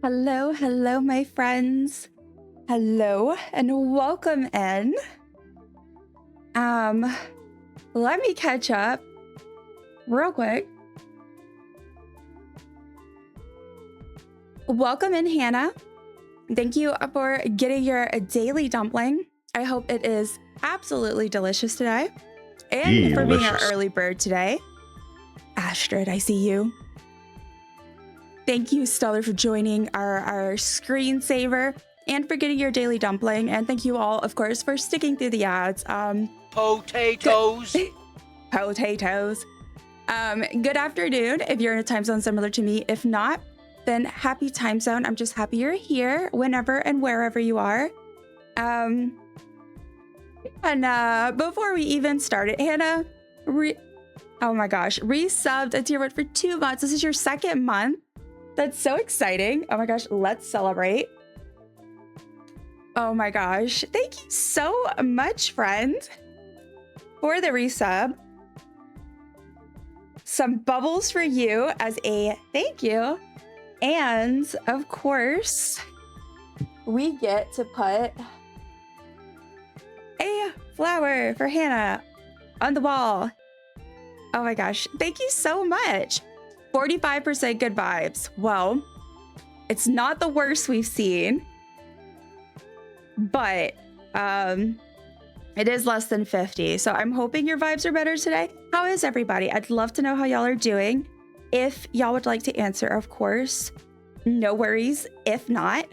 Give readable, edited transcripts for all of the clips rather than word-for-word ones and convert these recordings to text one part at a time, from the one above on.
Hello, hello, my friends. Hello and welcome in. Let me catch up real quick. Welcome in, Hannah. Thank you for getting your daily dumpling. I hope it is absolutely delicious today. And for being our early bird today. Astrid, I see you. Thank you, Stellar, for joining our screensaver and for getting your daily dumpling. And thank you all, of course, for sticking through the ads. Potatoes. Potatoes. Good afternoon if you're in a time zone similar to me. If not, then happy time zone. I'm just happy you're here whenever and wherever you are. And before we even started, Hannah, oh my gosh, resubbed a tier 1 for 2 months. This is your second month. That's so exciting. Oh my gosh, let's celebrate. Oh my gosh. Thank you so much, friend, for the resub. Some bubbles for you as a thank you. And of course, we get to put a flower for Hannah on the wall. Oh my gosh. Thank you so much. 45% good vibes. Well, it's not the worst we've seen, but it is less than 50. So I'm hoping your vibes are better today. How is everybody? I'd love to know how y'all are doing. If y'all would like to answer, of course, no worries. If not,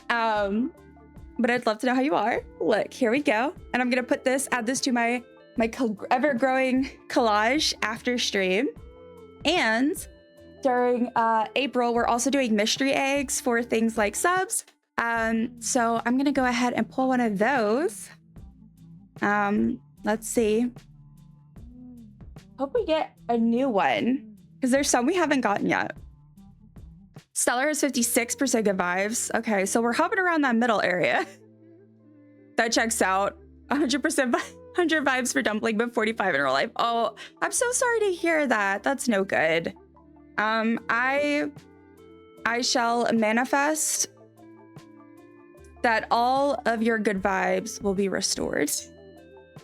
but I'd love to know how you are. Look, here we go. And I'm gonna add this to my ever-growing collage after stream. And during April, we're also doing mystery eggs for things like subs. So I'm gonna go ahead and pull one of those. Let's see. Hope we get a new one because there's some we haven't gotten yet. Stellar has 56% good vibes. Okay, so we're hopping around that middle area. That checks out. 100%, 100 vibes for dumpling, but 45 in real life. Oh, I'm so sorry to hear that. That's no good. I shall manifest that all of your good vibes will be restored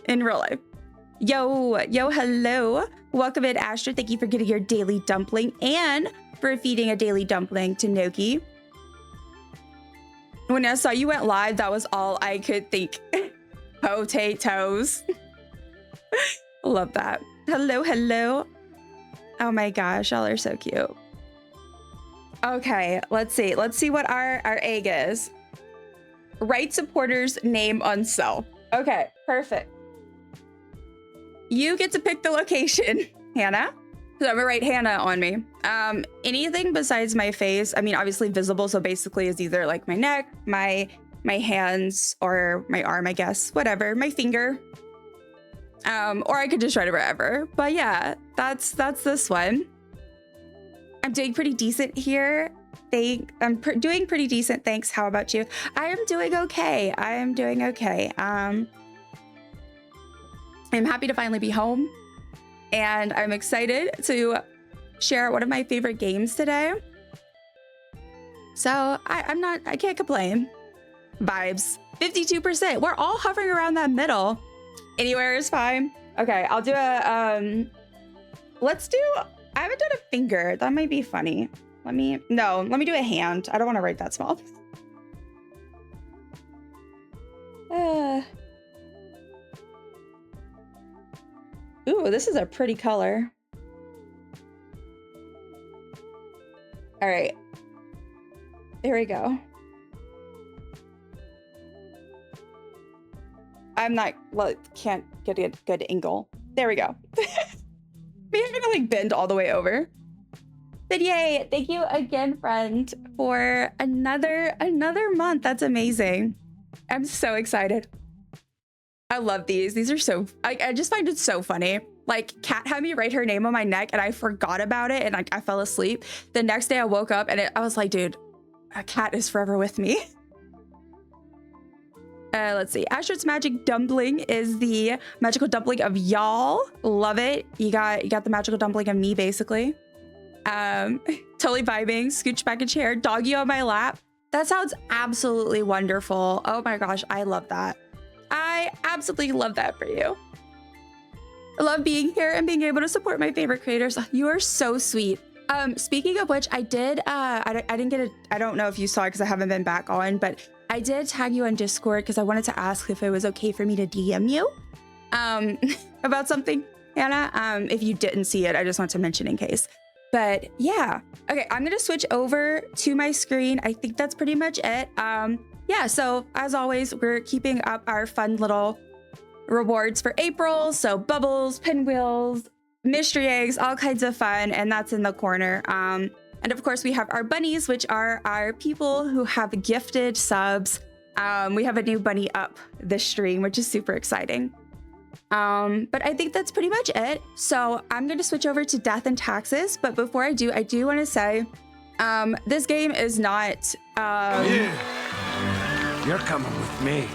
in real life. Yo, hello. Welcome in, Astrid. Thank you for getting your daily dumpling and for feeding a daily dumpling to Noki. When I saw you went live, that was all I could think. Potatoes. Love that. Hello, hello. Oh my gosh, y'all are so cute. Okay, let's see. Let's see what our egg is. Right supporters name on cell. Okay, perfect. You get to pick the location, Hannah. So I'm gonna write Hannah on me. Anything besides my face, I mean, obviously visible, so basically is either like my neck, my hands, or my arm, I guess, whatever, my finger. Or I could just write it wherever. But yeah, that's this one. I'm doing pretty decent here. I'm doing pretty decent, thanks. How about you? I am doing okay. I am doing okay. I'm happy to finally be home, and I'm excited to share one of my favorite games today. So I can't complain. Vibes, 52%. We're all hovering around that middle. Anywhere is fine. Okay, I'll do a, I haven't done a finger. That might be funny. Let me do a hand. I don't want to write that small. Ooh, this is a pretty color. All right. Here we go. Can't get a good angle. There we go. We have to like bend all the way over. But yay, thank you again, friend, for another month. That's amazing. I'm so excited. I love these. These are so, I just find it so funny. Like, Kat had me write her name on my neck and I forgot about it and I fell asleep. The next day I woke up and I was like, dude, a cat is forever with me. Let's see. Astrid's magic dumpling is the magical dumpling of y'all. Love it. You got the magical dumpling of me, basically. Totally vibing, scooch back a chair, doggy on my lap. That sounds absolutely wonderful. Oh my gosh, I love that. I absolutely love that for you. I love being here and being able to support my favorite creators. You are so sweet. Speaking of which, I did, I didn't get I don't know if you saw it because I haven't been back on, but I did tag you on Discord because I wanted to ask if it was okay for me to DM you about something, Hannah. If you didn't see it, I just want to mention in case. But yeah, okay, I'm gonna switch over to my screen. I think that's pretty much it. Yeah, so as always, we're keeping up our fun little rewards for April. So bubbles, pinwheels, mystery eggs, all kinds of fun, and that's in the corner. And of course, we have our bunnies, which are our people who have gifted subs. We have a new bunny up this stream, which is super exciting. But I think that's pretty much it. So I'm going to switch over to Death and Taxes. But before I do want to say, this game is not... Yeah. You're coming with me.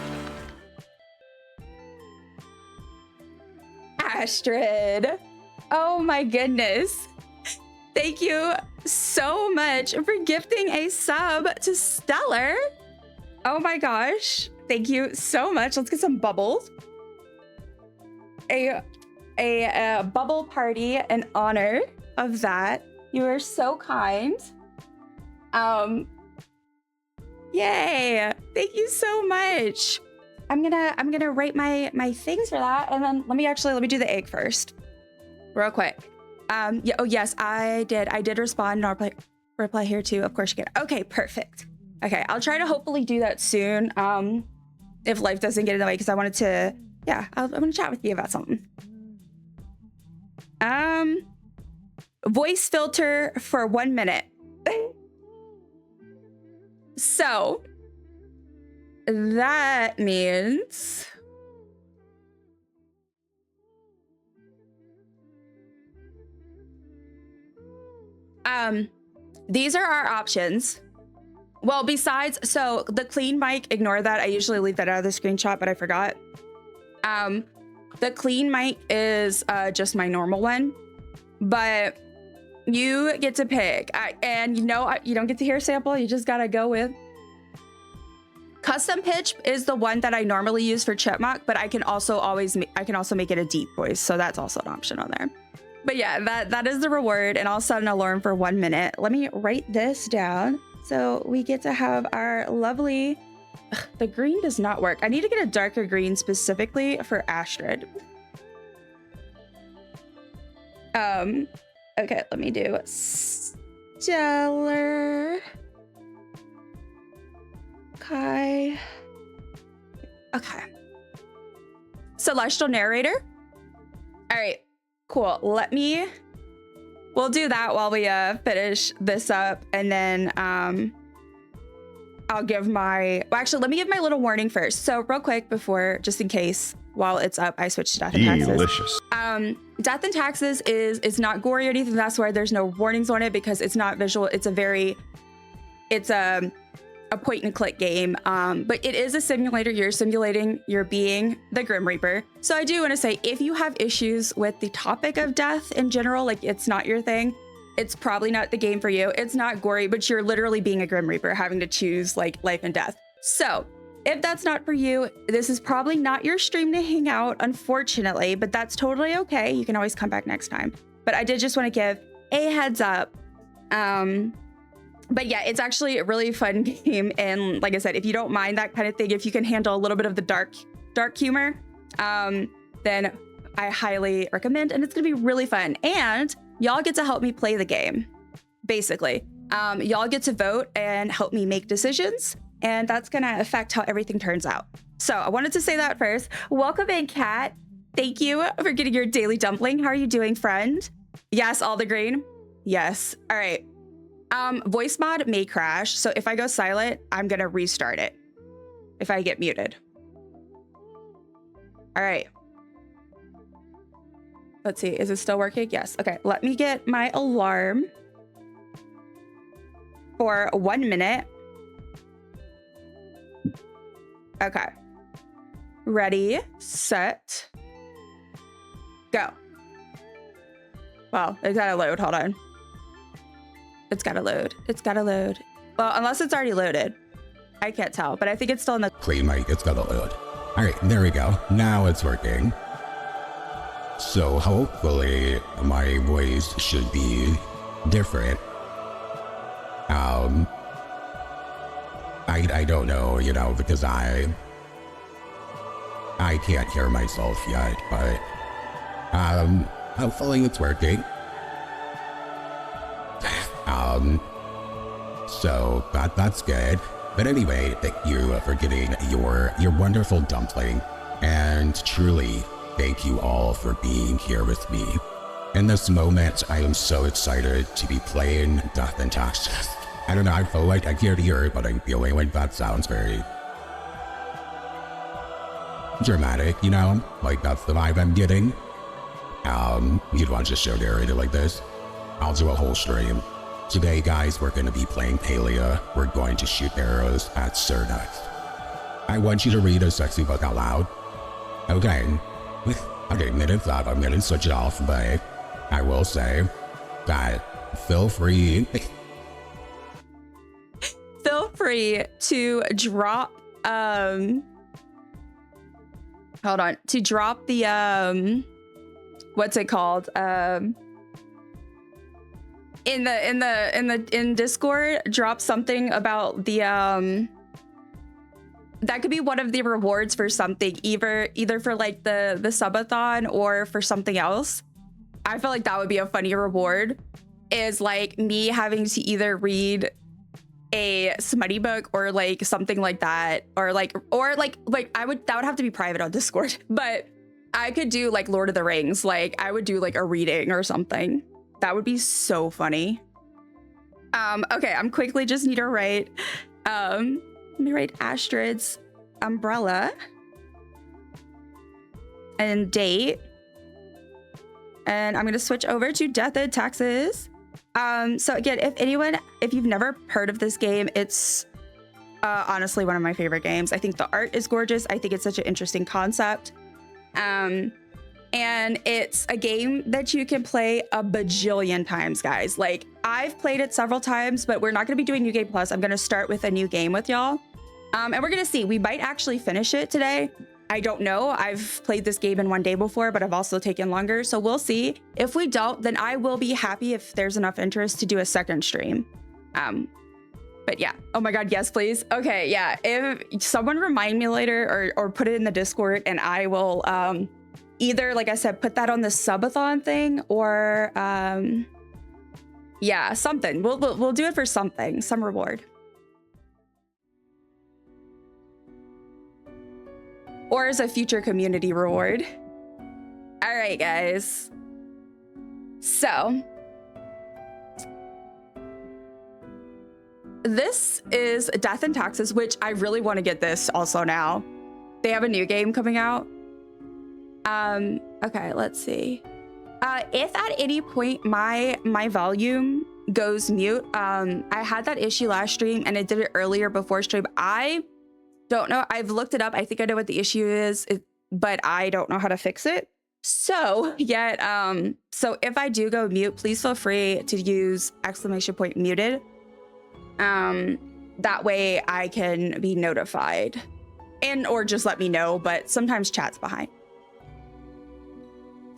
Astrid. Oh my goodness. Thank you so much for gifting a sub to Stellar. Oh my gosh. Thank you so much. Let's get some bubbles. A bubble party in honor of that. You are so kind. Yay. Thank you so much. I'm gonna write my things for that, and then let me do the egg first. Real quick. Yeah, oh yes, I did respond, and I'll reply here too. Of course you can. Okay, perfect. Okay, I'll try to hopefully do that soon. If life doesn't get in the way, because I wanted to, yeah, I'm gonna chat with you about something. Voice filter for 1 minute. So that means these are our options. Well, besides, so the clean mic, ignore that. I usually leave that out of the screenshot, but I forgot. The clean mic is just my normal one, but you get to pick. And you know, you don't get to hear a sample. You just gotta go with. Custom pitch is the one that I normally use for Chipmunk, but I can also make it a deep voice, so that's also an option on there. But yeah, that is the reward, and I'll set an alarm for 1 minute. Let me write this down so we get to have our lovely. Ugh, the green does not work. I need to get a darker green specifically for Astrid. Okay, let me do Stellar. Okay. Okay. Celestial narrator. All right, cool. We'll do that while we finish this up, and then I'll give my, well, actually, let me give my little warning first. So real quick before, just in case, while it's up, I switched to Death and Taxes. Delicious. Death and Taxes is not gory or anything. That's why there's no warnings on it, because it's not visual. It's a point and click game. But it is a simulator. You're simulating, you're being the Grim Reaper. So I do want to say, if you have issues with the topic of death in general, like it's not your thing, it's probably not the game for you. It's not gory, but you're literally being a Grim Reaper, having to choose like life and death. So if that's not for you, this is probably not your stream to hang out, unfortunately, but that's totally okay. You can always come back next time. But I did just want to give a heads up. But yeah, it's actually a really fun game. And like I said, if you don't mind that kind of thing, if you can handle a little bit of the dark humor, then I highly recommend, and it's gonna be really fun. And y'all get to help me play the game, basically. Y'all get to vote and help me make decisions, and that's gonna affect how everything turns out. So I wanted to say that first. Welcome in, Kat. Thank you for getting your daily dumpling. How are you doing, friend? Yes, all the green. Yes. All right. Voice mod may crash, so if I go silent, I'm gonna restart it if I get muted. All right. Let's see, is it still working? Yes. Okay, let me get my alarm for 1 minute. Okay. Ready, set, go. Well, it gotta load, hold on. It's gotta load. It's gotta load. Well, unless it's already loaded. I can't tell, but I think it's still in the... Play mic, it's gotta load. All right, there we go. Now it's working. So hopefully my voice should be different. I don't know, you know, because I can't hear myself yet, but hopefully it's working. So that's good. But anyway, thank you for getting your wonderful dumpling, and truly thank you all for being here with me. In this moment, I am so excited to be playing Death and Taxes. I don't know, I feel like I can't hear it, but I'm feeling like that sounds very dramatic, you know? Like that's the vibe I'm getting. You'd watch a show narrated like this. I'll do a whole stream. Today, guys, we're going to be playing Palia. We're going to shoot arrows at Sqwd. I want you to read a sexy book out loud. Okay. Okay, minutes up. I'm going to switch it off, but I will say that feel free to drop, hold on, to drop the, what's it called? In Discord, drop something about the that could be one of the rewards for something, either for like the subathon or for something else. I feel like that would be a funny reward, is like me having to either read a smutty book or like something like that, or like that would have to be private on Discord, but I could do like Lord of the Rings, like I would do like a reading or something. That would be so funny. Okay, I'm quickly just need to write, let me write Astrid's umbrella and date. And I'm gonna switch over to Death and Taxes. So again, if you've never heard of this game, it's honestly one of my favorite games. I think the art is gorgeous. I think it's such an interesting concept. And it's a game that you can play a bajillion times, guys. Like, I've played it several times, but we're not gonna be doing New Game Plus. I'm gonna start with a new game with y'all. And we're gonna see, we might actually finish it today. I don't know, I've played this game in one day before, but I've also taken longer, so we'll see. If we don't, then I will be happy if there's enough interest to do a second stream. But yeah, oh my God, yes, please. Okay, yeah, if someone remind me later or put it in the Discord, and I will, either, like I said, put that on the subathon thing, or yeah, something. We'll do it for something, some reward. Or as a future community reward. All right, guys. So this is Death and Taxes, which I really want to get this also now. They have a new game coming out. Okay, let's see. If at any point my volume goes mute, I had that issue last stream and it did it earlier before stream. I don't know. I've looked it up. I think I know what the issue is, but I don't know how to fix it. So so if I do go mute, please feel free to use !muted. That way I can be notified, or just let me know, but sometimes chat's behind.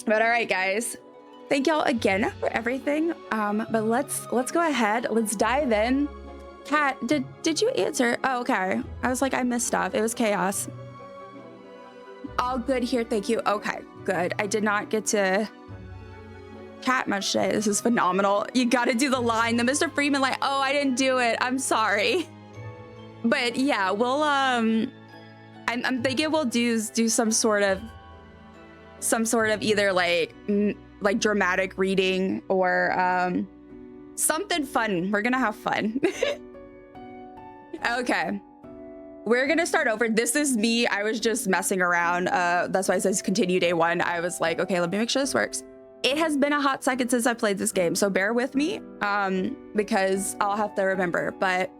But all right, guys, thank y'all again for everything. But let's go ahead. Let's dive in. Kat, did you answer? Oh, okay. I was like, I missed stuff. It was chaos. All good here. Thank you. Okay, good. I did not get to chat much today. This is phenomenal. You got to do the line. The Mr. Freeman, like, oh, I didn't do it. I'm sorry. But yeah, we'll, I'm thinking we'll do some sort of either like dramatic reading or something fun. We're gonna have fun. Okay, we're gonna start over. This is me. I was just messing around. That's why it says continue day one. I was like, okay, let me make sure this works. It has been a hot second since I played this game, so bear with me because I'll have to remember. But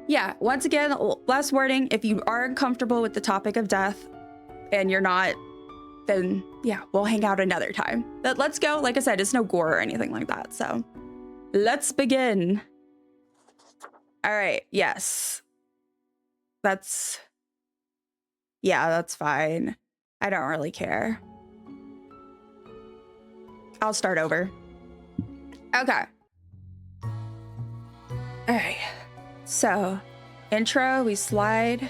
yeah, once again, last warning, if you are uncomfortable with the topic of death and you're not, then yeah, we'll hang out another time. But let's go. Like I said, it's no gore or anything like that. So let's begin. All right. Yes. Yeah, that's fine. I don't really care. I'll start over. Okay. All right. So, intro, we slide.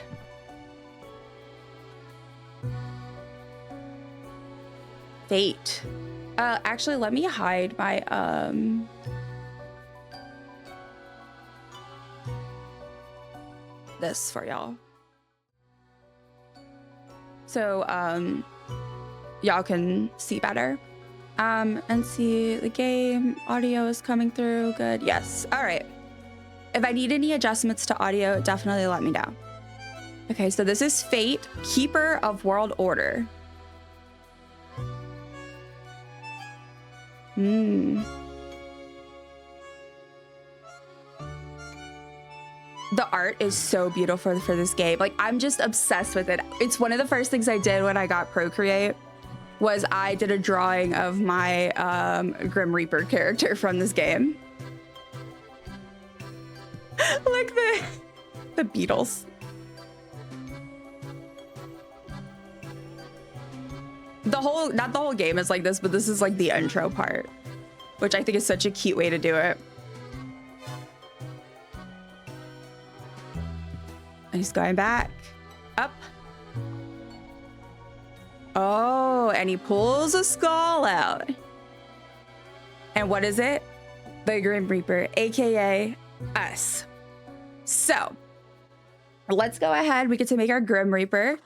Fate. Actually, let me hide my, this for y'all. So, y'all can see better. And see the game. Audio is coming through. Good. Yes. All right. If I need any adjustments to audio, definitely let me know. Okay, so this is Fate, Keeper of World Order. The art is so beautiful for this game. Like, I'm just obsessed with it. It's one of the first things I did when I got Procreate was I did a drawing of my Grim Reaper character from this game. Like the Beatles. Not the whole game is like this, but this is like the intro part, which I think is such a cute way to do it. And he's going back, up. Oh, and he pulls a skull out. And what is it? The Grim Reaper, AKA us. So, let's go ahead. We get to make our Grim Reaper.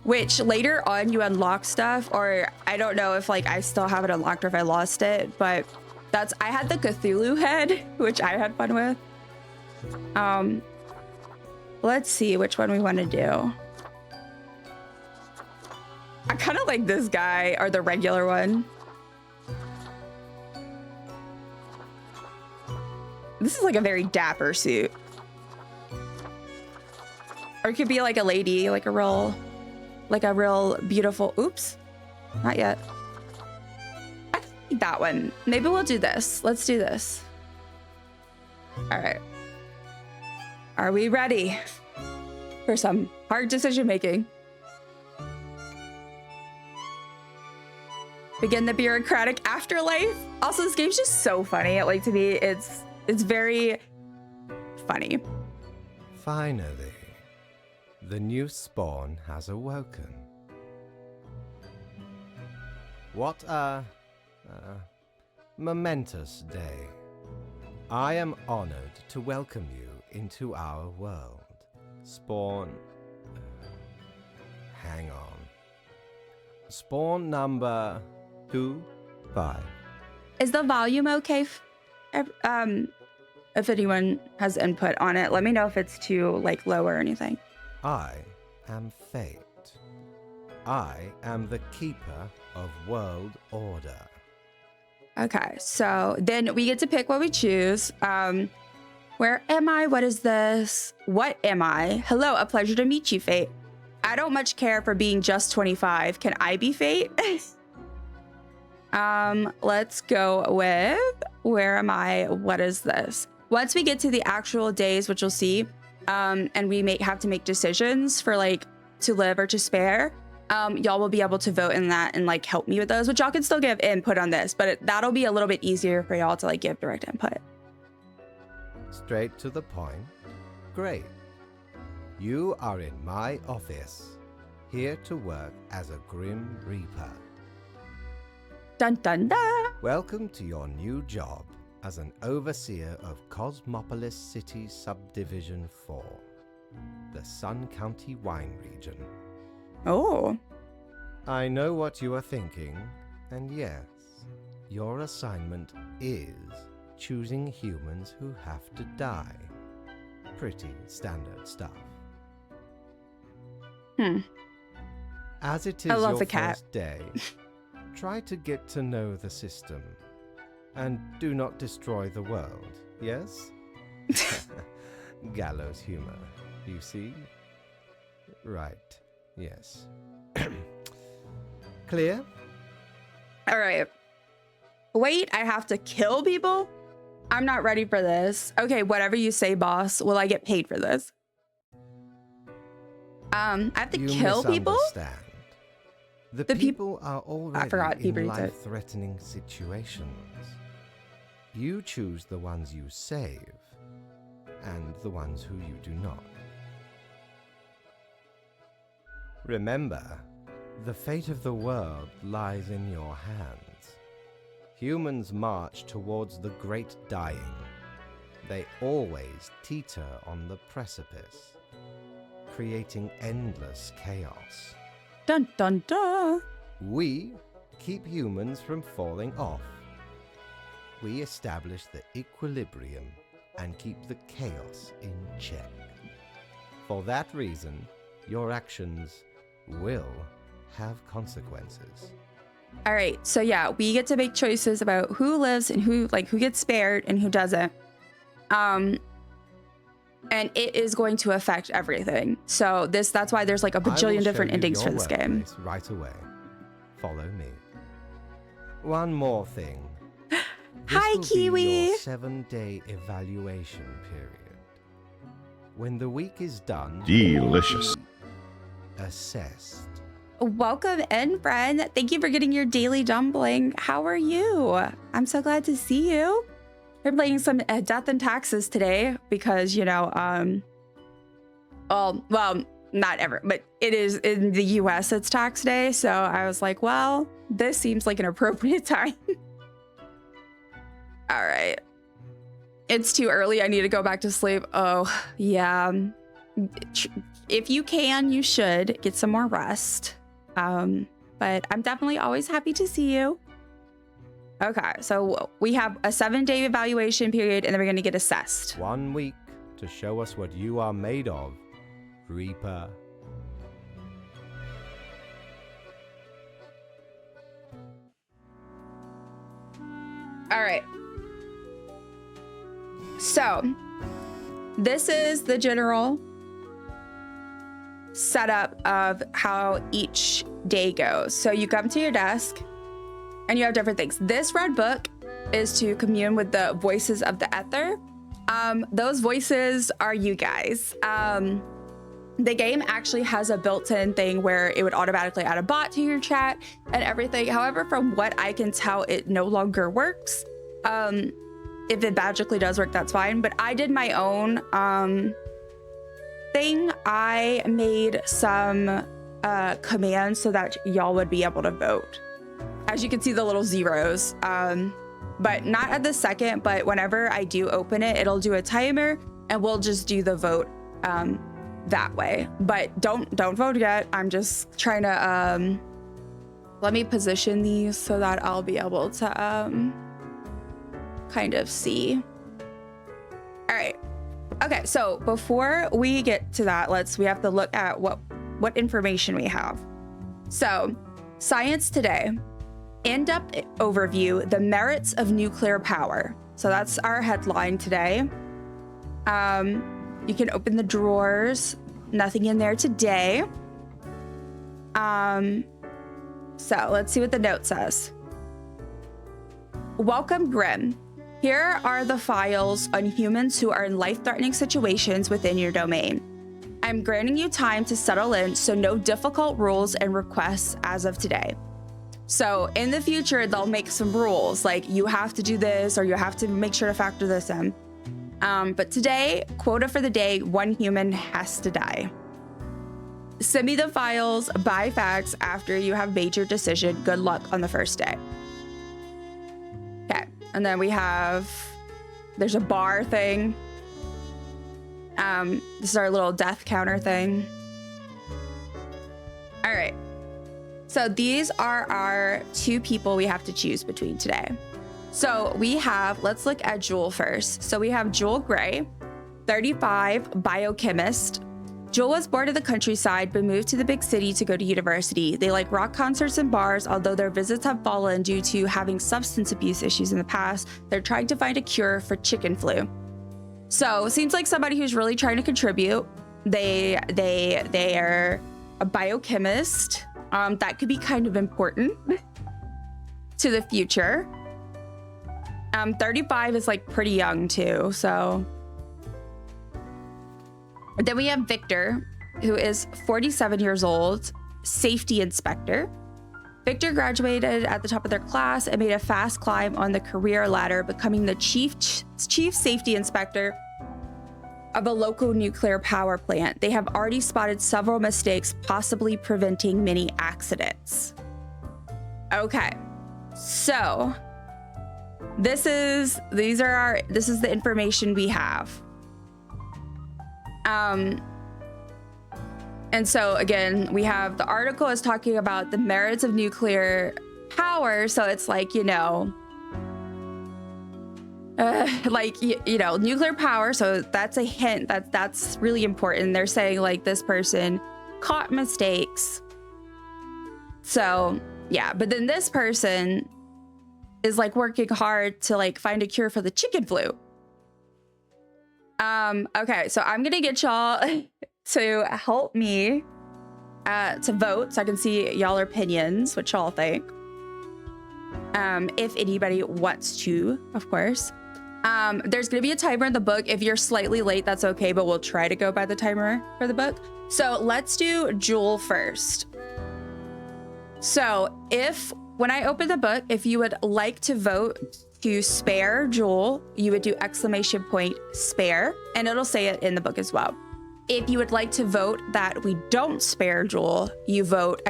Which later on you unlock stuff, or I don't know if like I still have it unlocked or if I lost it, but I had the Cthulhu head, which I had fun with. Let's see which one we want to do. I kind of like this guy, or the regular one. This is like a very dapper suit. Or it could be like a lady, like a real beautiful, oops, not yet. I think that one. Maybe we'll do this. Let's do this. All right. Are we ready for some hard decision making? Begin the bureaucratic afterlife. Also, this game's just so funny. Like, to me, it's very funny. Finally, the new spawn has awoken. What a momentous day. I am honored to welcome you into our world. Spawn... hang on. Spawn number 25. Is the volume okay? If anyone has input on it, let me know if it's too like low or anything. I am Fate. I am the keeper of world order. Okay, so then we get to pick what we choose. Where am I? What is this? What am I? Hello, a pleasure to meet you, Fate. I don't much care for being just 25. Can I be Fate? Let's go with, where am I? What is this? Once we get to the actual days, which you'll see, and we may have to make decisions for like to live or to spare, y'all will be able to vote in that and like help me with those, which y'all can still give input on this, but that'll be a little bit easier for y'all to like give direct input. Straight to the point. Great. You are in my office, here to work as a Grim Reaper. Dun dun dun! Welcome to your new job as an overseer of Cosmopolis City Subdivision 4, the Sun County Wine Region. Oh. I know what you are thinking, and yes, your assignment is choosing humans who have to die. Pretty standard stuff. As it is your first day, try to get to know the system, and do not destroy the world, yes? Gallows humor, you see? Right, yes. Clear? All right. Wait, I have to kill people? I'm not ready for this. Okay, whatever you say, boss. Will I get paid for this? I have to kill people? The people are already in life-threatening situations. You choose the ones you save, and the ones who you do not. Remember, the fate of the world lies in your hands. Humans march towards the great dying. They always teeter on the precipice, creating endless chaos. Dun dun dun! We keep humans from falling off. We establish the equilibrium and keep the chaos in check. For that reason, your actions will have consequences. All right, so yeah, we get to make choices about who lives and who gets spared and who doesn't. And it is going to affect everything. So that's why there's like a bajillion different endings for this game. Right away. Follow me. One more thing. Hi, Kiwi. Be your 7-day evaluation period. When the week is done, delicious. Assessed. Welcome in, friend. Thank you for getting your daily dumpling. How are you? I'm so glad to see you. We're playing some Death and Taxes today because, you know, well, not ever, but it is in the US, it's tax day. So I was like, well, this seems like an appropriate time. All right. It's too early. I need to go back to sleep. Oh, yeah. If you can, you should get some more rest. But I'm definitely always happy to see you. Okay, so we have a 7-day evaluation period, and then we're going to get assessed. 1 week to show us what you are made of, Reaper. All right. So, this is the general setup of how each day goes. So you come to your desk and you have different things. This red book is to commune with the voices of the ether. Those voices are you guys. The game actually has a built-in thing where it would automatically add a bot to your chat and everything. However, from what I can tell, it no longer works. If it magically does work, that's fine. But I did my own thing. I made some commands so that y'all would be able to vote. As you can see, the little zeros, but not at the second, but whenever I do open it, it'll do a timer and we'll just do the vote that way. But don't vote yet. I'm just trying to, let me position these so that I'll be able to kind of see. All right. Okay, so before we get to that, we have to look at what information we have. So, Science Today, in-depth overview, the merits of nuclear power. So that's our headline today. You can open the drawers, nothing in there today. So let's see what the note says. Welcome, Grim. Here are the files on humans who are in life-threatening situations within your domain. I'm granting you time to settle in, so no difficult rules and requests as of today. So in the future, they'll make some rules, like you have to do this, or you have to make sure to factor this in. But today, quota for the day, 1 human has to die. Send me the files by fax after you have made your decision. Good luck on the first day. Okay. And then there's a bar thing. This is our little death counter thing. All right. So these are our 2 people we have to choose between today. So let's look at Jewel first. So we have Jewel Gray, 35, biochemist. Jewel was born in the countryside, but moved to the big city to go to university. They like rock concerts and bars, although their visits have fallen due to having substance abuse issues in the past. They're trying to find a cure for chicken flu. So it seems like somebody who's really trying to contribute. They are a biochemist. That could be kind of important to the future. 35 is like pretty young too, so. Then we have Victor, who is 47 years old, safety inspector. Victor graduated at the top of their class and made a fast climb on the career ladder, becoming the chief safety inspector of a local nuclear power plant. They have already spotted several mistakes, possibly preventing many accidents. Okay, so this is the information we have. And so again, we have the article is talking about the merits of nuclear power. So it's like, you know, nuclear power. So that's a hint that's really important. They're saying like this person caught mistakes. So yeah, but then this person is like working hard to like find a cure for the chicken flu. Okay, so I'm gonna get y'all to help me to vote so I can see y'all opinions, what y'all think. If anybody wants to, of course. There's gonna be a timer in the book. If you're slightly late, that's okay, but we'll try to go by the timer for the book. So let's do Jewel first. So when I open the book, if you would like to vote to spare Jewel, you would do !spare, and it'll say it in the book as well. If you would like to vote that we don't spare Jewel, you vote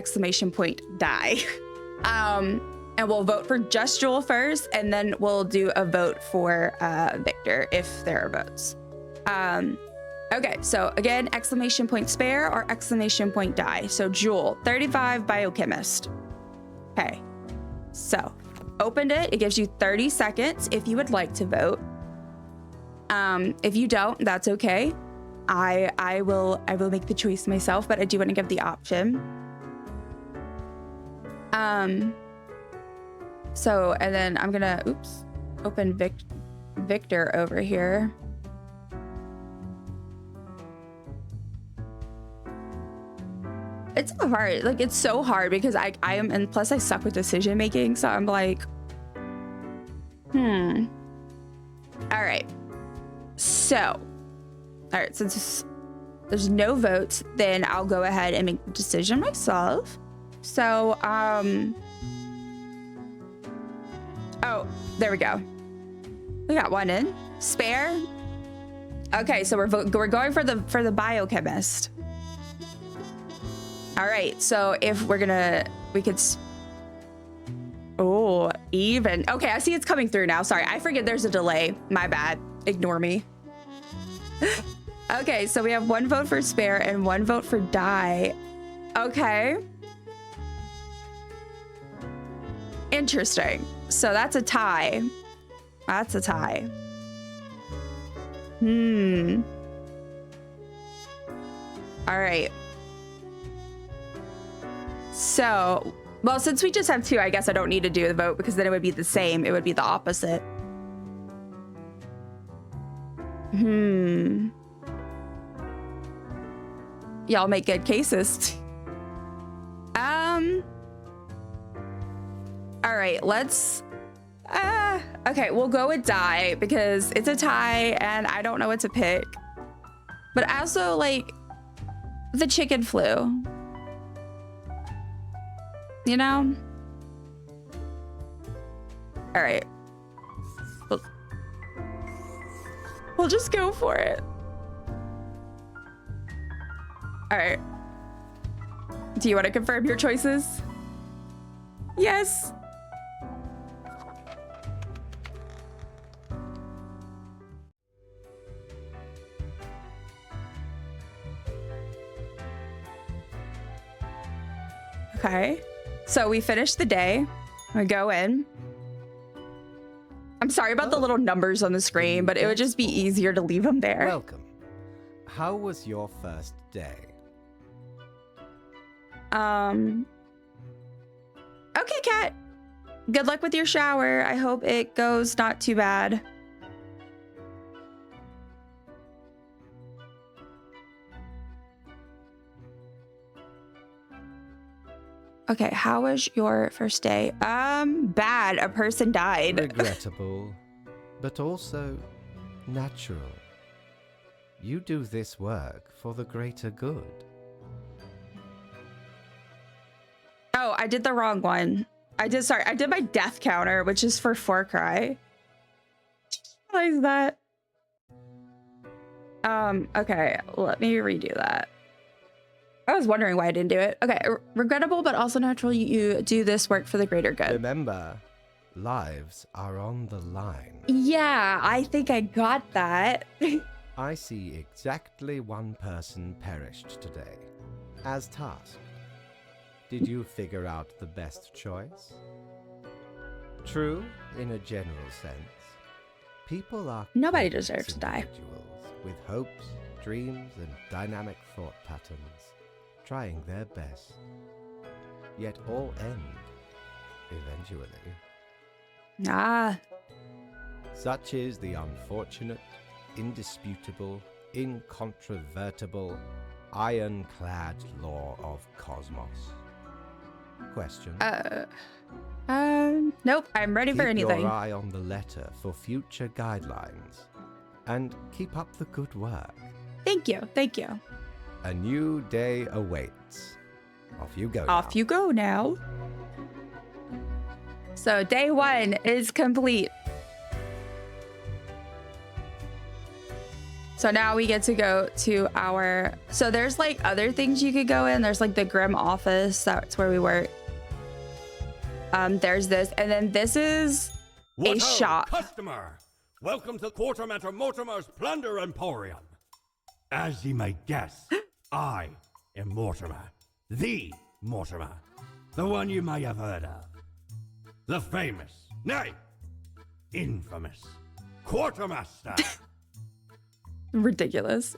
!die. And we'll vote for just Jewel first, and then we'll do a vote for Victor if there are votes. Okay, so again, !spare or !die. So Jewel, 35 biochemist. Okay, so opened it. It gives you 30 seconds if you would like to vote. If you don't, that's okay. I will make the choice myself, but I do want to give the option. So, and then I'm gonna, open Victor over here. It's hard, like it's so hard because I am, and plus I suck with decision making, so I'm like, all right. So, all right, since there's no votes, then I'll go ahead and make the decision myself. So, oh, there we go. We got one in. Spare. Okay, so we're going for the biochemist. All right, so if we could. Oh, even. Okay, I see it's coming through now. Sorry, I forget there's a delay. My bad. Ignore me. Okay, so we have one vote for spare and one vote for die. Okay. Interesting. So that's a tie. That's a tie. All right. So, well, since we just have two, I guess I don't need to do the vote because then it would be the same. It would be the opposite. Y'all make good cases. All right, let's, okay, we'll go with die because it's a tie and I don't know what to pick. But also like the chicken flu. You know? All right. We'll just go for it. All right. Do you want to confirm your choices? Yes. Okay. So we finished the day. We go in. I'm sorry about the little numbers on the screen, but it would just be easier to leave them there. Welcome. How was your first day? Okay, Kat. Good luck with your shower. I hope it goes not too bad. Okay, how was your first day? Bad. A person died. Regrettable. but also natural. You do this work for the greater good. Oh, I did the wrong one. I did my death counter, which is for Forcry. Why is that? Okay, let me redo that. I was wondering why I didn't do it. Okay, regrettable, but also natural. You do this work for the greater good. Remember, lives are on the line. Yeah, I think I got that. I see exactly one person perished today, as tasked. Did you figure out the best choice? True, in a general sense. People are Nobody deserves to die. individuals with hopes, dreams, and dynamic thought patterns, trying their best. Yet all end eventually. Ah, Such is the unfortunate, indisputable, incontrovertible, ironclad law of cosmos. Question? nope, I'm ready for Keep anything. your eye on the letter for future guidelines. And keep up the good work. Thank you, thank you. A new day awaits. Off you go. Off you go now. So day 1 is complete. So now we get to go to our, so there's like other things you could go in. There's like the Grim office, that's where we work. There's this, and then this is a shop. Customer! Welcome to Quartermaster Mortimer's Plunder Emporium. As ye may guess, I am Mortimer. The Mortimer. The one you may have heard of. The famous, nay, infamous Quartermaster. Ridiculous.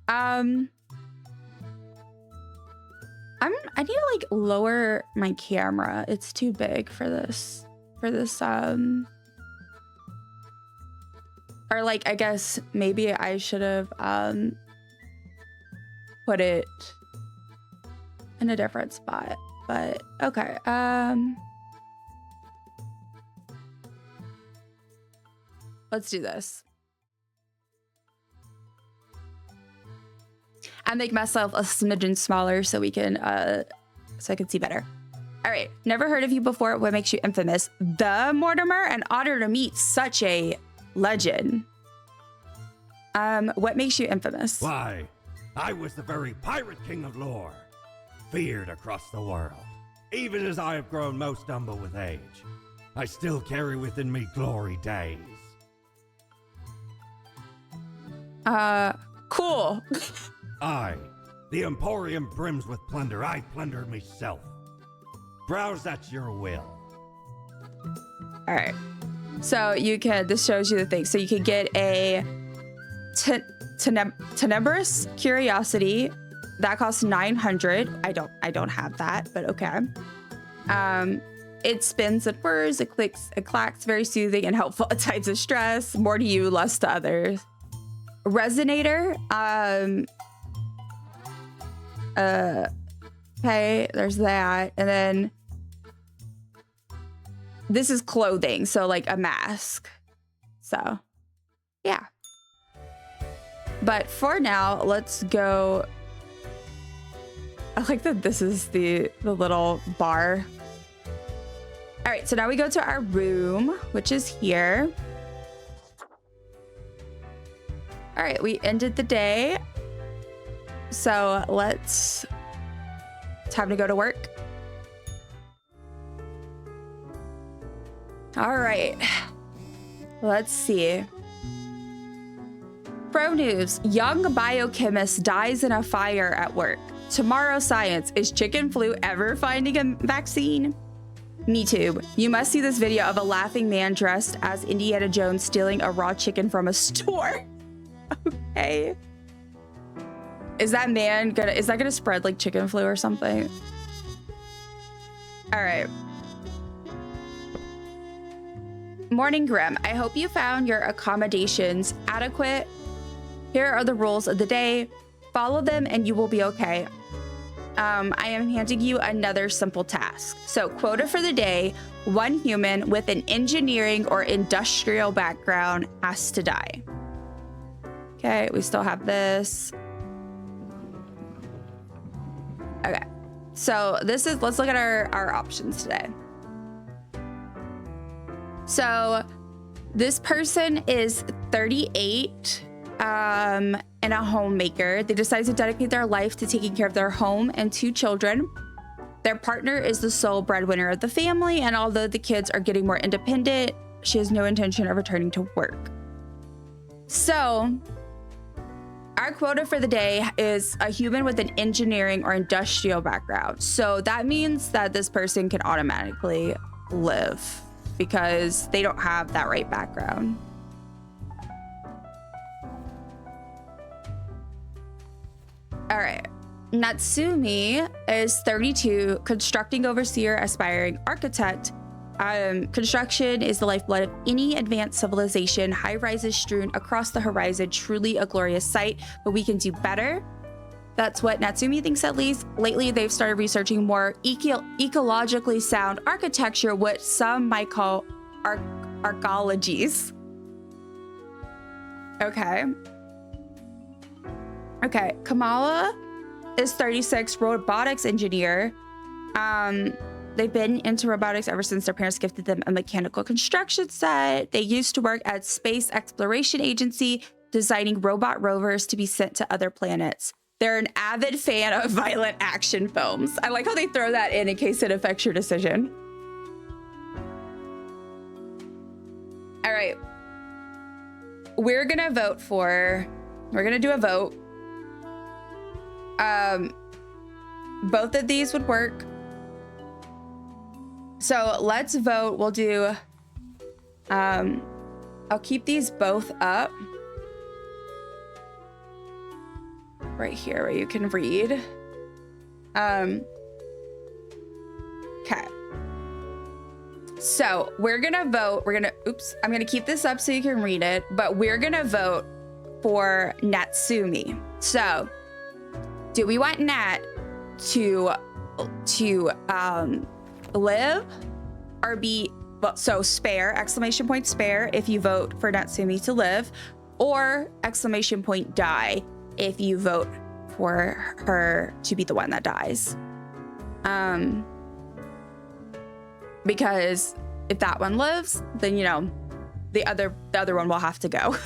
I need to like lower my camera. It's too big for this. Or like, I guess maybe I should have put it in a different spot. But okay. Let's do this. I make myself a smidgen smaller so we can so I can see better. All right, never heard of you before. What makes you infamous? The Mortimer, an honor to meet such a legend. What makes you infamous? Why, I was the very pirate king of lore, feared across the world. Even as I have grown most humble with age, I still carry within me glory days. Cool. I, the Emporium brims with plunder. I plundered myself. Browse at your will. All right. So you can, this shows you the thing. So you can get a Tenebrous Curiosity. That costs 900. I don't have that, but okay. It spins and whirs, it clacks, very soothing and helpful at times of stress. More to you, less to others. Resonator. Okay, there's that. And then this is clothing, so like a mask. So yeah. But for now, let's go. I like that this is the little bar. All right, so now we go to our room, which is here. All right, we ended the day. So it's time to go to work. All right, let's see. Pro news, young biochemist dies in a fire at work. Tomorrow science, is chicken flu ever finding a vaccine? Me too. You must see this video of a laughing man dressed as Indiana Jones stealing a raw chicken from a store. Okay. Is that gonna spread like chicken flu or something? All right. Morning Grim, I hope you found your accommodations adequate. Here are the rules of the day. Follow them and you will be okay. I am handing you another simple task. So quota for the day, 1 human with an engineering or industrial background has to die. Okay, we still have this. Okay, so this is, let's look at our options today. So this person is 38 and a homemaker. They decide to dedicate their life to taking care of their home and 2 children. Their partner is the sole breadwinner of the family, and although the kids are getting more independent, she has no intention of returning to work. So our quota for the day is a human with an engineering or industrial background. So that means that this person can automatically live because they don't have that right background. All right. Natsumi is 32, constructing overseer, aspiring architect. Construction is the lifeblood of any advanced civilization. High rises strewn across the horizon, truly a glorious sight, but we can do better. That's what Natsumi thinks, at least. Lately, they've started researching more ecologically sound architecture, what some might call arcologies. Okay. Okay, Kamala is 36, robotics engineer. They've been into robotics ever since their parents gifted them a mechanical construction set. They used to work at Space Exploration Agency, designing robot rovers to be sent to other planets. They're an avid fan of violent action films. I like how they throw that in case it affects your decision. All right. We're gonna do a vote. Both of these would work. So let's vote. We'll do, I'll keep these both up. Right here where you can read. Okay. So we're gonna vote. I'm gonna keep this up so you can read it, but we're gonna vote for Natsumi. So do we want Nat to live or be, well, so spare, exclamation point spare if you vote for Natsumi to live, or exclamation point die if you vote for her to be the one that dies. Because if that one lives, then, you know, the other one will have to go.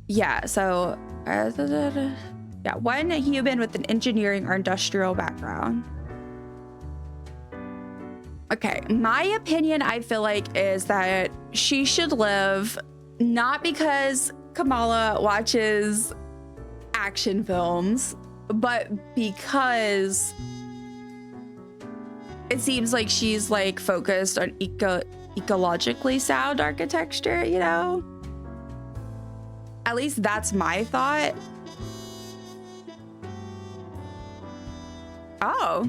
Yeah, so yeah, 1 human with an engineering or industrial background. Okay, my opinion, I feel like, is that she should live, not because Kamala watches action films, but because it seems like she's like focused on ecologically sound architecture, you know? At least that's my thought. Oh,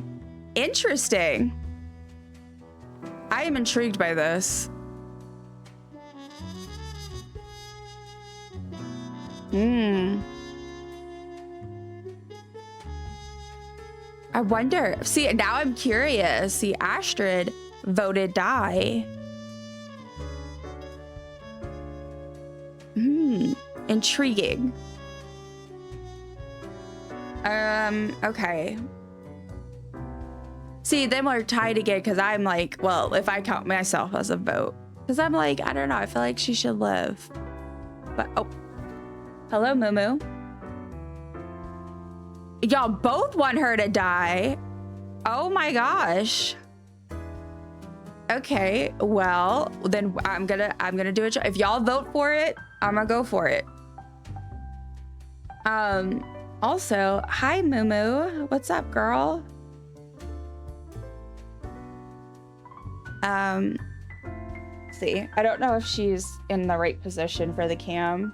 interesting. I am intrigued by this. I wonder. See, now I'm curious. See, Astrid voted die. Intriguing. Okay. See, then we're tied again because I'm like, well, if I count myself as a vote, because I'm like, I don't know, I feel like she should live. But, oh, hello, Mumu. Y'all both want her to die. Oh my gosh. Okay, well, then I'm gonna do it. If y'all vote for it, I'm gonna go for it. Also, hi, Mumu. What's up, girl? See, I don't know if she's in the right position for the cam.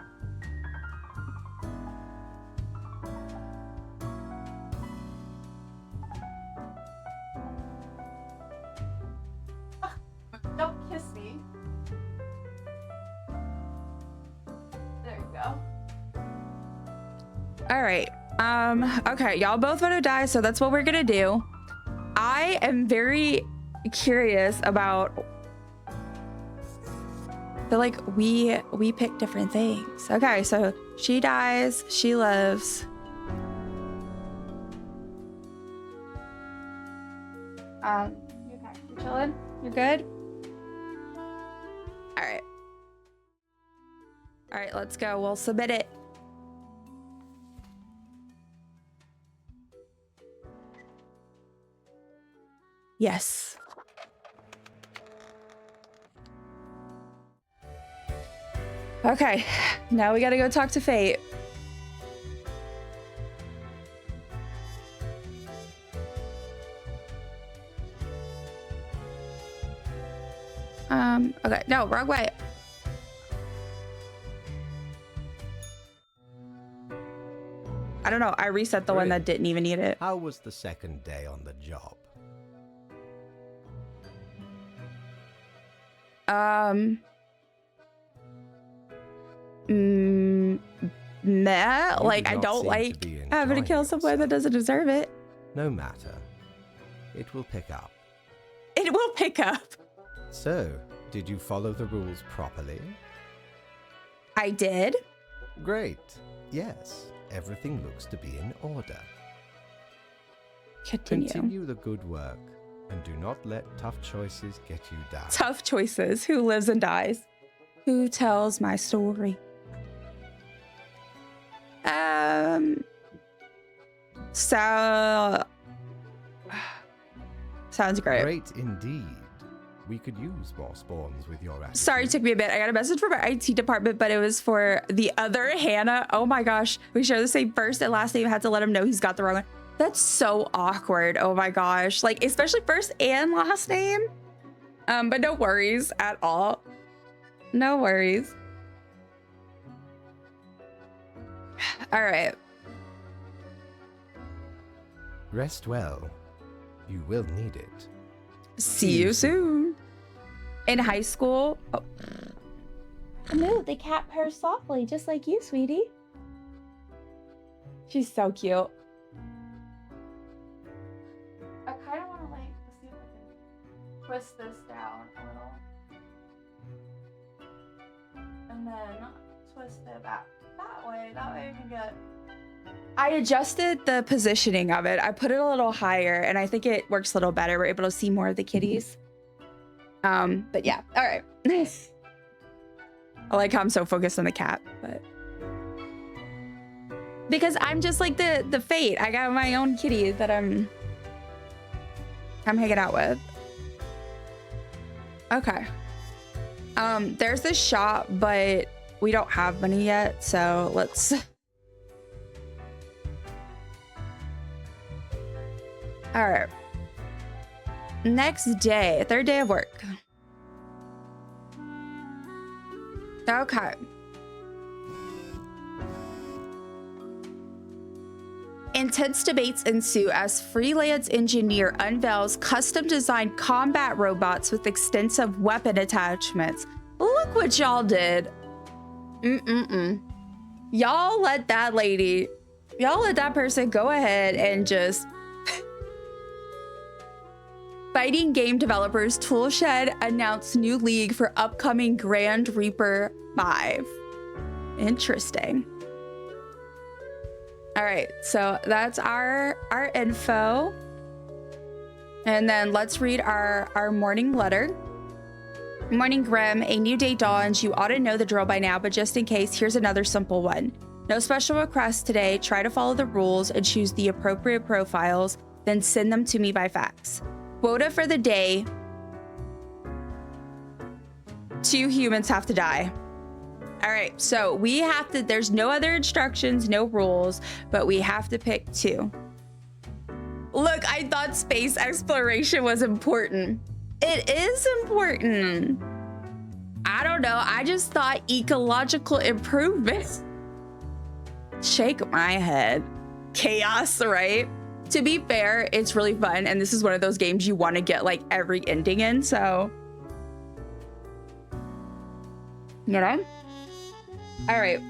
Don't kiss me. There you go. All right. Okay, y'all both want to die, so that's what we're gonna do. I am very curious about. I feel like we pick different things. Okay, so she dies, she lives. You okay? You chilling? You're good? All right. All right, let's go. We'll submit it. Yes. Okay, now we gotta go talk to Fate. Okay, no, wrong way. I don't know, I reset the one that didn't even need it. How was the second day on the job? Meh. You Like, do I not don't seem like to be having to enjoying kill someone that yourself. doesn't deserve it. No matter. It will pick up. It will pick up. So, did you follow the rules properly? I did. Great. Yes, everything looks to be in order. Continue the good work, and do not let tough choices get you down. Tough choices. Who lives and dies? Who tells my story? So sounds great. Great indeed. We could use more spawns with your attitude. Sorry, it took me a bit. I got a message from my IT department, but it was for the other Hannah. Oh my gosh. We share the same first and last name. I had to let him know he's got the wrong one. That's so awkward. Oh my gosh. Like, especially first and last name. But no worries at all. No worries. All right. Rest well. You will need it. See you soon. In high school. Oh. No, the cat purrs softly, just like you, sweetie. She's so cute. I kind of want to like see if I can twist this down a little. And then twist it back that way. That way I can get... I adjusted the positioning of it. I put it a little higher and I think it works a little better. We're able to see more of the kitties. But yeah, all right. I like how I'm so focused on the cat, but because I'm just like the Fate. I got my own kitty that I'm hanging out with. Okay. There's this shop, but we don't have money yet, so let's. All right. Next day, third day of work. Okay. Intense debates ensue as freelance engineer unveils custom-designed combat robots with extensive weapon attachments. Look what y'all did. Y'all let that person go ahead and just... Fighting game developers Toolshed announced new league for upcoming Grand Reaper 5. Interesting. All right, so that's our info. And then let's read our morning letter. Morning Grim, a new day dawns. You ought to know the drill by now, but just in case, here's another simple one. No special requests today. Try to follow the rules and choose the appropriate profiles, then send them to me by fax. Quota for the day. 2 humans have to die. All right, so we have to, there's no other instructions, no rules, but we have to pick 2. Look, I thought space exploration was important. It is important. I don't know, I just thought ecological improvement. Shake my head. Chaos, right? To be fair, it's really fun, and this is one of those games you want to get like every ending in, so you know. All right.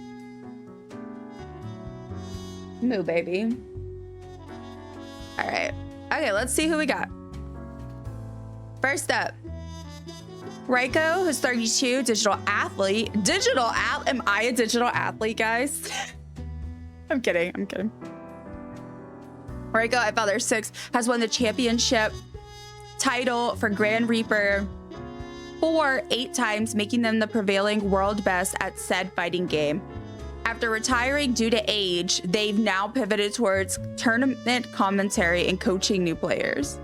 Moo, baby. All right. Okay, let's see who we got. First up, Reiko, who's 32, digital athlete. Am I a digital athlete, guys? I'm kidding. Reiko at Feather 6 has won the championship title for Grand Reaper 8 times, making them the prevailing world best at said fighting game. After retiring due to age, they've now pivoted towards tournament commentary and coaching new players.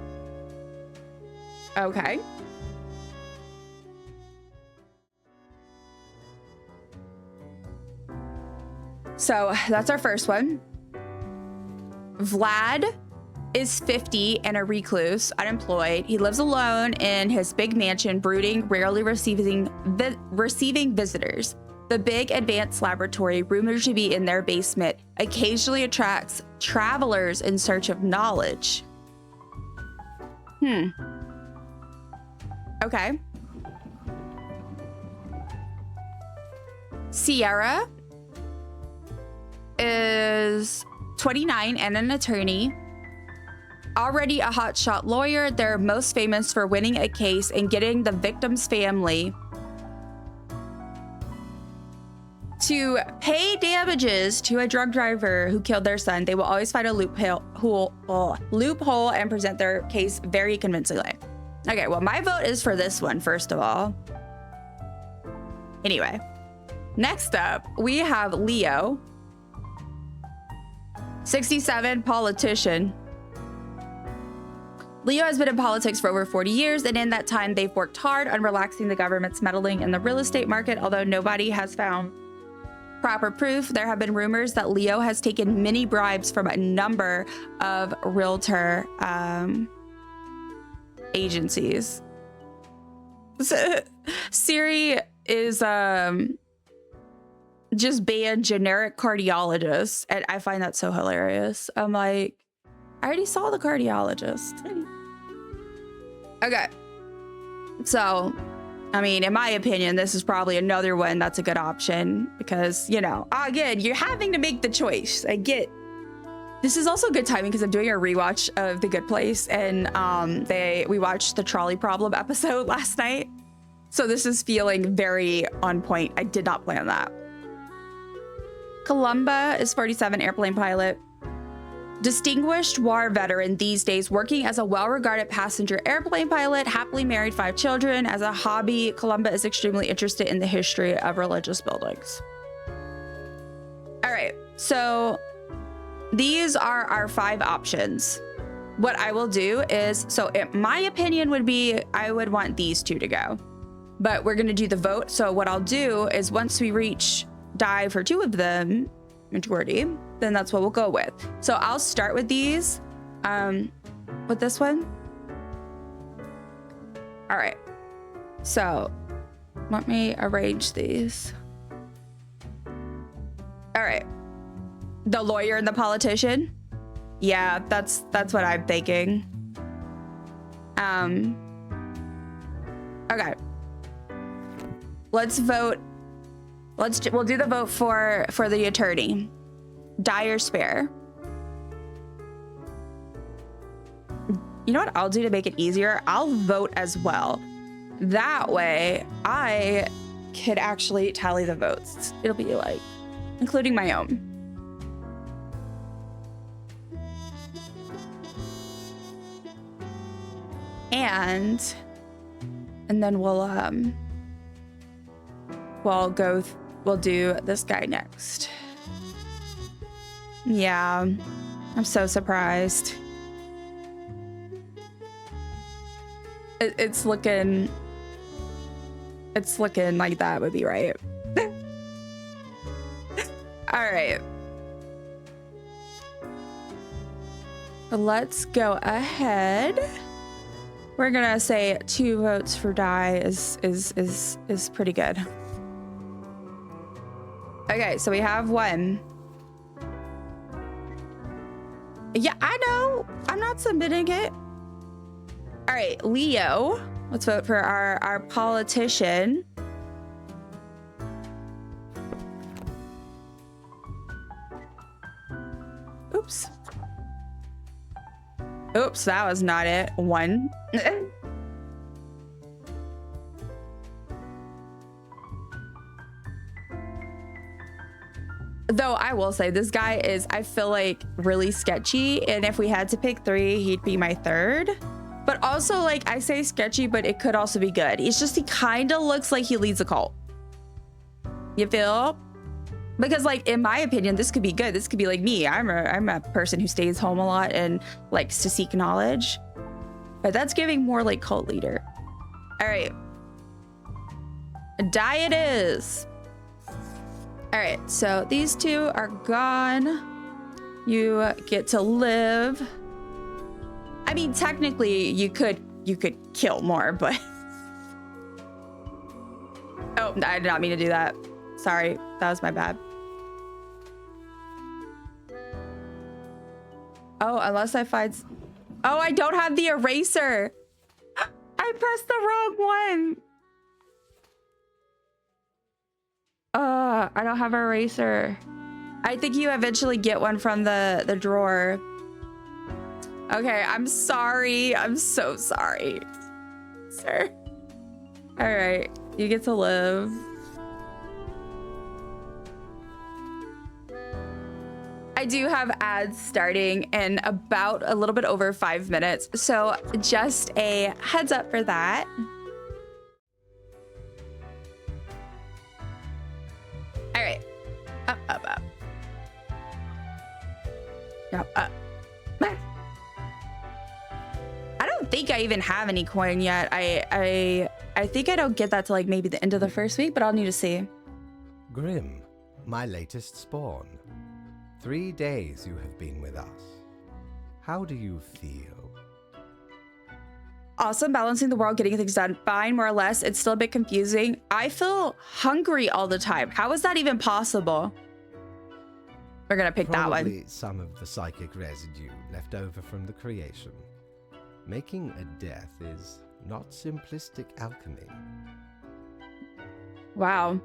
Okay. So that's our first one. Vlad is 50 and a recluse, unemployed. He lives alone in his big mansion, brooding, rarely receiving visitors. The big advanced laboratory, rumored to be in their basement, occasionally attracts travelers in search of knowledge. Okay. Sierra is 29 and an attorney. Already a hotshot lawyer, they're most famous for winning a case and getting the victim's family to pay damages to a drug driver who killed their son. They will always find a loophole and present their case very convincingly. Okay, well, my vote is for this one, first of all. Anyway, next up, we have Leo, 67, politician. Leo has been in politics for over 40 years, and in that time, they've worked hard on relaxing the government's meddling in the real estate market, although nobody has found proper proof. There have been rumors that Leo has taken many bribes from a number of realtor agencies. Siri is just banned generic cardiologist, and I find that so hilarious. I'm like, I already saw the cardiologist. Okay, so I mean, in my opinion, this is probably another one that's a good option because, you know, again, you're having to make the choice. I get. This is also good timing because I'm doing a rewatch of The Good Place, and we watched the trolley problem episode last night. So this is feeling very on point. I did not plan that. Columba is 47, airplane pilot. Distinguished war veteran these days, working as a well-regarded passenger airplane pilot, happily married, 5 children. As a hobby, Columba is extremely interested in the history of religious buildings. All right, so these are our 5 options. What I will do is, so my opinion would be, I would want these 2 to go, but we're gonna do the vote. So what I'll do is once we reach die for 2 of them, majority, then that's what we'll go with. So I'll start with these, with this one. All right, so let me arrange these. All right, the lawyer and the politician. Yeah, that's what I'm thinking. Okay, let's vote. We'll do the vote for the attorney. Die or spare. You know what I'll do to make it easier? I'll vote as well. That way I could actually tally the votes. It'll be like, including my own. And then we'll do this guy next. Yeah, I'm so surprised. It's looking like that would be right. All right. Let's go ahead. We're gonna say 2 votes for die is pretty good. Okay, so we have 1. Yeah, I know. I'm not submitting it. All right, Leo. Let's vote for our politician. Oops. Oops, that was not it. 1. Though I will say this guy is, I feel like, really sketchy. And if we had to pick 3, he'd be my 3rd. But also, like, I say sketchy, but it could also be good. It's just he kind of looks like he leads a cult. You feel? Because, like, in my opinion, this could be good. This could be like me. I'm a person who stays home a lot and likes to seek knowledge. But that's giving more like cult leader. All right. Die it is. All right, so these 2 are gone. You get to live. I mean, technically, you could kill more, but oh, I did not mean to do that. Sorry, that was my bad. Oh, unless I find. Oh, I don't have the eraser. I pressed the wrong one. I don't have an eraser. I think you eventually get one from the drawer. Okay, I'm sorry. I'm so sorry, sir. All right, you get to live. I do have ads starting in about a little bit over 5 minutes, so just a heads up for that. All right, up, up, up. Up, up. I don't think I even have any coin yet. I think I don't get that till like maybe the end of the first week, but I'll need to see. Grim, my latest spawn. 3 days you have been with us. How do you feel? Awesome, balancing the world, getting things done. Fine, more or less. It's still a bit confusing. I feel hungry all the time. How is that even possible? We're gonna pick that one. Probably some of the psychic residue left over from the creation. Making a death is not simplistic alchemy. Wow.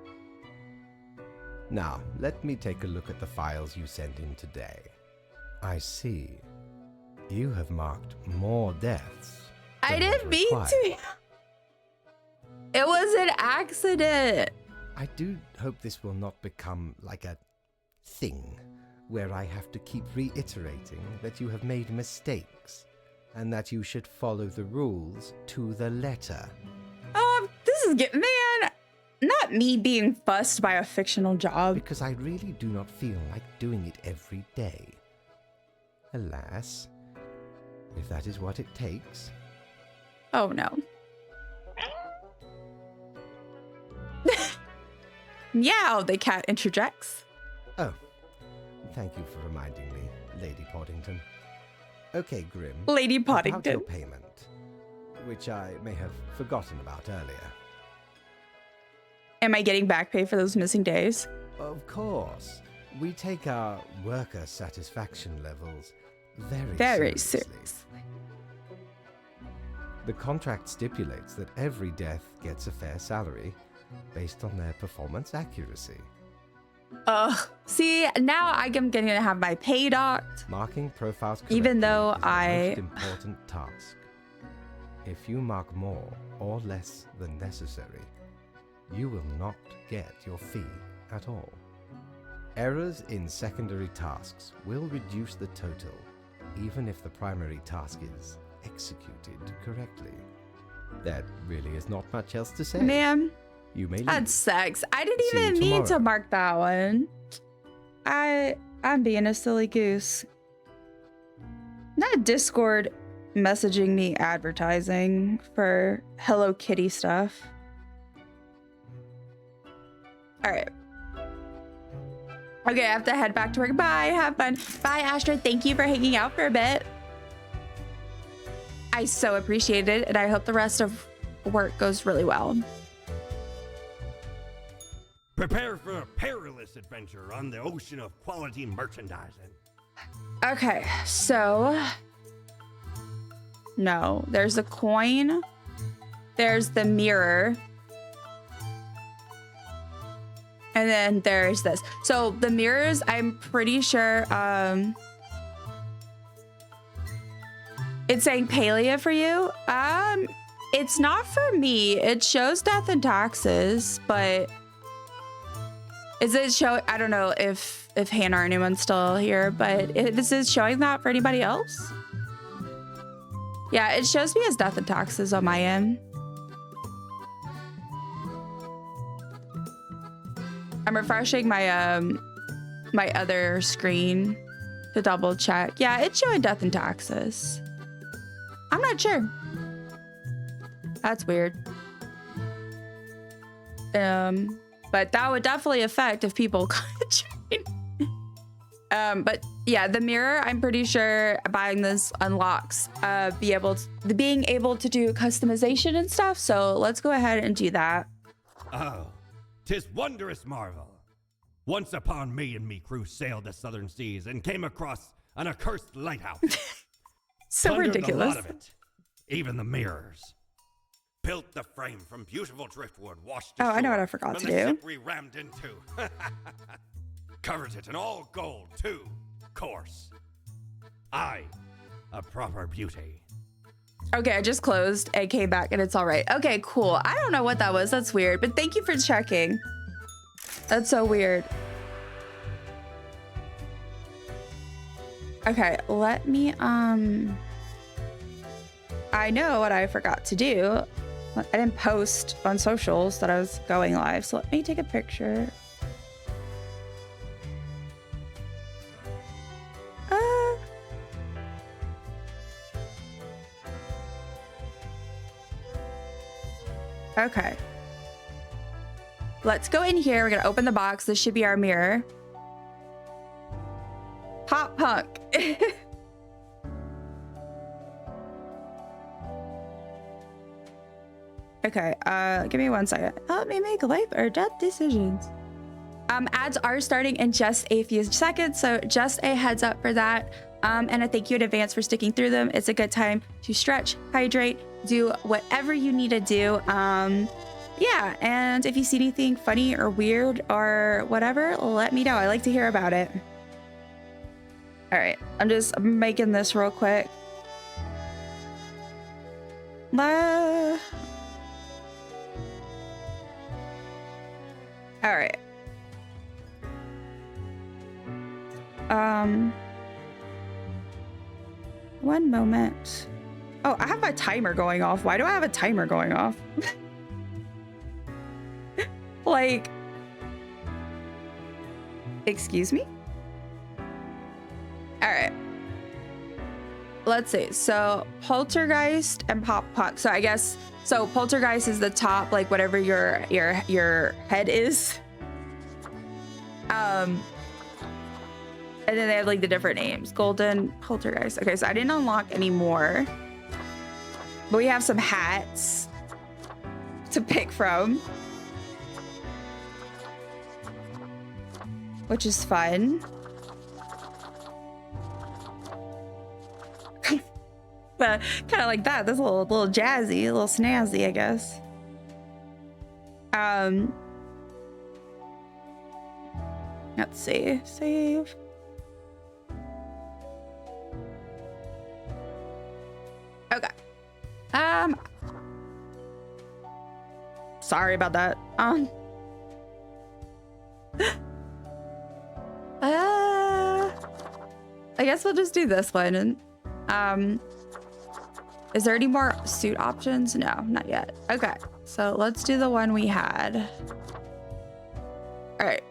Now, let me take a look at the files you sent in today. I see. You have marked more deaths. I didn't mean to. It was an accident. I do hope this will not become like a thing where I have to keep reiterating that you have made mistakes and that you should follow the rules to the letter. This is man, not me being fussed by a fictional job. Because I really do not feel like doing it every day. Alas, if that is what it takes. Oh no. Meow, the cat interjects. Oh, thank you for reminding me, Lady Poddington. Okay, Grim. Lady About Poddington. your payment, which I may have forgotten about earlier. Am I getting back pay for those missing days? Of course. We take our worker satisfaction levels very seriously. seriously. The contract stipulates that every death gets a fair salary based on their performance accuracy. See, now I'm going to have my pay docked. Marking profiles correctly Even though is the most important task. If you mark more or less than necessary, you will not get your fee at all. Errors in secondary tasks will reduce the total, even if the primary task is executed correctly. There really is not much else to say. Ma'am, You may leave. that sucks. I didn't See you even mean to tomorrow. mark that one. I'm being a silly goose. Not Discord messaging me advertising for Hello Kitty stuff. All right. Okay, I have to head back to work. Bye, have fun. Bye, Astra. Thank you for hanging out for a bit. I so appreciate it, and I hope the rest of work goes really well. Prepare for a perilous adventure on the ocean of quality merchandising. Okay, so no, there's a coin. There's the mirror. And then there's this. So the mirrors, I'm pretty sure It's saying Palia for you. It's not for me. It shows death and taxes, but is it show? I don't know if Hannah or anyone's still here, but this is showing that for anybody else. Yeah, it shows me as death and taxes on my end. I'm refreshing my my other screen to double check. Yeah, it's showing death and taxes. I'm not sure. That's weird. But that would definitely affect if people could join. But yeah, the mirror, I'm pretty sure buying this unlocks being able to do customization and stuff. So let's go ahead and do that. Oh, 'tis wondrous marvel. Once upon me and me crew sailed the southern seas and came across an accursed lighthouse. So Plundered ridiculous. a lot of it, even the mirrors. Built the frame from beautiful driftwood washed Oh, I know what I ashore forgot from to the do. ship we rammed into. Covered it in all gold, too, course. I, a proper beauty. Okay, I just closed and came back and it's all right. Okay, cool. I don't know what that was. That's weird, but thank you for checking. That's so weird. Okay, let me, I know what I forgot to do. I didn't post on socials that I was going live, so let me take a picture. Okay. Let's go in here. We're gonna open the box. This should be our mirror. Pop punk. Okay, give me 1 second. Help me make life or death decisions. Ads are starting in just a few seconds, so just a heads up for that. And a thank you in advance for sticking through them. It's a good time to stretch, hydrate, do whatever you need to do. Yeah, and if you see anything funny or weird or whatever, let me know. I like to hear about it. All right, I'm making this real quick. All right. One moment. Oh, I have my timer going off. Why do I have a timer going off? Like, excuse me? All right. Let's see. So poltergeist and pop punk. So I guess, so poltergeist is the top, like whatever your head is. And then they have like the different names. Golden, poltergeist. Okay, so I didn't unlock any more. But we have some hats to pick from, which is fun. But kind of like that. That's a little jazzy, a little snazzy, I guess. Let's see. Save. Okay. Sorry about that. I guess we'll just do this one. And is there any more suit options? No, not yet. Okay, so let's do the one we had. All right.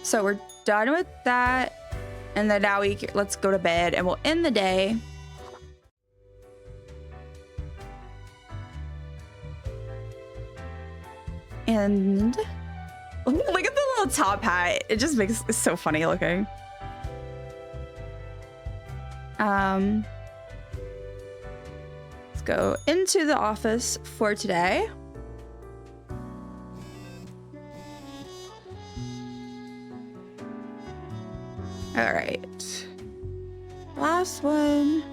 So we're done with that. And then now let's go to bed and we'll end the day. And look at the little top hat. It just makes it so funny looking. Let's go into the office for today. All right. Last one.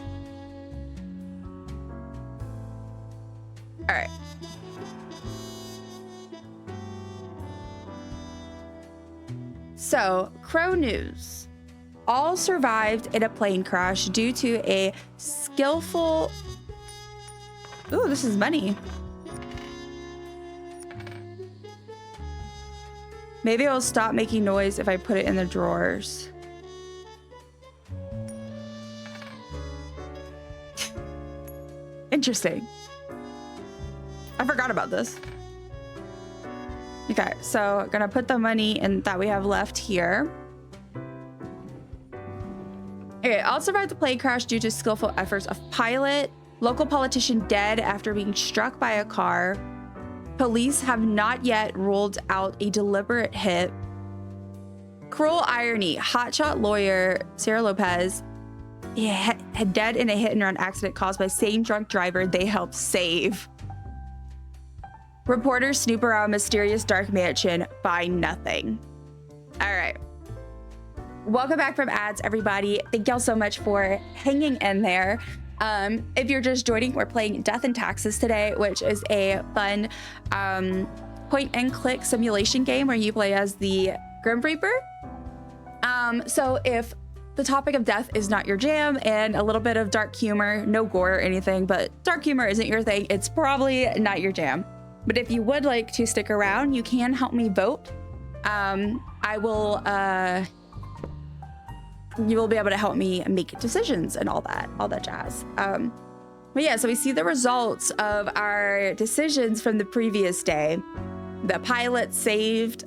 All right. So, Crow News. all survived in a plane crash due to a skillful... Ooh, this is money. Maybe I'll stop making noise if I put it in the drawers. Interesting. I forgot about this. Okay, so I'm gonna put the money in that we have left here. Okay, all survived the plane crash due to skillful efforts of pilot. Local politician dead after being struck by a car. Police have not yet ruled out a deliberate hit. Cruel irony, hotshot lawyer Sarah Lopez had dead in a hit and run accident caused by same drunk driver they helped save. Reporters snoop around mysterious dark mansion, find nothing. All right. Welcome back from ads, everybody. Thank y'all so much for hanging in there. If you're just joining, we're playing Death and Taxes today, which is a fun point and click simulation game where you play as the Grim Reaper. So if the topic of death is not your jam and a little bit of dark humor, no gore or anything, but dark humor isn't your thing, it's probably not your jam. But if you would like to stick around, you can help me vote. I will, you will be able to help me make decisions and all that jazz. But yeah, so we see the results of our decisions from the previous day. The pilot saved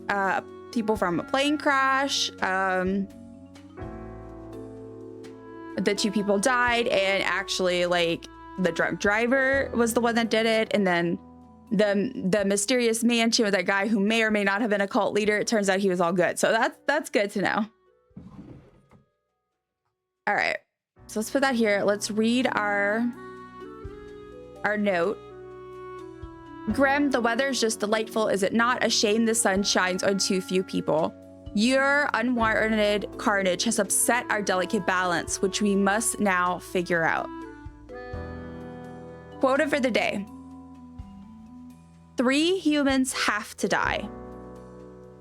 people from a plane crash. The 2 people died, and actually, like, the drunk driver was the one that did it, and then the mysterious mansion with that guy who may or may not have been a cult leader, it turns out he was all good. So that's good to know. All right, so let's put that here. Let's read our note. Grim, the weather is just delightful, is it not? A shame the sun shines on too few people. Your unwarranted carnage has upset our delicate balance, which we must now figure out. Quota for the day. 3 humans have to die.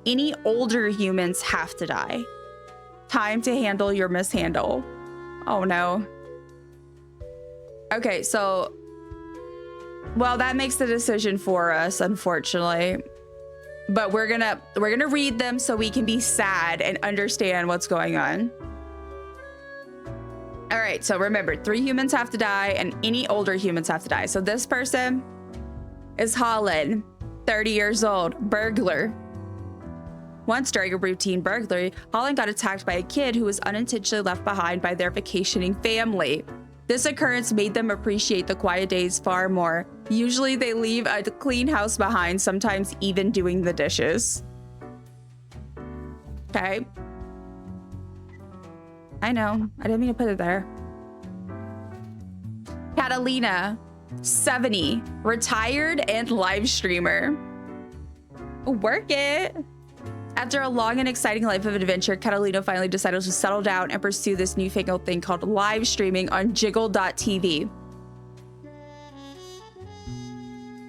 Any older humans have to die. Time to handle your mishandle. Oh no. Okay, so, well, that makes the decision for us, unfortunately. But we're gonna read them so we can be sad and understand what's going on. All right, so remember, 3 humans have to die and any older humans have to die. So this person is Holland, 30 years old, burglar. Once during a routine burglary, Holland got attacked by a kid who was unintentionally left behind by their vacationing family. This occurrence made them appreciate the quiet days far more. Usually they leave a clean house behind, sometimes even doing the dishes. Okay. I know, I didn't mean to put it there. Catalina, 70, retired and live streamer. Work it. After a long and exciting life of adventure, Catalina finally decided to settle down and pursue this newfangled thing called live streaming on Jiggle.tv.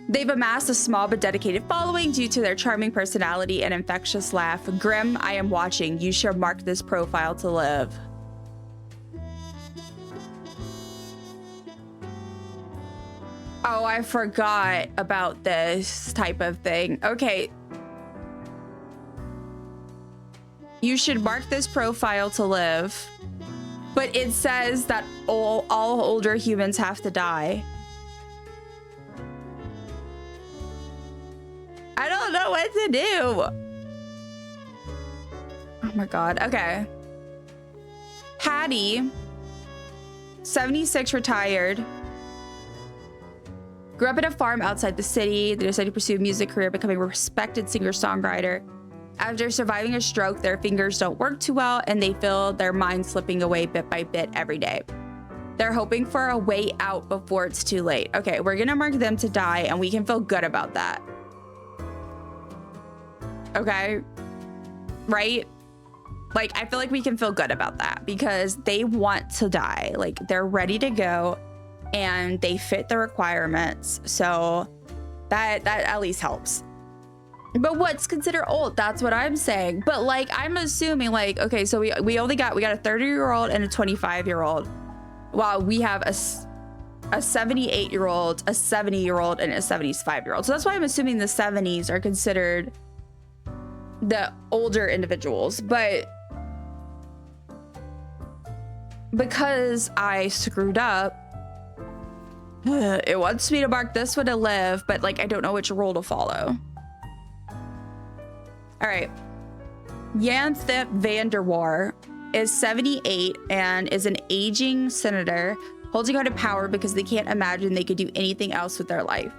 They've amassed a small but dedicated following due to their charming personality and infectious laugh. Grim, I am watching. You shall mark this profile to live. Oh, I forgot about this type of thing. Okay. You should mark this profile to live, but it says that all older humans have to die. I don't know what to do. Oh my God. Okay. Patty, 76, retired. Grew up in a farm outside the city. They decided to pursue a music career, becoming a respected singer-songwriter. After surviving a stroke, their fingers don't work too well, and they feel their mind slipping away bit by bit every day. They're hoping for a way out before it's too late. Okay, we're gonna mark them to die, and we can feel good about that. Okay, right? Like, I feel like we can feel good about that because they want to die. Like, they're ready to go, and they fit the requirements. So that at least helps. But what's considered old? That's what I'm saying. But like, I'm assuming like, okay, so we got a 30-year-old and a 25-year-old. Wow, we have a 78-year-old, a 70-year-old, and a 75-year-old. So that's why I'm assuming the 70s are considered the older individuals. But because I screwed up, it wants me to mark this one to live, but like I don't know which rule to follow. All right. Jan Thip van der Waar is 78 and is an aging senator holding on to power because they can't imagine they could do anything else with their life.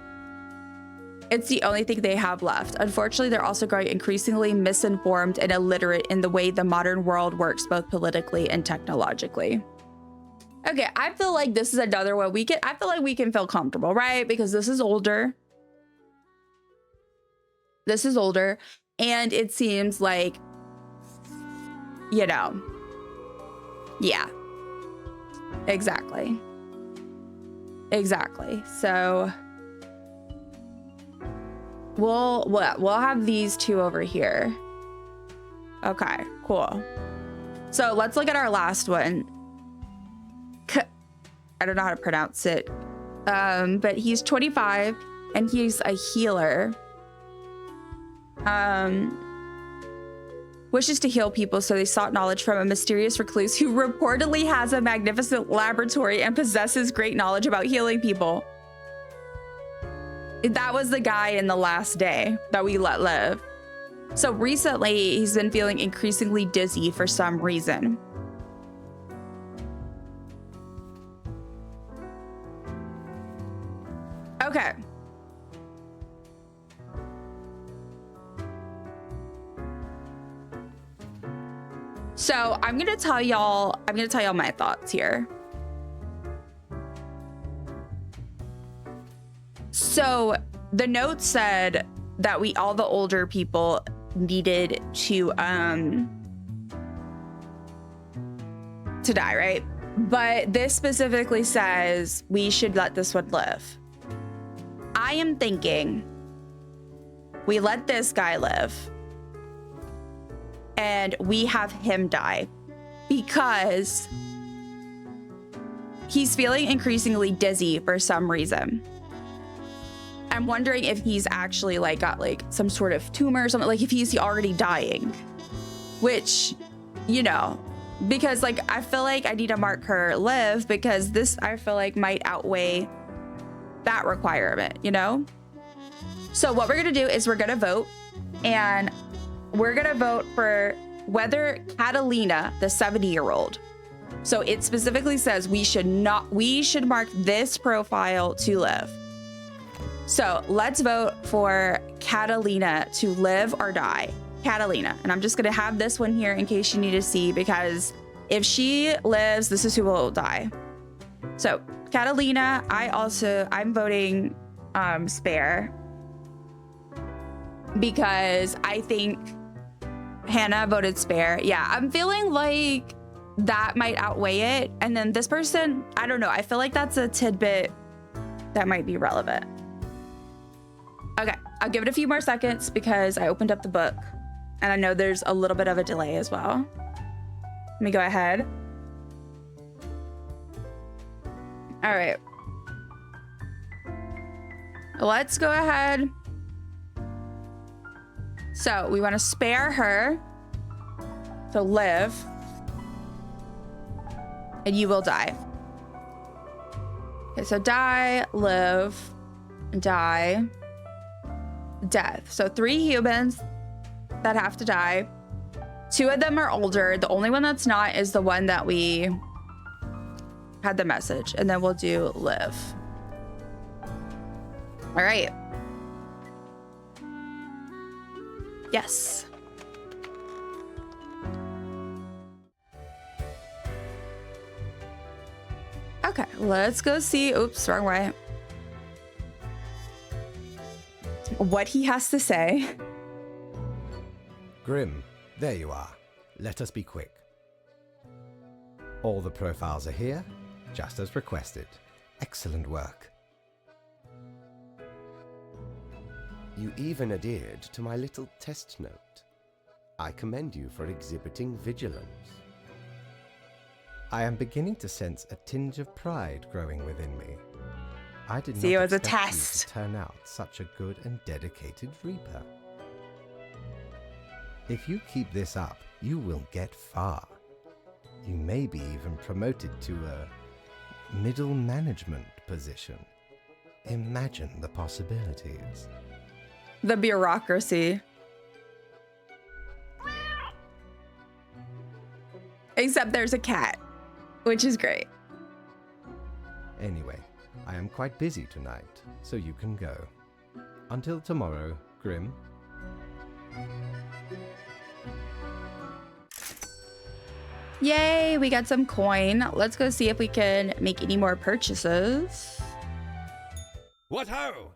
It's the only thing they have left. Unfortunately, they're also growing increasingly misinformed and illiterate in the way the modern world works, both politically and technologically. Okay, I feel like this is another one I feel like we can feel comfortable, right? Because this is older. This is older. And it seems like, you know, yeah, exactly. Exactly. So we'll have these two over here. Okay, cool. So let's look at our last one. I don't know how to pronounce it. But he's 25 and he's a healer. Wishes to heal people, so they sought knowledge from a mysterious recluse who reportedly has a magnificent laboratory and possesses great knowledge about healing people. That was the guy in the last day that we let live. So recently, he's been feeling increasingly dizzy for some reason. Okay. So I'm gonna tell y'all my thoughts here. So the note said that all the older people needed to die, right? But this specifically says we should let this one live. I am thinking we let this guy live and we have him die because he's feeling increasingly dizzy for some reason. I'm wondering if he's actually like got like some sort of tumor or something, like if he's already dying, which, you know, because like I feel like I need to mark her live because this I feel like might outweigh that requirement, you know? So what we're gonna do is we're gonna vote, and we're gonna vote for whether Catalina, the 70-year-old. So it specifically says we should mark this profile to live. So let's vote for Catalina to live or die. Catalina. And I'm just gonna have this one here in case you need to see, because if she lives, this is who will die. So Catalina, I'm voting spare because I think Hannah voted spare. Yeah, I'm feeling like that might outweigh it. And then this person, I don't know. I feel like that's a tidbit that might be relevant. Okay, I'll give it a few more seconds because I opened up the book and I know there's a little bit of a delay as well. Let me go ahead. All right. Let's go ahead. So we want to spare her to live, and you will die. Okay, so die, live, die, death. So 3 humans that have to die. 2 of them are older. The only one that's not is the one that we had the message, and then we'll do live. All right. Yes. Okay, let's go see. Oops, wrong way. What he has to say. Grim, there you are. Let us be quick. All the profiles are here, just as requested. Excellent work. You even adhered to my little test note. I commend you for exhibiting vigilance. I am beginning to sense a tinge of pride growing within me. I did See, it not was a expect test. you to turn out such a good and dedicated reaper. If you keep this up, you will get far. You may be even promoted to a middle management position. Imagine the possibilities. The bureaucracy. Except there's a cat, which is great. Anyway, I am quite busy tonight, so you can go. Until tomorrow, Grim. Yay, we got some coin. Let's go see if we can make any more purchases. What ho!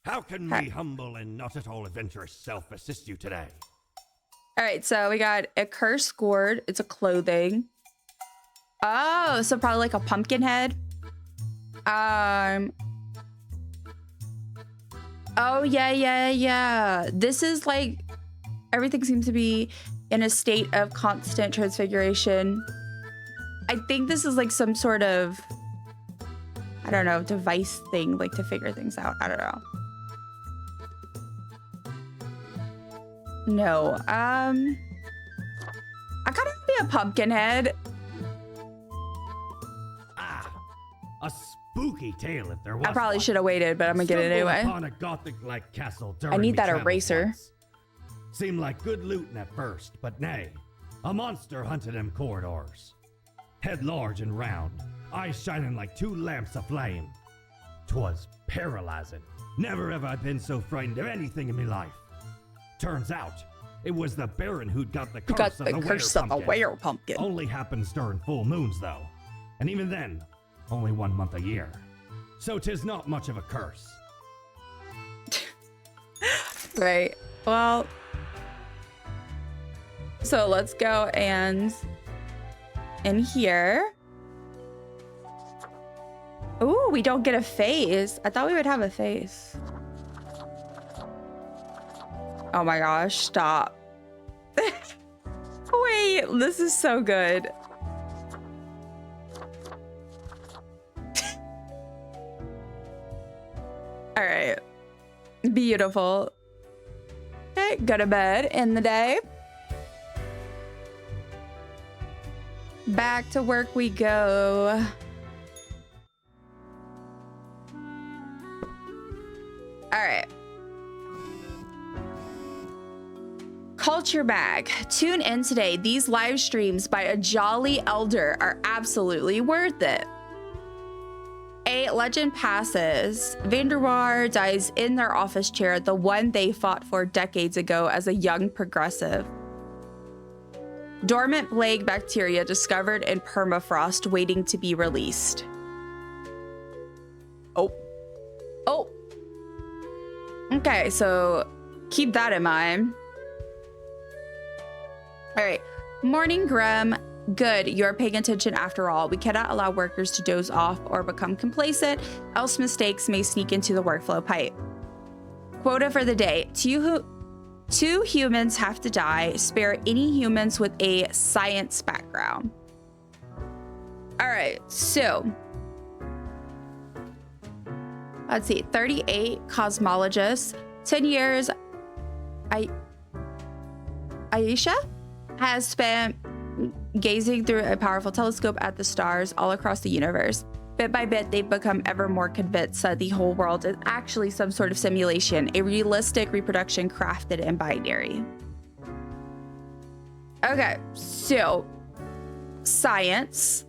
How can my humble and not at all adventurous self assist you today? All right, so we got a cursed Sqwd. It's a clothing. Oh, so probably like a pumpkin head. Oh, yeah. This is like, everything seems to be in a state of constant transfiguration. I think this is like some sort of, I don't know, device thing, like to figure things out. I don't know. No, I gotta be a pumpkin head. Ah, a spooky tale if there was. I probably one. should have waited, but I'm gonna get it Stumbled anyway. upon a gothic-like castle I during need me that travels eraser. once. Seemed like good looting at first, but nay, a monster hunted them corridors. Head large and round, eyes shining like two lamps aflame. 'Twas paralyzing. Never have I been so frightened of anything in my life. Turns out, it was the Baron who'd got the curse of the were-pumpkin. Only happens during full moons, though. And even then, only 1 month a year. So 'tis not much of a curse. Right. Well, so let's go and in here. Ooh, we don't get a face. I thought we would have a face. Oh my gosh, stop. Wait, this is so good. All right. Beautiful. Okay, go to bed in the day. Back to work we go. All right. Culture bag. Tune in today. These live streams by a jolly elder are absolutely worth it. A legend passes. Vanderwaar dies in their office chair, the one they fought for decades ago as a young progressive. Dormant plague bacteria discovered in permafrost waiting to be released. Oh. Okay, so keep that in mind. All right. Morning, Grim. Good, you're paying attention after all. We cannot allow workers to doze off or become complacent, else mistakes may sneak into the workflow pipe. Quota for the day. Two humans have to die. Spare any humans with a science background. All right, so let's see. 38 cosmologists, 10 years. Aisha has spent gazing through a powerful telescope at the stars all across the universe. Bit by bit, they've become ever more convinced that the whole world is actually some sort of simulation, a realistic reproduction crafted in binary. Okay, so science.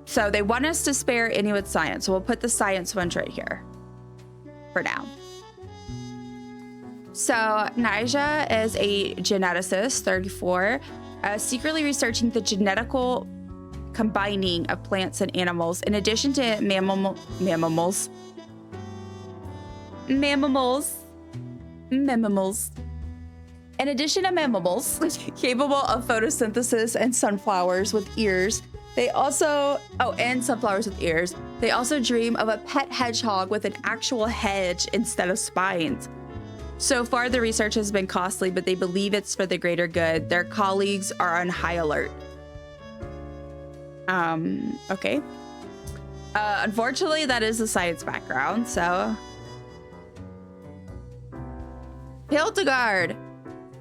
So they want us to spare any with science. So we'll put the science ones right here for now. So Naija is a geneticist, 34, secretly researching the genetical combining of plants and animals, in addition to mammals. In addition to mammals, capable of photosynthesis and sunflowers with ears, and sunflowers with ears. They also dream of a pet hedgehog with an actual hedge instead of spines. So far, the research has been costly, but they believe it's for the greater good. Their colleagues are on high alert. Okay. Unfortunately, that is a science background, so. Hildegard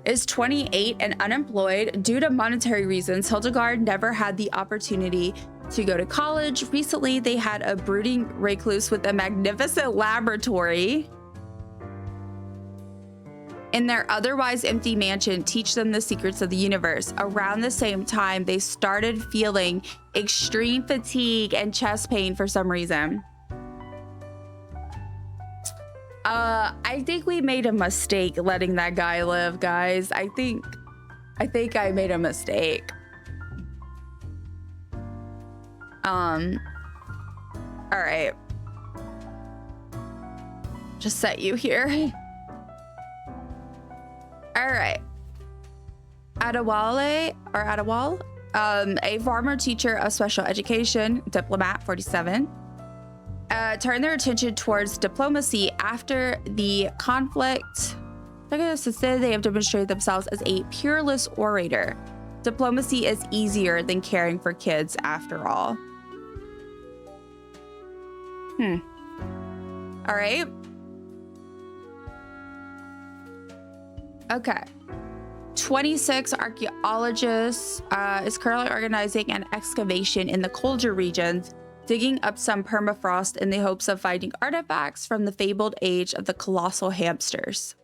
is 28 and unemployed. Due to monetary reasons, Hildegard never had the opportunity to go to college. Recently, they had a brooding recluse with a magnificent laboratory in their otherwise empty mansion teach them the secrets of the universe. Around the same time, they started feeling extreme fatigue and chest pain for some reason. I think we made a mistake letting that guy live, guys. I think I made a mistake. All right. Just set you here. All right. Adewale, a former teacher of special education, diplomat, 47, turned their attention towards diplomacy after the conflict. They have demonstrated themselves as a peerless orator. Diplomacy is easier than caring for kids after all. All right. Okay. 26 archaeologists is currently organizing an excavation in the colder regions, digging up some permafrost in the hopes of finding artifacts from the fabled age of the colossal hamsters.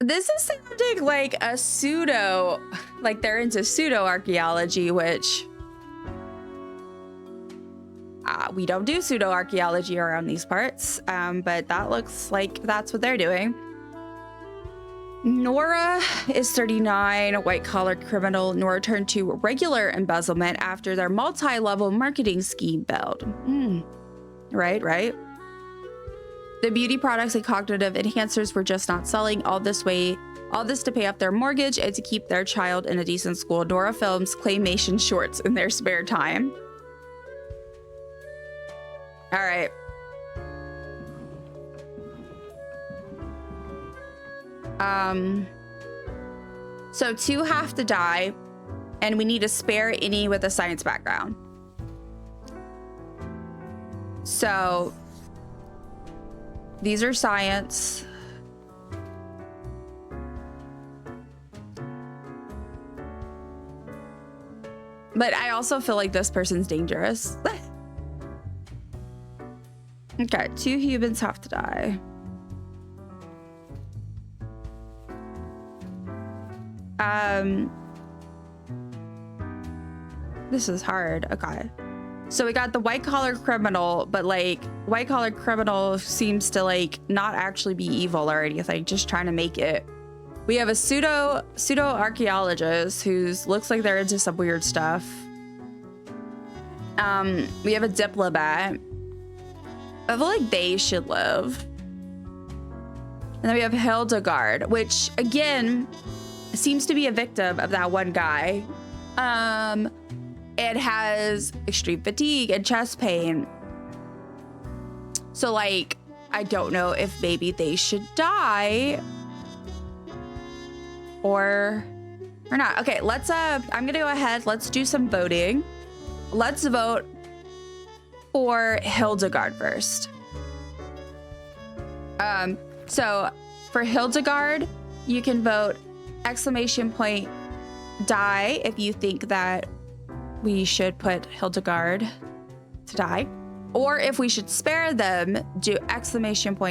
This is sounding like a pseudo, like they're into pseudo archaeology, which we don't do pseudo archaeology around these parts, but that looks like that's what they're doing. Nora is 39, a white-collar criminal. Nora turned to regular embezzlement after their multi-level marketing scheme failed. Right. The beauty products and cognitive enhancers were just not selling. All this to pay off their mortgage and to keep their child in a decent school. Nora films claymation shorts in their spare time. All right. So 2 have to die, and we need to spare any with a science background. So these are science. But I also feel like this person's dangerous. Okay, 2 humans have to die. This is hard. Okay. So we got the white-collar criminal, but like white-collar criminal seems to like not actually be evil or anything, just trying to make it. We have a pseudo archaeologist who's looks like they're into some weird stuff. We have a diplomat. I feel like they should live. And then we have Hildegard, which again seems to be a victim of that one guy. It has extreme fatigue and chest pain. So like, I don't know if maybe they should die or not. Okay, let's I'm gonna go ahead. Let's do some voting. Let's vote for Hildegard first. So for Hildegard, you can vote !die if you think that we should put Hildegard to die, or if we should spare them, do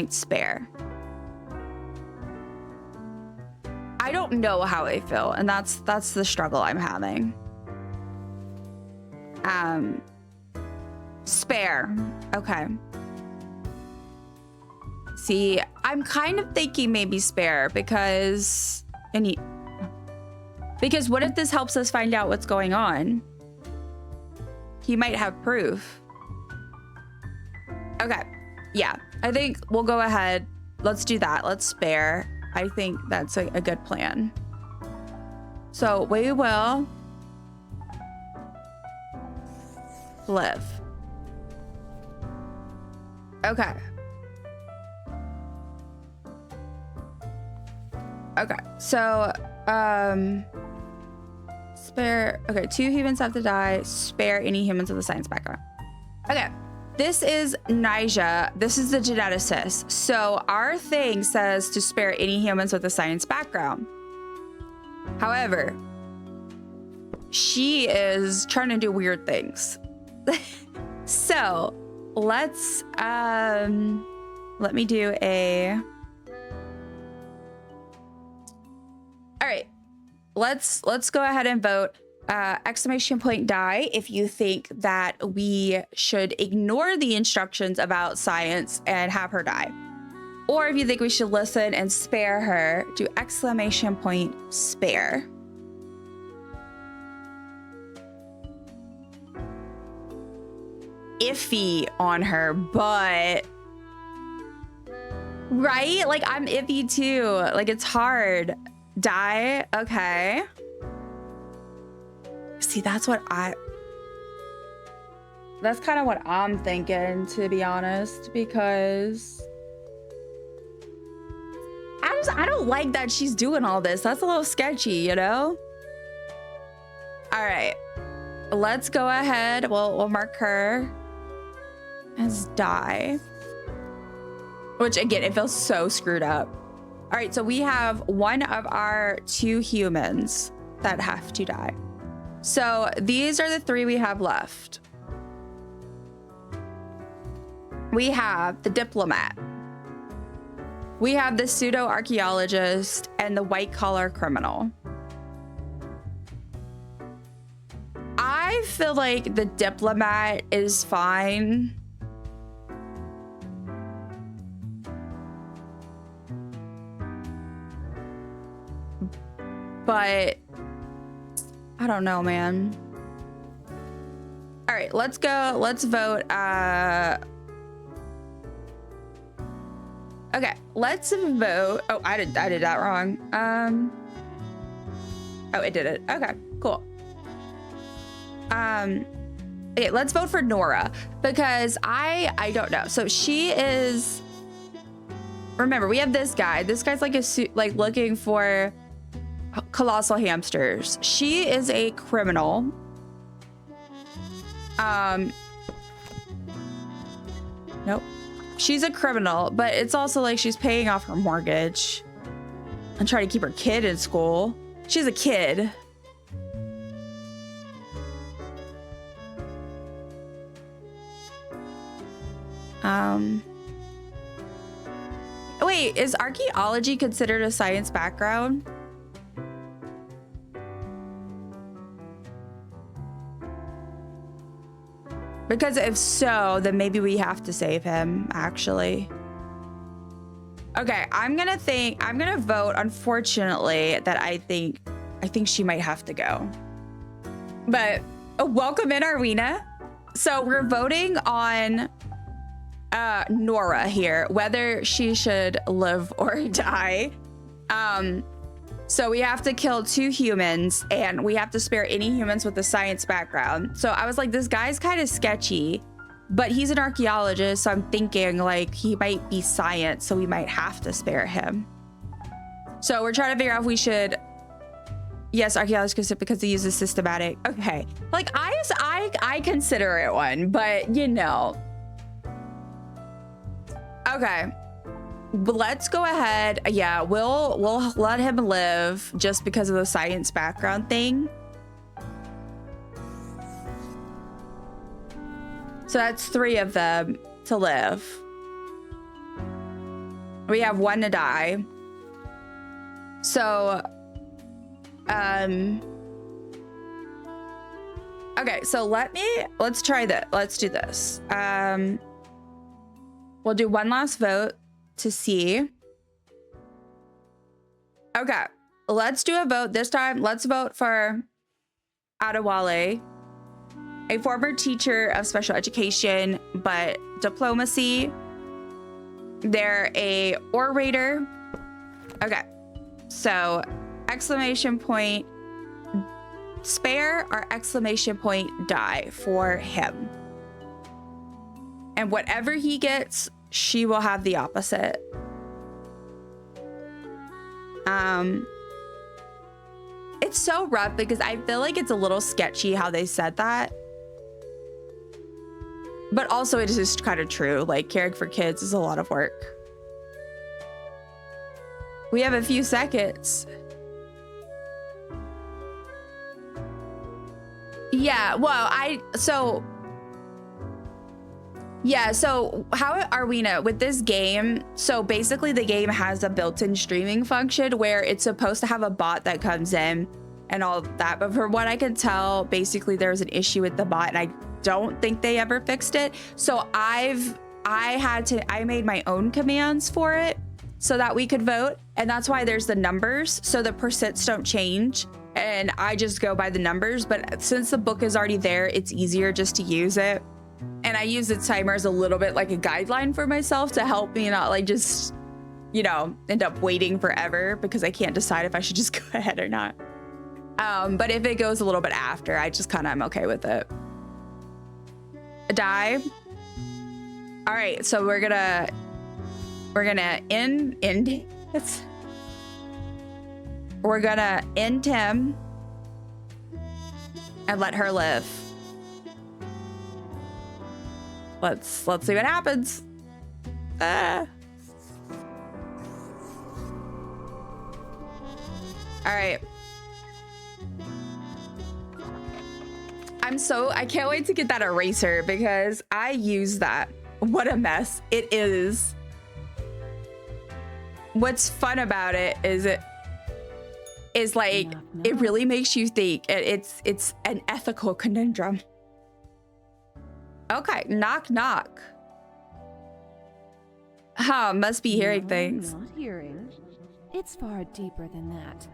!spare. I don't know how I feel, and that's the struggle I'm having. Spare. Okay. See, I'm kind of thinking maybe spare because what if this helps us find out what's going on? He might have proof. Okay. Yeah, I think we'll go ahead. Let's do that. Let's spare. I think that's a good plan. So we will live. Okay. Okay, so spare. Okay, 2 humans have to die. Spare any humans with a science background. Okay, this is Nyjah. This is the geneticist. So our thing says to spare any humans with a science background. However, she is trying to do weird things. So let's let me do a. All right, let's go ahead and vote. Exclamation point die if you think that we should ignore the instructions about science and have her die. Or if you think we should listen and spare her, do exclamation point spare. Iffy on her, but right? Like I'm iffy too. Like it's hard. Die? Okay. See, that's kind of what I'm thinking, to be honest, because I don't like that she's doing all this. That's a little sketchy, you know? All right, let's go ahead. We'll mark her as die, which again, it feels so screwed up. All right, so we have one of our 2 humans that have to die. So these are the 3 we have left. We have the diplomat. We have the pseudo-archaeologist and the white-collar criminal. I feel like the diplomat is fine. But I don't know, man. All right, let's go. Let's vote. Okay, let's vote. Oh, I did that wrong. Oh, it did it. Okay, cool. Okay, let's vote for Nora because I don't know. So she is. Remember, we have this guy. This guy's like like looking for colossal hamsters. She is a criminal. Nope. She's a criminal, but it's also like she's paying off her mortgage and trying to keep her kid in school. She's a kid. Wait, is archaeology considered a science background? Because if so, then maybe we have to save him, actually. Okay, I'm gonna vote, unfortunately, that I think she might have to go. But welcome in, Arwina. So we're voting on Nora here, whether she should live or die. So we have to kill 2 humans and we have to spare any humans with a science background. So I was like, this guy's kind of sketchy, but he's an archaeologist. So I'm thinking like he might be science, so we might have to spare him. So we're trying to figure out if we should. Yes, archaeologists because they use a systematic. Okay, like I consider it one, but you know. Okay. But let's go ahead. Yeah, we'll let him live just because of the science background thing. So that's 3 of them to live. We have 1 to die. So, okay, so let's try that. Let's do this. We'll do 1 last vote to see. Okay, let's do a vote this time. Let's vote for Adewale, a former teacher of special education but diplomacy. They're a orator. Okay, so exclamation point spare or exclamation point die for him. And whatever he gets, she will have the opposite. It's so rough because I feel like it's a little sketchy how they said that. But also it is just kind of true. Like caring for kids is a lot of work. We have a few seconds. Yeah, well, so how are we know with this game? So basically the game has a built-in streaming function where it's supposed to have a bot that comes in and all of that. But from what I can tell, basically there's an issue with the bot and I don't think they ever fixed it. So I made my own commands for it so that we could vote. And that's why there's the numbers. So the percents don't change. And I just go by the numbers. But since the book is already there, it's easier just to use it. And I use the timer as a little bit like a guideline for myself to help me not like just, you know, end up waiting forever because I can't decide if I should just go ahead or not. But if it goes a little bit after, I just kind of am okay with it. A die. All right, so we're gonna end this. We're gonna end him and let her live. Let's see what happens. All right. I can't wait to get that eraser because I use that. What a mess it is. What's fun about it is it really makes you think. It's an ethical conundrum. Okay, knock knock. Huh, must be hearing things. Not hearing. It's far deeper than that.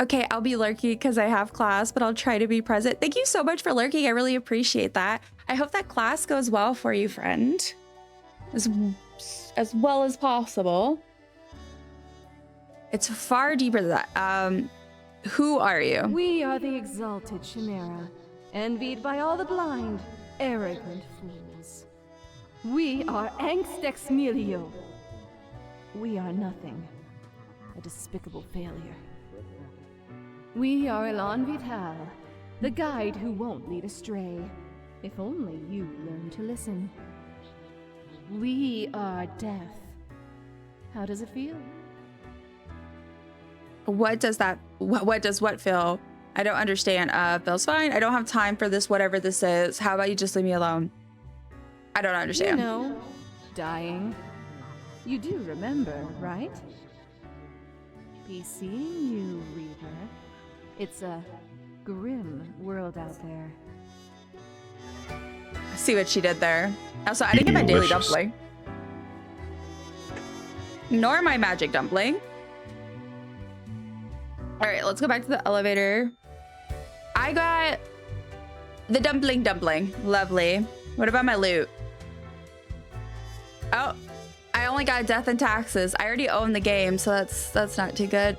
Okay, I'll be lurking because I have class, but I'll try to be present. Thank you so much for lurking. I really appreciate that. I hope that class goes well for you, friend. As well as possible. It's far deeper than that. Who are you? We are the exalted chimera, envied by all the blind, arrogant fools. We are angst ex nihilo. We are nothing. A despicable failure. We are Elan Vital, the guide who won't lead astray, if only you learn to listen. We are death. How does it feel? What does what feel? I don't understand. Feels fine. I don't have time for this, whatever this is. How about you just leave me alone? I don't understand. You know, dying. You do remember, right? Be seeing you, Reader. It's a grim world out there. I see what she did there. Also, I didn't get my daily dumpling. Nor my magic dumpling. All right, let's go back to the elevator. I got the dumpling. Lovely. What about my loot? Oh, I only got death and taxes. I already own the game, so that's not too good.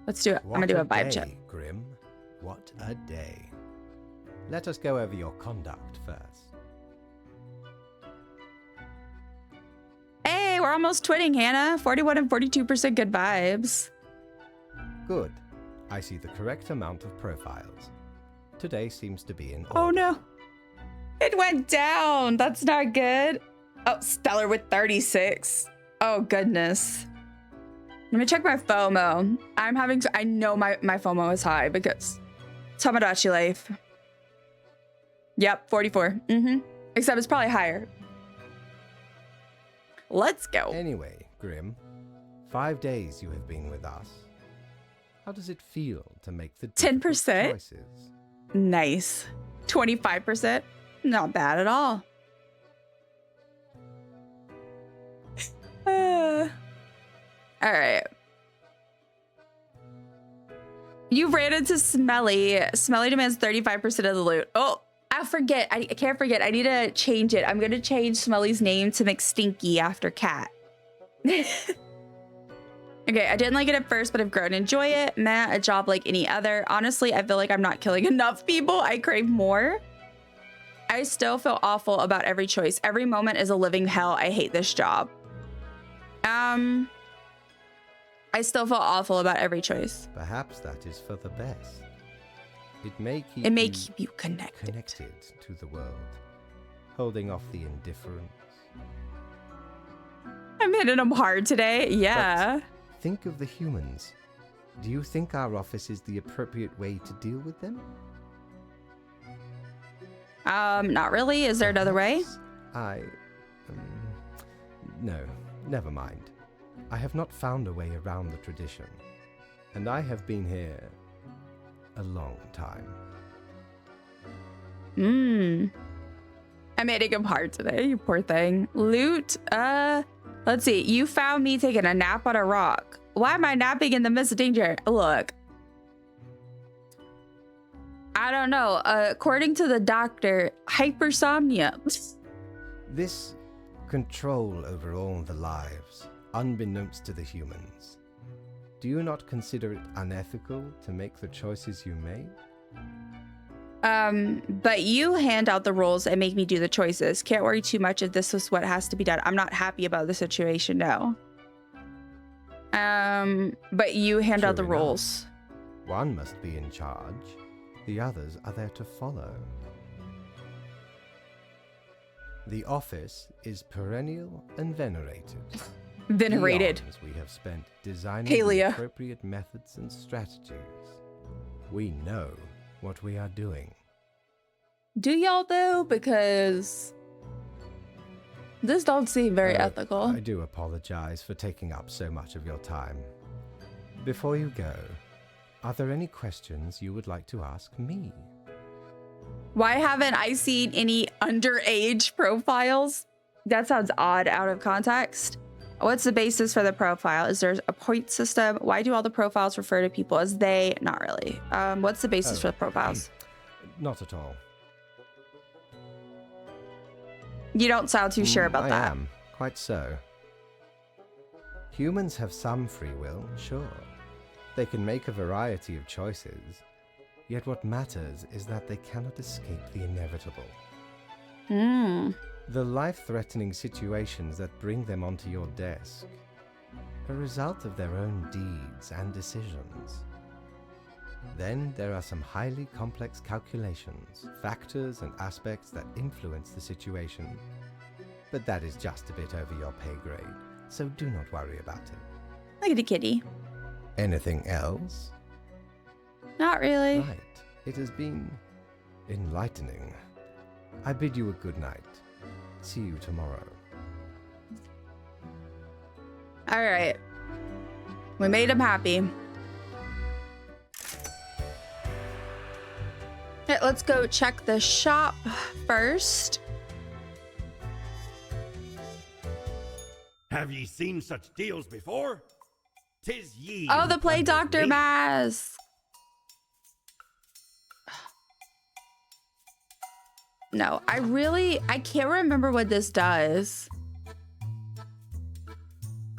Let's do it. I'm gonna do a vibe check. Grim. What a day. Let us go over your conduct first. Hey, we're almost twinning, Hannah. 41 and 42% good vibes. Good. I see the correct amount of profiles. Today seems to be in order. Oh no. It went down. That's not good. Oh, Stellar with 36. Oh goodness. Let me check my FOMO. I know my FOMO is high because Tomodachi life. Yep, 44. Except it's probably higher. Let's go. Anyway, Grim, 5 days you have been with us. How does it feel to make the 10%? choices? Nice. 25%? Not bad at all. All right. You ran into Smelly. Smelly demands 35% of the loot. Oh, I forget. I can't forget. I need to change it. I'm going to change Smelly's name to McStinky after cat. Okay, I didn't like it at first, but I've grown to enjoy it. Meh, a job like any other. Honestly, I feel like I'm not killing enough people. I crave more. I still feel awful about every choice. Every moment is a living hell. I hate this job. I still feel awful about every choice. Perhaps that is for the best. It may keep you connected to the world, holding off the indifference. I'm hitting them hard today. Yeah. But think of the humans. Do you think our office is the appropriate way to deal with them? Not really. Is there another way? No, never mind. I have not found a way around the tradition, and I have been here a long time. I'm hitting him hard today, you poor thing. Loot, let's see. You found me taking a nap on a rock. Why am I napping in the midst of danger? Look. I don't know. According to the doctor, hypersomnia. This control over all the lives, unbeknownst to the humans. Do you not consider it unethical to make the choices you made? But you hand out the rules and make me do the choices. Can't worry too much if this is what has to be done. I'm not happy about the situation, no. But you hand out the rules. One must be in charge. The others are there to follow. The office is perennial and venerated. Venerated. Eons we have spent designing Palia. the appropriate methods and strategies. We know what we are doing. Do y'all though? Because this don't seem very ethical. I do apologize for taking up so much of your time. Before you go, are there any questions you would like to ask me? Why haven't I seen any underage profiles? That sounds odd out of context. What's the basis for the profile? Is there a point system? Why do all the profiles refer to people as they? Not really. What's the basis for the profiles? Not at all. You don't sound too sure about that. I am, quite so. Humans have some free will, sure. They can make a variety of choices, yet what matters is that they cannot escape the inevitable. The life-threatening situations that bring them onto your desk are a result of their own deeds and decisions. Then there are some highly complex calculations, factors and aspects that influence the situation. But that is just a bit over your pay grade, so do not worry about it. Look at the kitty. Anything else? Not really. Right. It has been enlightening. I bid you a good night. See you tomorrow. All right. We made him happy. Okay, let's go check the shop first. Have ye seen such deals before? 'Tis ye. Oh, who the Play plunders Doctor me. mask. No, I can't remember what this does.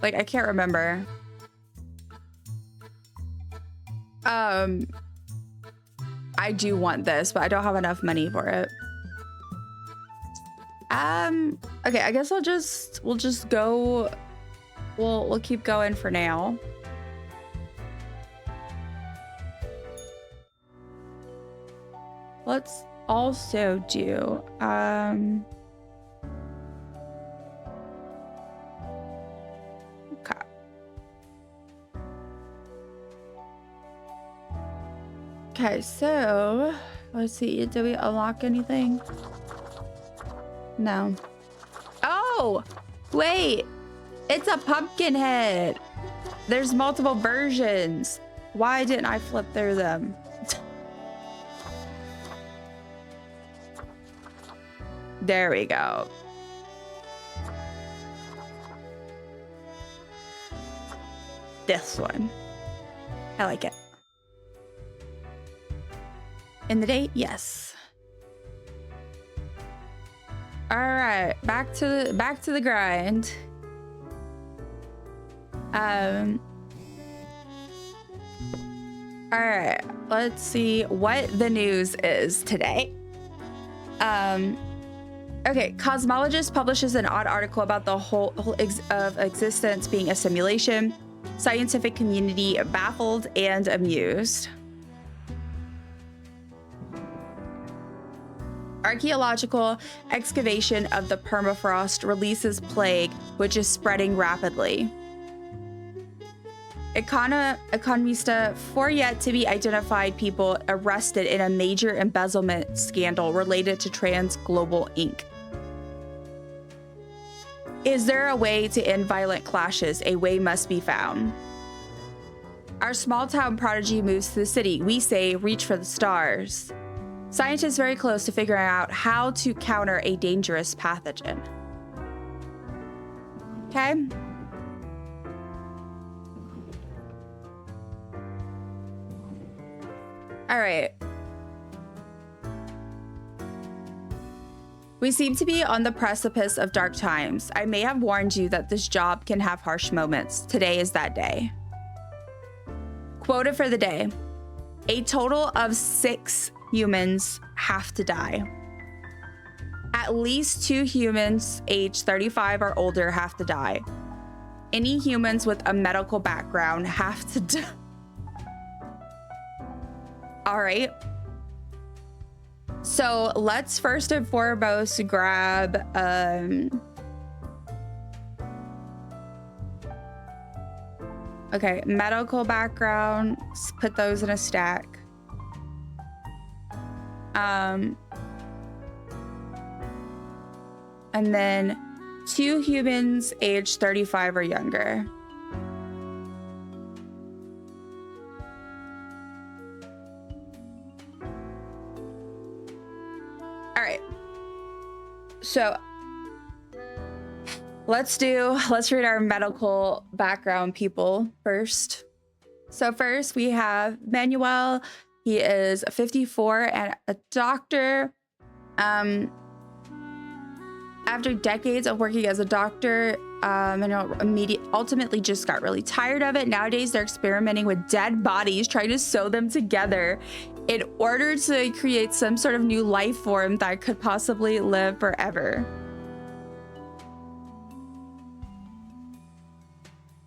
Like, I can't remember. I do want this, but I don't have enough money for it. Okay, I guess we'll just go. We'll keep going for now. Let's also do okay. Okay, so let's see. Did we unlock anything? No. Oh, wait. It's a pumpkin head. There's multiple versions. Why didn't I flip through them? There we go. This one. I like it. In the date, yes. All right, back to the grind. All right, let's see what the news is today. Okay, cosmologist publishes an odd article about the whole of existence being a simulation. Scientific community baffled and amused. Archaeological excavation of the permafrost releases plague, which is spreading rapidly. Economista, 4 yet to be identified people arrested in a major embezzlement scandal related to Trans Global Inc. Is there a way to end violent clashes? A way must be found. Our small town prodigy moves to the city. We say, reach for the stars. Scientists very close to figuring out how to counter a dangerous pathogen. Okay. All right. We seem to be on the precipice of dark times. I may have warned you that this job can have harsh moments. Today is that day. Quota for the day. A total of 6 humans have to die. At least 2 humans aged 35 or older have to die. Any humans with a medical background have to die. All right. So let's first and foremost grab okay, medical background. Let's put those in a stack. And then 2 humans aged 35 or younger. All right. So let's read our medical background people first. So first we have Manuel. He is 54 and a doctor. After decades of working as a doctor, ultimately just got really tired of it. Nowadays, they're experimenting with dead bodies, trying to sew them together in order to create some sort of new life form that could possibly live forever.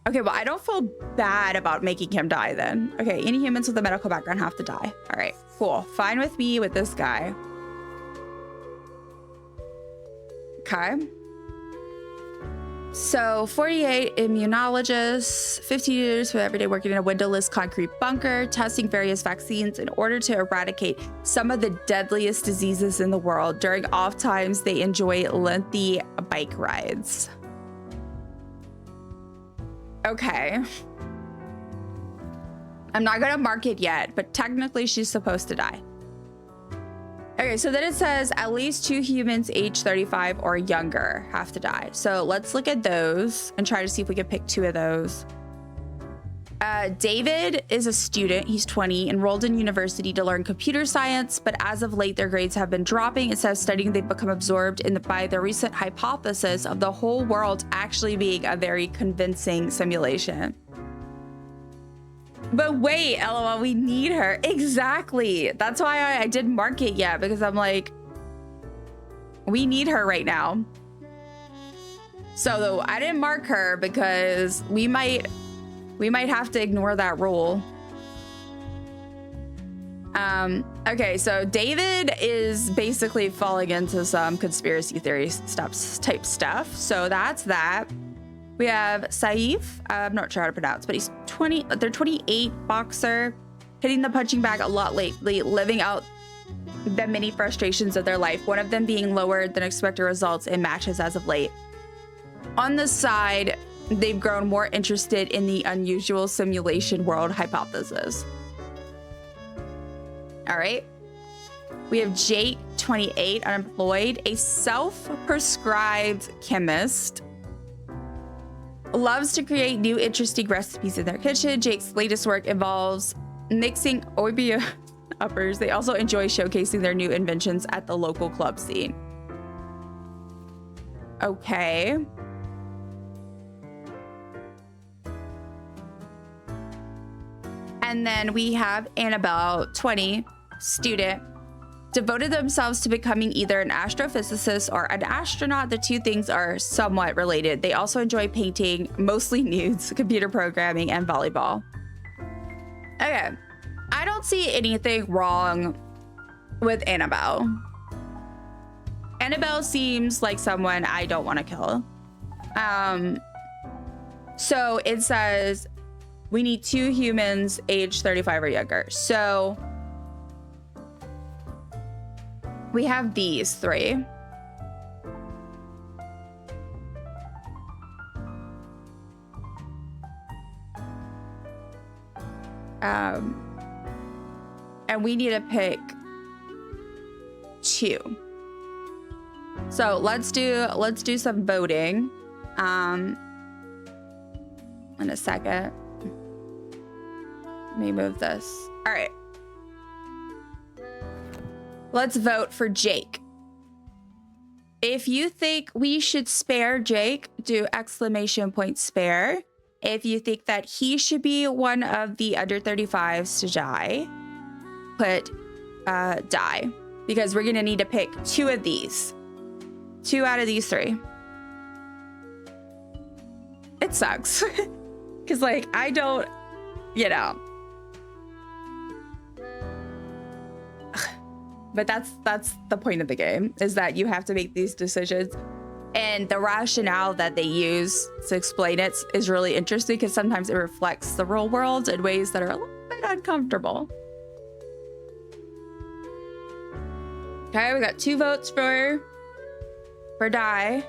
Okay, well, I don't feel bad about making him die then. Okay, any humans with a medical background have to die. All right, cool. Fine with me with this guy. Okay. So 48 immunologists, 50 years for every day working in a windowless concrete bunker, testing various vaccines in order to eradicate some of the deadliest diseases in the world. During off times, they enjoy lengthy bike rides. Okay. I'm not gonna mark it yet, but technically she's supposed to die. Okay, so then it says at least 2 humans aged 35 or younger have to die. So let's look at those and try to see if we can pick 2 of those. David is a student. He's 20, enrolled in university to learn computer science, but as of late, their grades have been dropping. Instead of studying, they've become absorbed by the recent hypothesis of the whole world actually being a very convincing simulation. But wait, LOL, we need her. Exactly. That's why I didn't mark it yet, because I'm like, we need her right now. So though I didn't mark her because we might have to ignore that rule. Okay, so David is basically falling into some conspiracy theory type stuff. So that's that. We have Saif. I'm not sure how to pronounce, but he's 20. They're 28 boxer, hitting the punching bag a lot lately, living out the many frustrations of their life. One of them being lower than expected results in matches as of late. On the side, they've grown more interested in the unusual simulation world hypothesis. All right. We have Jake, 28, unemployed, a self-prescribed chemist. Loves to create new interesting recipes in their kitchen. Jake's latest work involves mixing oibia uppers. They also enjoy showcasing their new inventions at the local club scene. Okay. And then we have Annabelle, 20, student. devoted themselves to becoming either an astrophysicist or an astronaut. The two things are somewhat related. They also enjoy painting, mostly nudes, computer programming, and volleyball. Okay, I don't see anything wrong with Annabelle. Annabelle seems like someone I don't want to kill. So it says we need 2 humans aged 35 or younger. So we have these 3. And we need to pick 2. So let's do some voting. In a second. Let me move this. All right. Let's vote for Jake. If you think we should spare Jake, do ! spare. If you think that he should be one of the under 35s to die, put die. Because we're gonna need to pick 2 of these. 2 out of these 3. It sucks. Cause like, I don't, you know. But that's the point of the game, is that you have to make these decisions. And the rationale that they use to explain it is really interesting, because sometimes it reflects the real world in ways that are a little bit uncomfortable. Okay, we got 2 votes for die.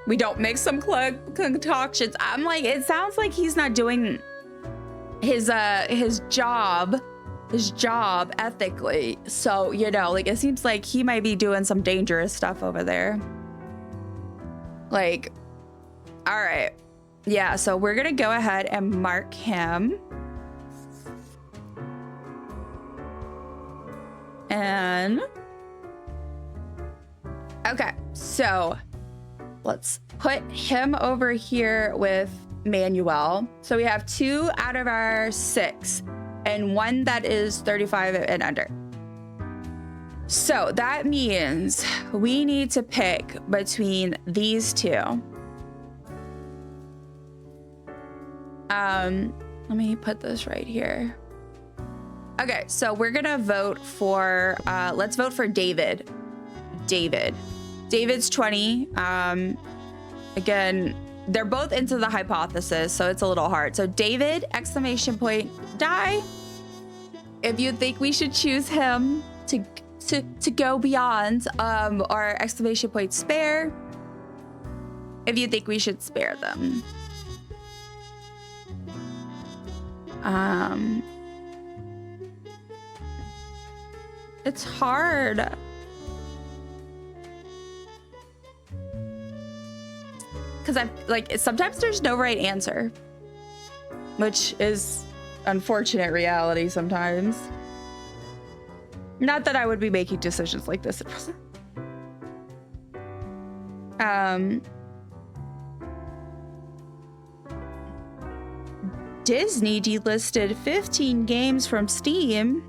We don't make some concoctions. I'm like, it sounds like he's not doing his job ethically. So, you know, like, it seems like he might be doing some dangerous stuff over there. Like, all right. Yeah, so we're gonna go ahead and mark him. And okay, so let's put him over here with Manuel. So we have 2 out of our 6 and 1 that is 35 and under. So that means we need to pick between these 2. Let me put this right here. Okay, so we're gonna vote for, let's vote for David. David's 20. Again, they're both into the hypothesis, so it's a little hard. So David, ! Die. If you think we should choose him to go beyond, or ! Spare. If you think we should spare them. It's hard. Because I'm like, sometimes there's no right answer, which is unfortunate reality sometimes. Not that I would be making decisions like this. Disney delisted 15 games from Steam.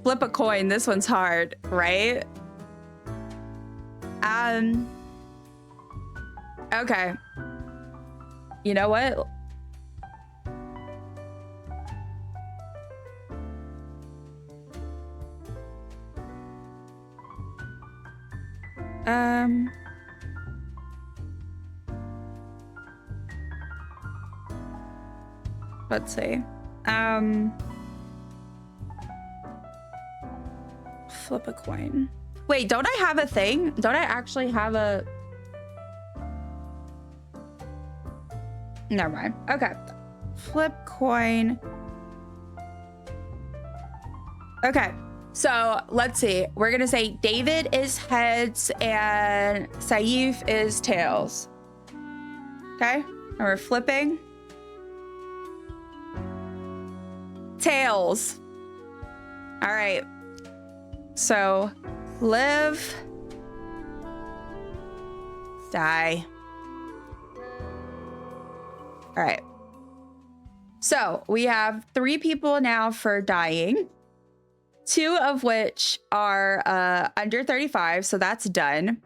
Flip a coin. This one's hard, right? Okay. You know what? Let's see. Flip a coin. Wait, don't I have a thing? Don't I actually have a... Never mind. Okay. Flip coin. Okay. So let's see. We're gonna say David is heads and Saif is tails. Okay. And we're flipping. Tails. All right. So live, die. All right. So we have 3 people now for dying. 2 of which are under 35, so that's done.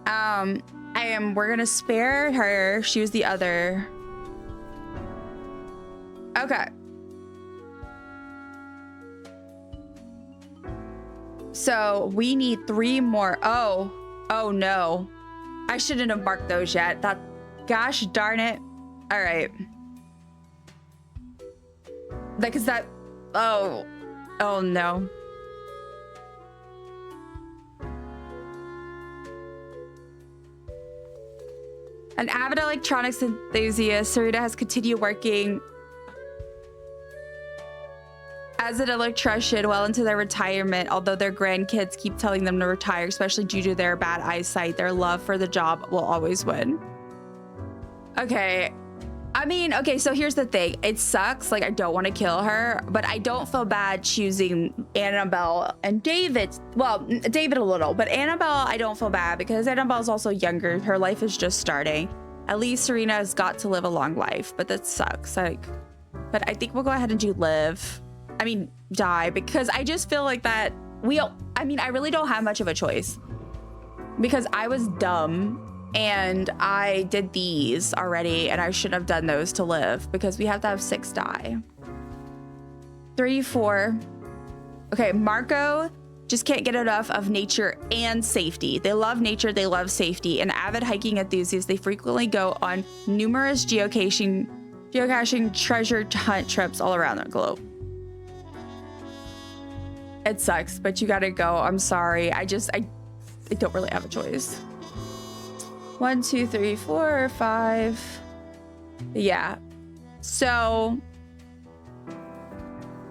We're gonna spare her. She was the other. Okay. So we need 3 more. Oh no. I shouldn't have marked those yet. Gosh darn it. All right. Because that, oh no. An avid electronics enthusiast, Sqwd has continued working as an electrician well into their retirement, although their grandkids keep telling them to retire, especially due to their bad eyesight. Their love for the job will always win. Okay. I mean, okay, so here's the thing. It sucks, like I don't want to kill her, but I don't feel bad choosing Annabelle and David. Well, David a little, but Annabelle, I don't feel bad because Annabelle's also younger. Her life is just starting. At least Serena has got to live a long life, but that sucks. Like, but I think we'll go ahead and do live. I mean, die, because I just feel like that I mean, I really don't have much of a choice because I was dumb. And I did these already, and I should have done those to live because we have to have 6 die. 3, 4. Okay, Marco just can't get enough of nature and safety. They love nature, they love safety. An avid hiking enthusiast, they frequently go on numerous geocaching treasure hunt trips all around the globe. It sucks, but you gotta go. I'm sorry. I don't really have a choice. 1, 2, 3, 4, 5. Yeah. So,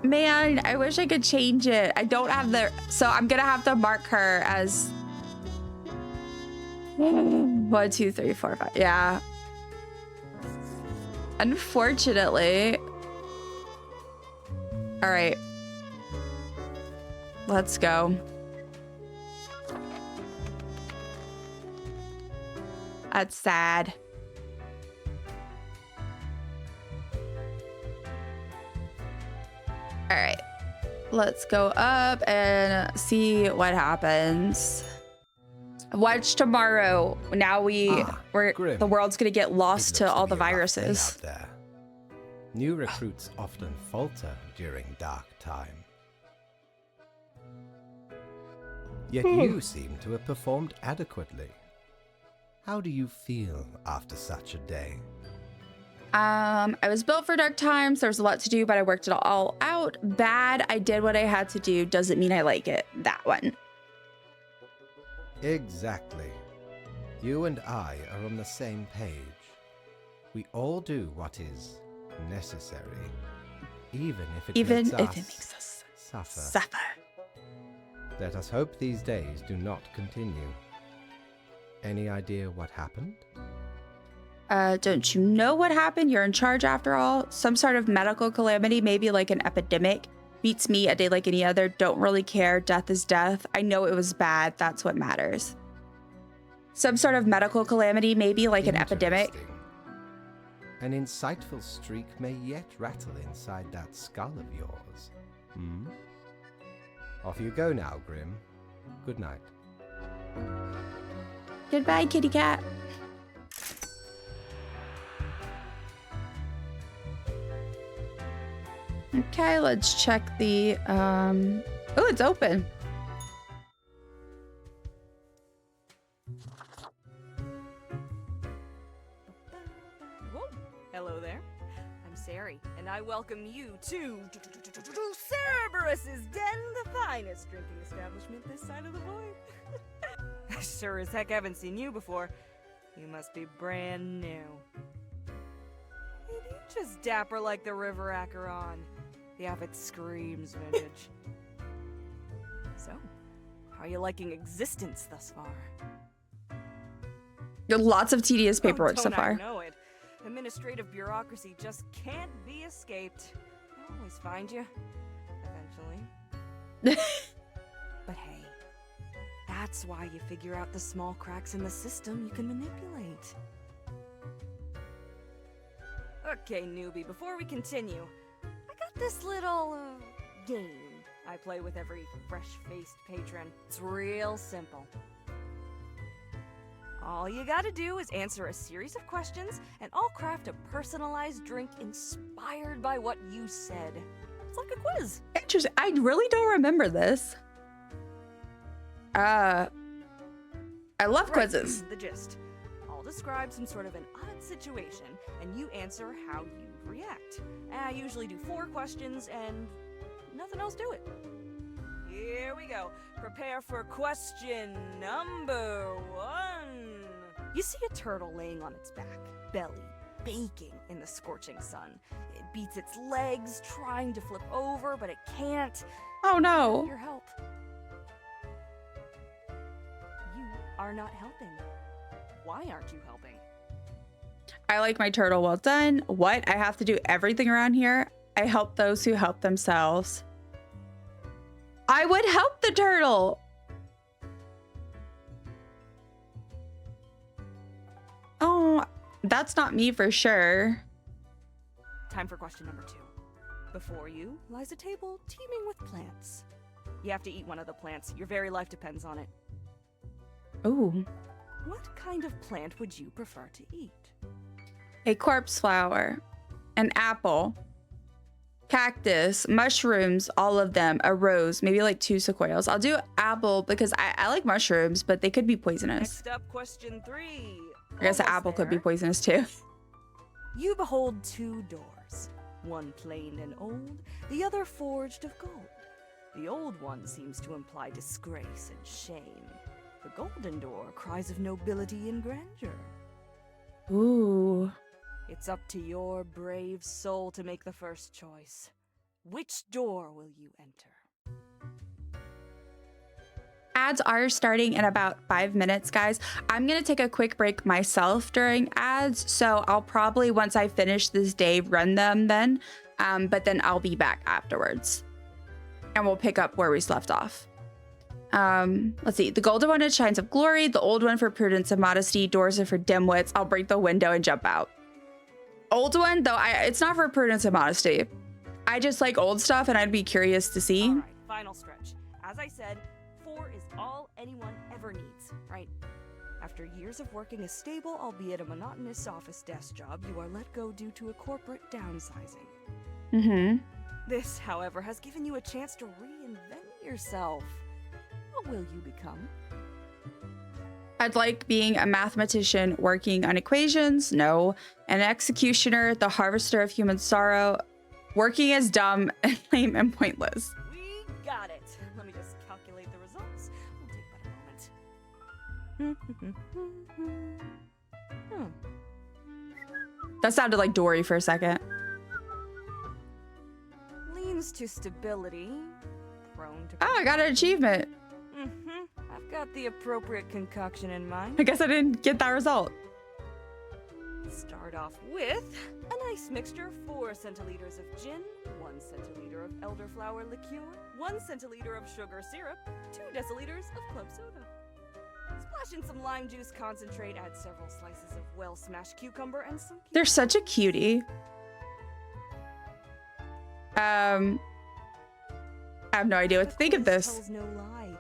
man, I wish I could change it. I don't have so I'm gonna have to mark her as 1, 2, 3, 4, 5. Yeah. Unfortunately. All right. Let's go. That's sad. All right, let's go up and see what happens. Watch tomorrow. Now Grim. the world's gonna get lost It to looks all be the a rough day viruses. out there. New recruits often falter during dark time. Yet you seem to have performed adequately. How do you feel after such a day? I was built for dark times. There was a lot to do, but I worked it all out. Bad, I did what I had to do. Doesn't mean I like it. That one. Exactly. You and I are on the same page. We all do what is necessary, even if it makes us suffer. Let us hope these days do not continue. Any idea what happened? Don't you know what happened? You're in charge after all. Some sort of medical calamity, maybe like an epidemic. Beats me a day like any other. Don't really care. Death is death. I know it was bad. That's what matters. Some sort of medical calamity, maybe like an epidemic. An insightful streak may yet rattle inside that skull of yours. Off you go now, Grim. Good night. Goodbye, kitty cat. Okay, let's check the, oh, it's open. Whoa. Hello there. I'm Sari, and I welcome you to Cerberus's Den, the finest drinking establishment this side of the void. I sure as heck haven't seen you before. You must be brand new. Maybe just dapper like the river Acheron. The outfit screams vintage. So, how are you liking existence thus far? Lots of tedious paperwork so far. I know it. Administrative bureaucracy just can't be escaped. I'll always find you. Eventually. But hey, that's why you figure out the small cracks in the system you can manipulate. Okay, newbie, before we continue, I got this little, game I play with every fresh-faced patron. It's real simple. All you gotta do is answer a series of questions, and I'll craft a personalized drink inspired by what you said. It's like a quiz. Interesting. I really don't remember this. I love quizzes. The gist. I'll describe some sort of an odd situation, and you answer how you react. I usually do 4 questions and nothing else to it. Here we go. Prepare for question number 1. You see a turtle laying on its back, belly baking in the scorching sun. It beats its legs, trying to flip over, but it can't. Oh no. Your help. You are not helping. Why aren't you helping? I like my turtle. Well done. What? I have to do everything around here? I help those who help themselves. I would help the turtle. Oh, that's not me for sure. Time for question number 2. Before you lies a table teeming with plants. You have to eat one of the plants. Your very life depends on it. Ooh. What kind of plant would you prefer to eat? A corpse flower, an apple, cactus, mushrooms, all of them, a rose, maybe like 2 sequoias. I'll do apple because I like mushrooms, but they could be poisonous. Next up, question 3. I guess the apple could be poisonous too. You behold 2 doors, one plain and old, the other forged of gold. The old one seems to imply disgrace and shame. The golden door cries of nobility and grandeur. Ooh. It's up to your brave soul to make the first choice. Which door will you enter? Ads are starting in about 5 minutes, guys. I'm gonna take a quick break myself during ads, so I'll probably, once I finish this day, run them then, but then I'll be back afterwards. And we'll pick up where we left off. Let's see. The golden one is shines of glory. The old one for prudence and modesty. Doors are for dimwits. I'll break the window and jump out. Old one, though, it's not for prudence and modesty. I just like old stuff, and I'd be curious to see. All right, final stretch. As I said, 4 is all anyone ever needs, right? After years of working a stable, albeit a monotonous office desk job, you are let go due to a corporate downsizing. Mm-hmm. This, however, has given you a chance to reinvent yourself. What will you become? I'd like being a mathematician working on equations. No. An executioner, the harvester of human sorrow. Working as dumb and lame and pointless. We got it. Let me just calculate the results. We'll take but a moment. That sounded like Dory for a second. Leans to stability. Prone to... Oh, I got an achievement. I've got the appropriate concoction in mind. I guess I didn't get that result. Start off with a nice mixture of 4 centiliters of gin, 1 centiliter of elderflower liqueur, 1 centiliter of sugar syrup, 2 deciliters of club soda. Splash in some lime juice concentrate, add several slices of well-smashed cucumber and some... They're such a cutie. I have no idea what to think of this. Tells no lie.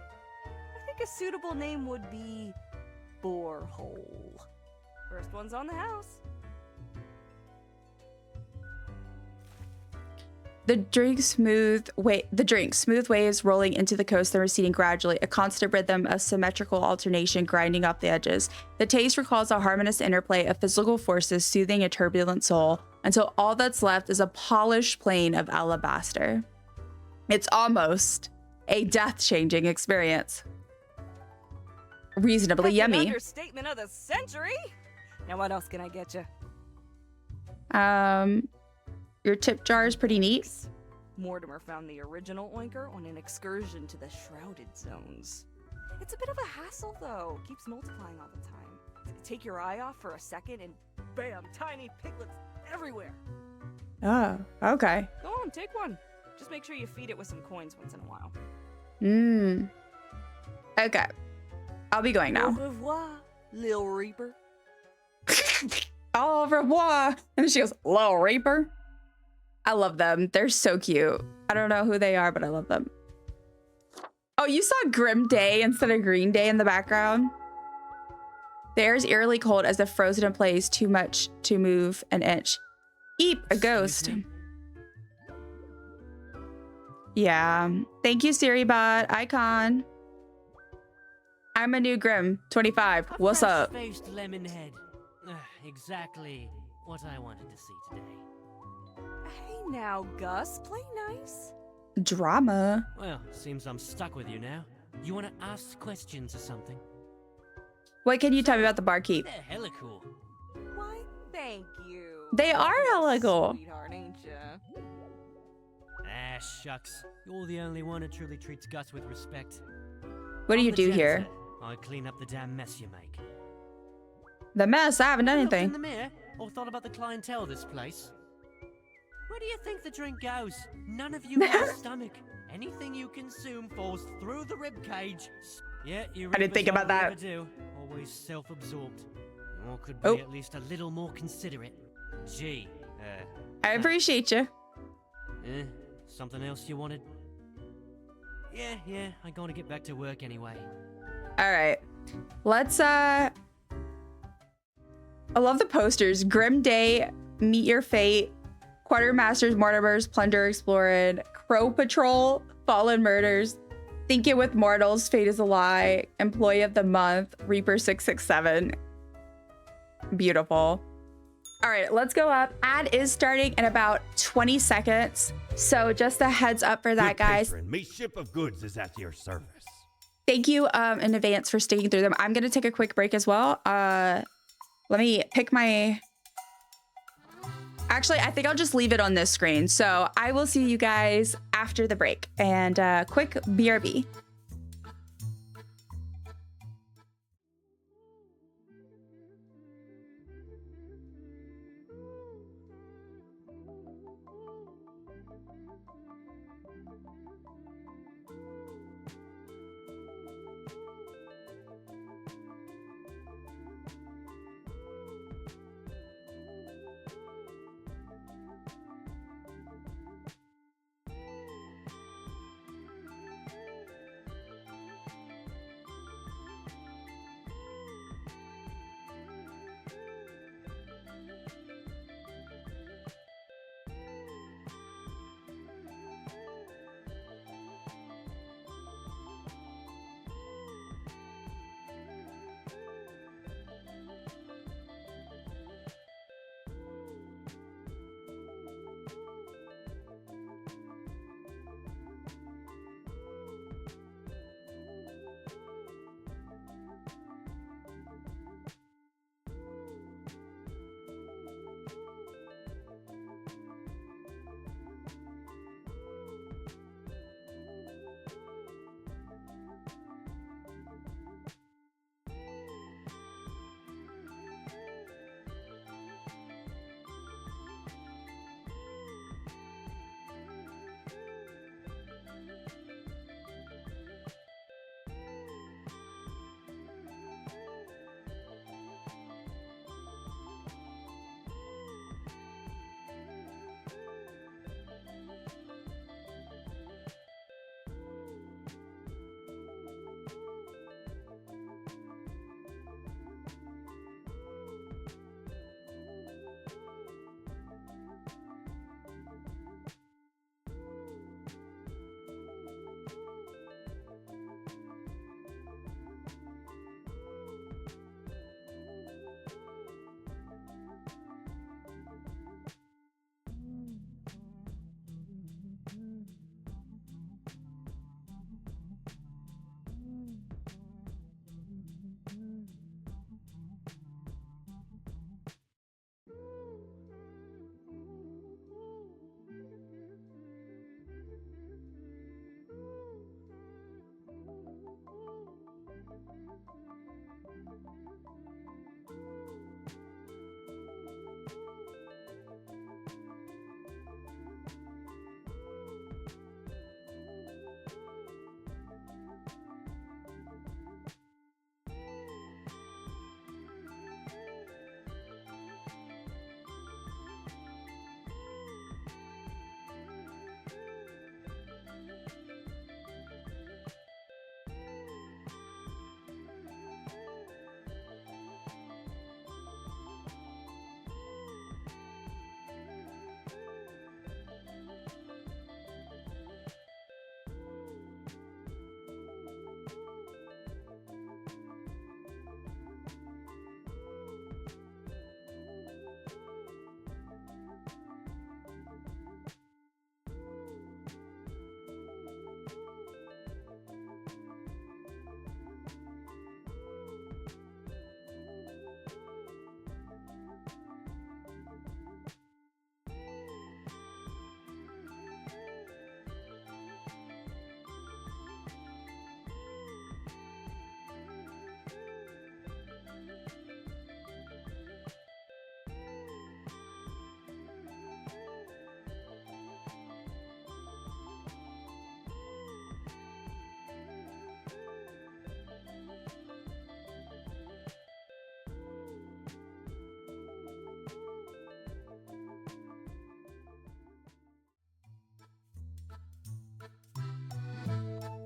I think a suitable name would be Borehole. First one's on the house. The drink smooth waves rolling into the coast and receding gradually, a constant rhythm of symmetrical alternation grinding off the edges. The taste recalls a harmonious interplay of physical forces soothing a turbulent soul until all that's left is a polished plane of alabaster. It's almost a death-changing experience. Reasonably That's yummy. An understatement of the century. Now what else can I get you? Your tip jar is pretty neat. Mortimer found the original oinker on an excursion to the shrouded zones. It's a bit of a hassle though. Keeps multiplying all the time. Take your eye off for a second and bam, tiny piglets everywhere. Oh, okay. Go on, take one. Just make sure you feed it with some coins once in a while. Okay. I'll be going now. Au revoir, Lil Reaper. Au revoir. And then she goes, Lil Reaper. I love them. They're so cute. I don't know who they are, but I love them. Oh, you saw Grim Day instead of Green Day in the background? The air is eerily cold as if frozen in place, too much to move an inch. Eep, a ghost. Yeah. Thank you, SiriBot. Icon. I'm a new Grim, 25. What's up? Faced lemon head. Exactly what I wanted to see today. Hey now, Gus, play nice. Drama. Well, seems I'm stuck with you now. You want to ask questions or something? What can you tell me about the barkeep? They're hella cool. Why, thank you. They are hella cool. Sweetheart, ain't ya? Ah, shucks. You're the only one who truly treats Gus with respect. What do I'm you the do janitor. here? I clean up the damn mess you make. The mess? I haven't done Looked in anything. the mirror or thought about the clientele of this place? Where do you think the drink goes? None of you have a stomach. Anything you consume falls through the rib cage. Yeah, you I didn't think about that. Do. Always self-absorbed. Or could be at least a little more considerate. Gee, I appreciate you. something else you wanted? Yeah, I gotta get back to work anyway. All right. Let's, I love the posters. Grim Day, Meet Your Fate, Quartermasters, Mortimers, Plunder Explored, Crow Patrol, Fallen Murders, Thinking with Mortals, Fate is a Lie, Employee of the Month, Reaper 667. Beautiful. All right, let's go up. Ad is starting in about 20 seconds. So just a heads up for that, Good guys. patron, me ship of goods is at your service. Thank you in advance for sticking through them. I'm going to take a quick break as well. Let me pick my... Actually, I think I'll just leave it on this screen. So I will see you guys after the break. And quick BRB.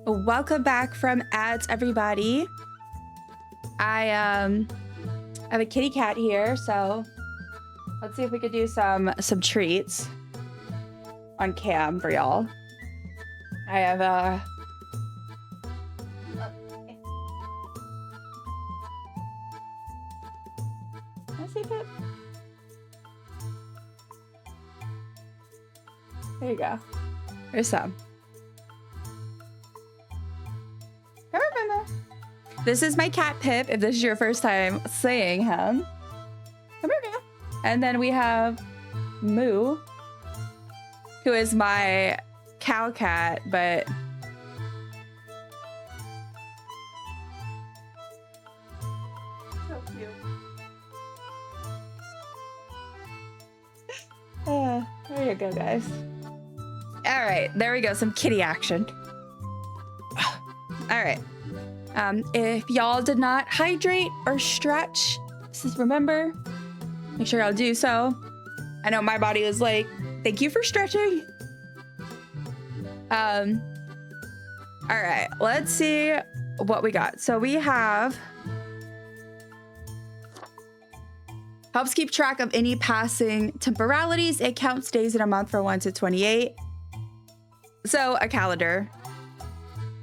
Welcome back from ads, everybody. I have a kitty cat here, so let's see if we could do some treats on cam for y'all. I have let's see, Pip. There you go. There's some. Come here, Bimbo. This is my cat Pip, if this is your first time seeing him. Come here, Bimbo. And then we have Moo, who is my cow cat, but so cute. There you go, guys. All right, there we go. Some kitty action. All right. If y'all did not hydrate or stretch, just remember, make sure y'all do so. I know my body was like, thank you for stretching. All right, let's see what we got. So we have helps keep track of any passing temporalities. It counts days in a month from 1 to 28. So a calendar.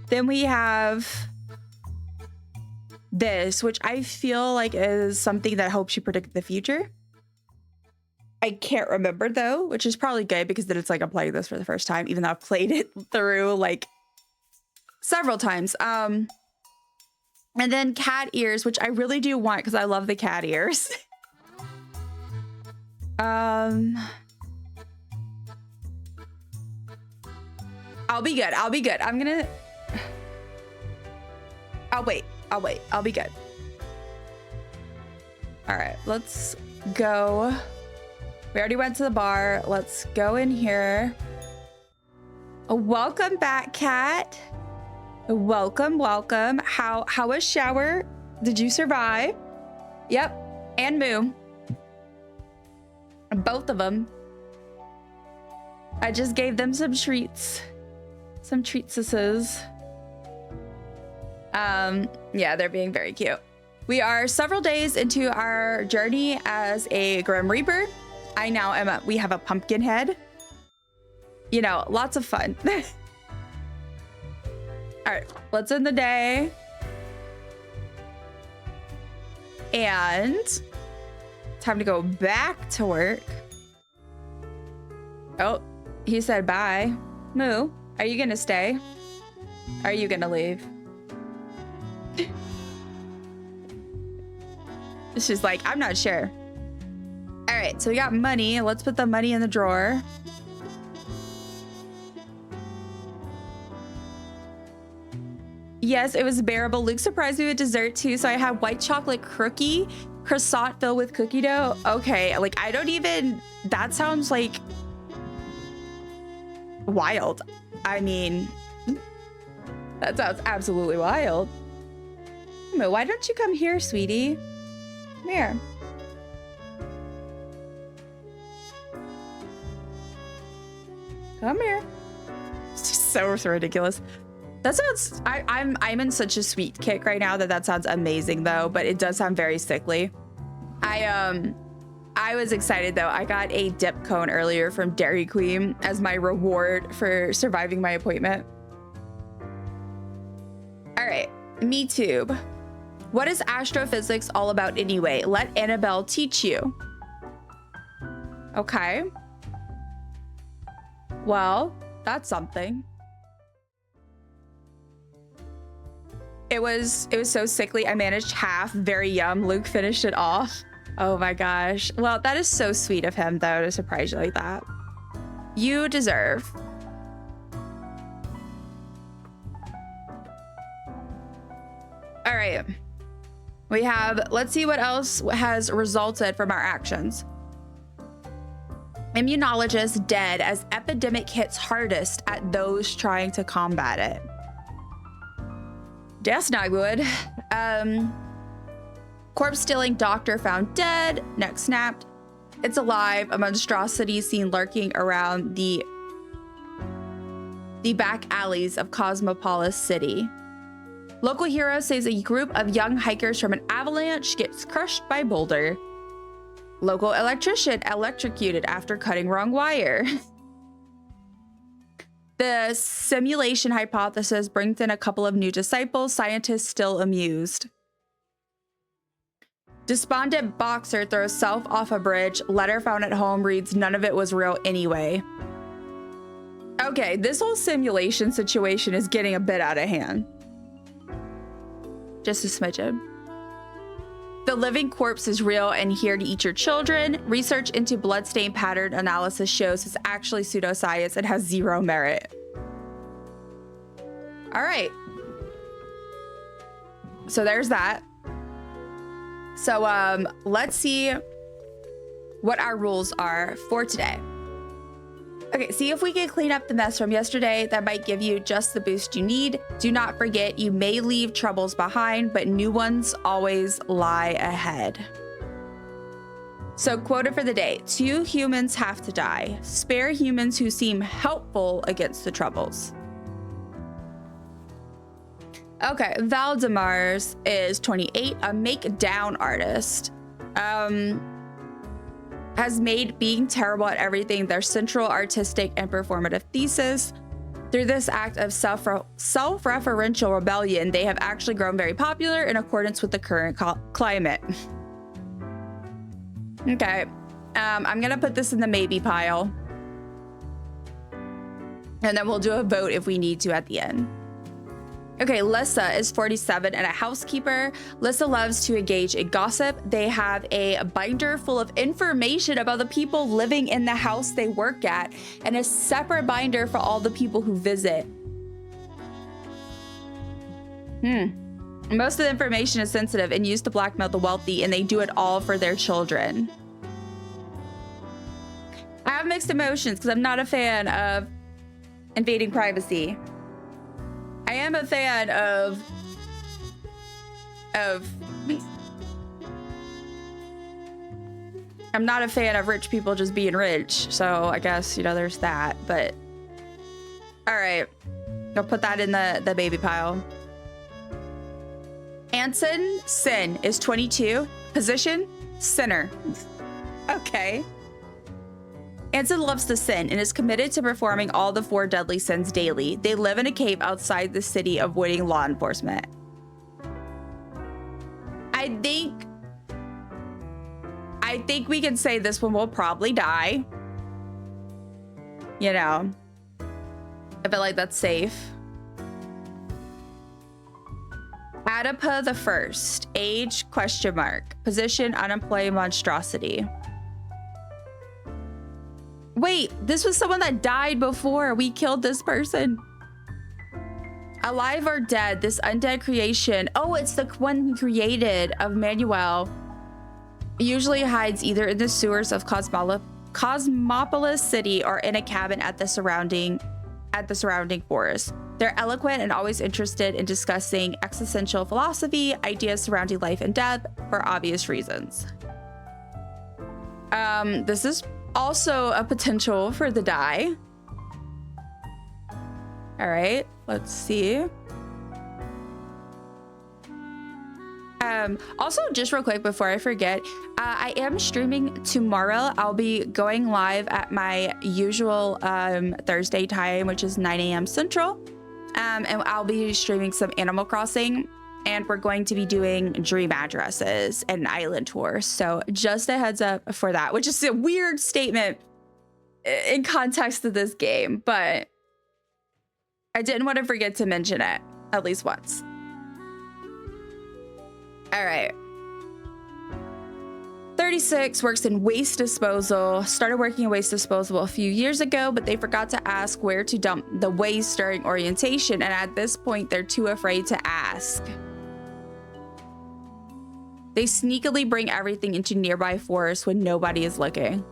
Then we have this, which I feel like is something that helps you predict the future. I can't remember though, which is probably good because then it's like I'm playing this for the first time, even though I've played it through like several times. And then cat ears, which I really do want because I love the cat ears. I'll be good. I'll be good. I'm gonna... I'll wait. I'll be good. All right, let's go. We already went to the bar. Let's go in here. Welcome back, cat. Welcome, welcome. How was shower? Did you survive? Yep, and Moo. Both of them. I just gave them some treats. Some treatses. Yeah, they're being very cute. We are several days into our journey as a Grim Reaper. I now am we have a pumpkin head. You know, lots of fun. All right, let's end the day. And time to go back to work. Oh, he said bye. Moo, are you gonna stay? Are you gonna leave? She's like, I'm not sure. All right, so we got money. Let's put the money in the drawer. Yes, it was bearable. Luke surprised me with dessert too. So I had white chocolate cookie, croissant filled with cookie dough. Okay, like I don't even, that sounds like wild. I mean, that sounds absolutely wild. Why don't you come here, sweetie? Come here. Come here. It's just so ridiculous. That sounds, I'm in such a sweet kick right now that sounds amazing though, but it does sound very sickly. I was excited though. I got a dip cone earlier from Dairy Queen as my reward for surviving my appointment. All right, MeTube. What is astrophysics all about anyway? Let Annabelle teach you. Okay. Well, that's something. It was so sickly. I managed half. Very yum. Luke finished it off. Oh my gosh. Well, that is so sweet of him though to surprise you like that. You deserve. All right. We have, let's see what else has resulted from our actions. Immunologist dead as epidemic hits hardest at those trying to combat it. That's not good. Corpse stealing doctor found dead, neck snapped. It's alive, a monstrosity seen lurking around the the back alleys of Cosmopolis City. Local hero saves a group of young hikers from an avalanche, gets crushed by boulder. Local electrician electrocuted after cutting wrong wire. The simulation hypothesis brings in a couple of new disciples, scientists still amused. Despondent boxer throws self off a bridge. Letter found at home reads, none of it was real anyway. Okay, this whole simulation situation is getting a bit out of hand. Just a smidgen. The living corpse is real and here to eat your children. Research into bloodstain pattern analysis shows it's actually pseudoscience and has zero merit. All right. So there's that. So let's see what our rules are for today. Okay, see if we can clean up the mess from yesterday. That might give you just the boost you need. Do not forget, you may leave troubles behind, but new ones always lie ahead. So quota for the day, 2 humans have to die. Spare humans who seem helpful against the troubles. Okay, Valdemar's is 28, a make down artist. Has made being terrible at everything their central artistic and performative thesis. Through this act of self-referential rebellion, they have actually grown very popular in accordance with the current climate. Okay, I'm gonna put this in the maybe pile. And then we'll do a vote if we need to at the end. Okay, Lissa is 47 and a housekeeper. Lissa loves to engage in gossip. They have a binder full of information about the people living in the house they work at and a separate binder for all the people who visit. Most of the information is sensitive and used to blackmail the wealthy, and they do it all for their children. I have mixed emotions because I'm not a fan of invading privacy. I am a fan of I'm not a fan of rich people just being rich, so I guess, you know, there's that. But all right, I'll put that in the baby pile. Anson Sin is 22, position sinner. Okay. Anson loves to sin and is committed to performing all the 4 deadly sins daily. They live in a cave outside the city, avoiding law enforcement. I think we can say this one will probably die. You know, I feel like that's safe. Adipa the First, age ? Position unemployed monstrosity. Wait, this was someone that died before we killed this person. Alive or dead, this undead creation. Oh, it's the one he created of Manuel. Usually hides either in the sewers of Cosmopolis City or in a cabin at the surrounding forest. They're eloquent and always interested in discussing existential philosophy, ideas surrounding life and death for obvious reasons. This is also a potential for the die. All right, let's see. Also, just real quick before I forget, I am streaming tomorrow. I'll be going live at my usual Thursday time, which is 9 a.m. Central. And I'll be streaming some Animal Crossing, and we're going to be doing dream addresses and island tours. So just a heads up for that, which is a weird statement in context of this game, but I didn't want to forget to mention it at least once. All right. 36 works in waste disposal. Started working in waste disposal a few years ago, but they forgot to ask where to dump the waste during orientation. And at this point, they're too afraid to ask. They sneakily bring everything into nearby forests when nobody is looking.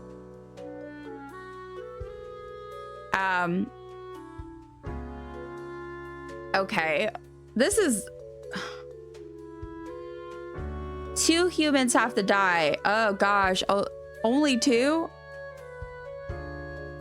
Okay. This is... 2 humans have to die. Oh gosh. Oh, only 2?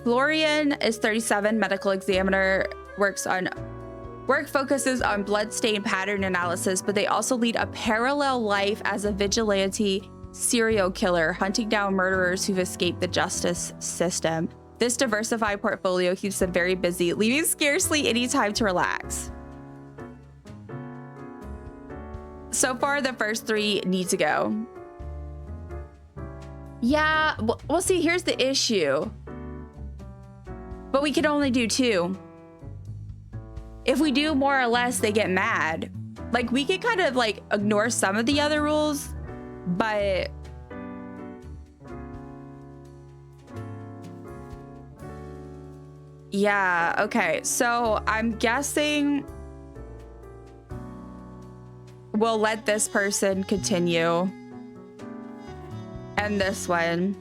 Florian is 37, medical examiner. work focuses on bloodstain pattern analysis, but they also lead a parallel life as a vigilante serial killer, hunting down murderers who've escaped the justice system. This diversified portfolio keeps them very busy, leaving scarcely any time to relax. So far, the first 3 need to go. Yeah, well, see, here's the issue. But we can only do 2. If we do more or less, they get mad. Like, we could kind of like ignore some of the other rules, but yeah, okay. So I'm guessing we'll let this person continue. And this one.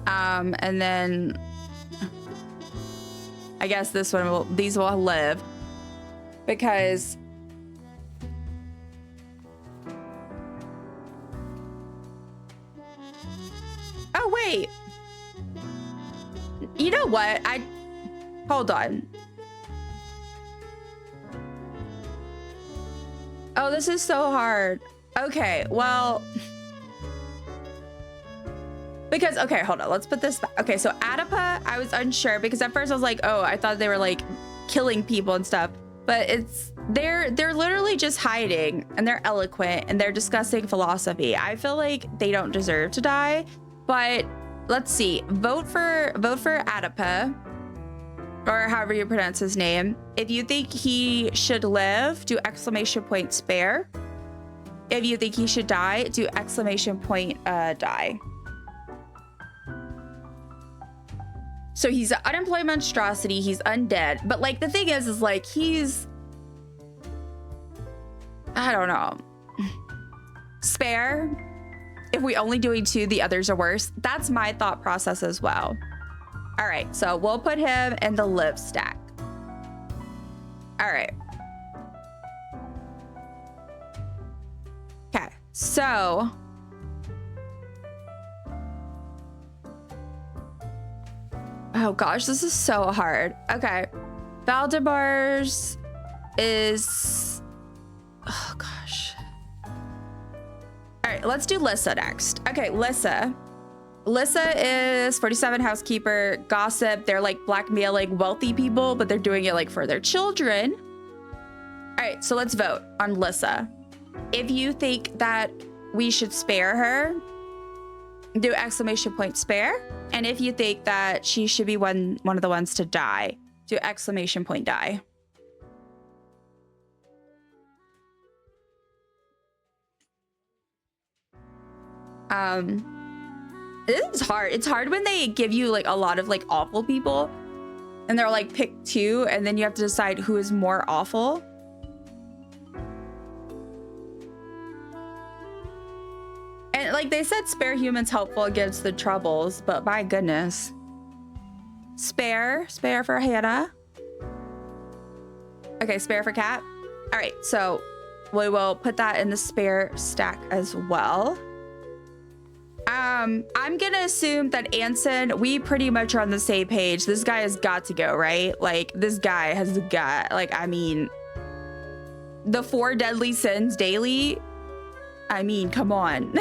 And then I guess this one will, these will live because oh wait, you know what, hold on. Oh, this is so hard. Okay, well, because, okay, hold on, let's put this back. Okay, so Adipa, I was unsure because at first I was like, oh, I thought they were like killing people and stuff, but they're literally just hiding, and they're eloquent and they're discussing philosophy. I feel like they don't deserve to die, but let's see. Vote for Adipa, or however you pronounce his name. If you think he should live, do ! spare. If you think he should die, do ! die. So he's an unemployed monstrosity, he's undead. But like the thing is like he's, I don't know. Spare. If we only doing 2, the others are worse. That's my thought process as well. All right, so we'll put him in the live stack. All right. Okay, so oh gosh, this is so hard. Okay, Valdemar's is, oh gosh. All right, let's do Lissa next. Okay, Lissa is 47 housekeeper, gossip. They're like blackmailing wealthy people, but they're doing it like for their children. All right, so let's vote on Lissa. If you think that we should spare her, do ! spare. And if you think that she should be one of the ones to die, do ! die. It is hard. It's hard when they give you like a lot of like awful people and they're like pick 2 and then you have to decide who is more awful. And like they said, spare humans helpful against the troubles, but my goodness. Spare for Hannah. Okay, spare for Kat. All right, so we will put that in the spare stack as well. I'm gonna assume that Anson, we pretty much are on the same page. This guy has got to go, right? Like this guy has got, like, I mean, the 4 deadly sins daily. I mean, come on.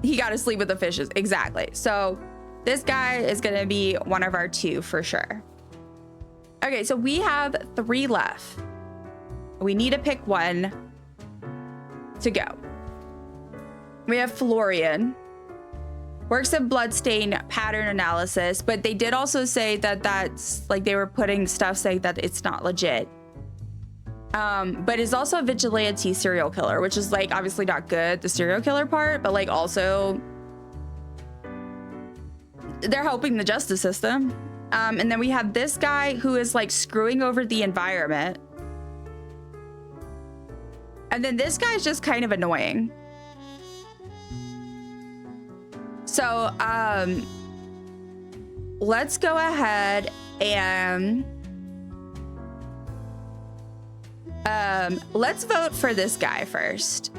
He got to sleep with the fishes. Exactly. So this guy is gonna be one of our 2 for sure. Okay, so we have 3 left. We need to pick 1 to go. We have Florian, works in bloodstain pattern analysis, but they did also say that that's like they were putting stuff saying that it's not legit. But is also a vigilante serial killer, which is like obviously not good, the serial killer part, but like also they're helping the justice system. And then we have this guy who is like screwing over the environment. And then this guy's just kind of annoying. So, let's go ahead and let's vote for this guy first.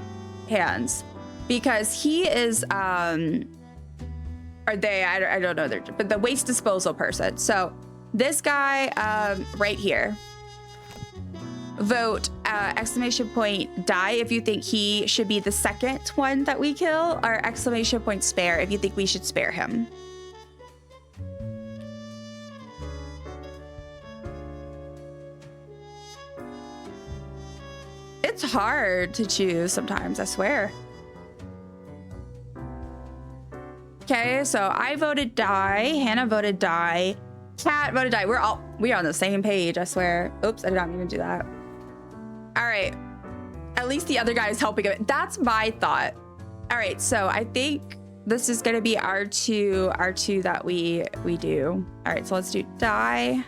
Hands. because he is or they, I don't know, but the waste disposal person. So this guy right here, vote exclamation point die if you think he should be the second one that we kill, or exclamation point spare if you think we should spare him. It's hard to choose sometimes, I swear. Okay, so I voted die, Hannah voted die, Kat voted die. We're on the same page, I swear. Oops, I did not mean to do that. All right, at least the other guy is helping a bit. That's my thought. All right, so I think this is gonna be our two that we do. All right, so let's do die.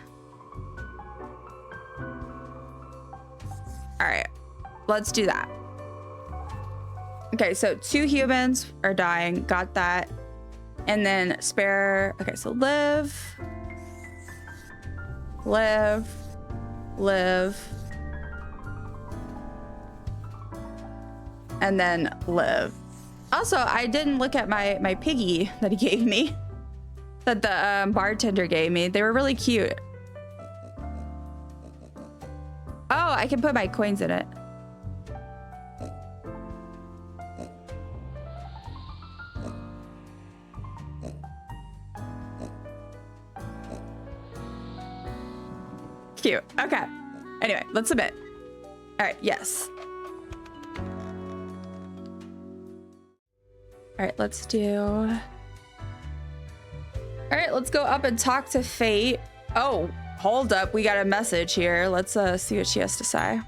All right, let's do that. Okay, so 2 humans are dying, got that. And then spare, okay, so live, live, live, and then live. Also, I didn't look at my piggy that he gave me, that the bartender gave me. They were really cute. Oh, I can put my coins in it. Cute. Okay. Anyway, let's submit. All right. Yes. All right. Let's do. All right. Let's go up and talk to Fate. Oh, hold up. We got a message here. Let's see what she has to say.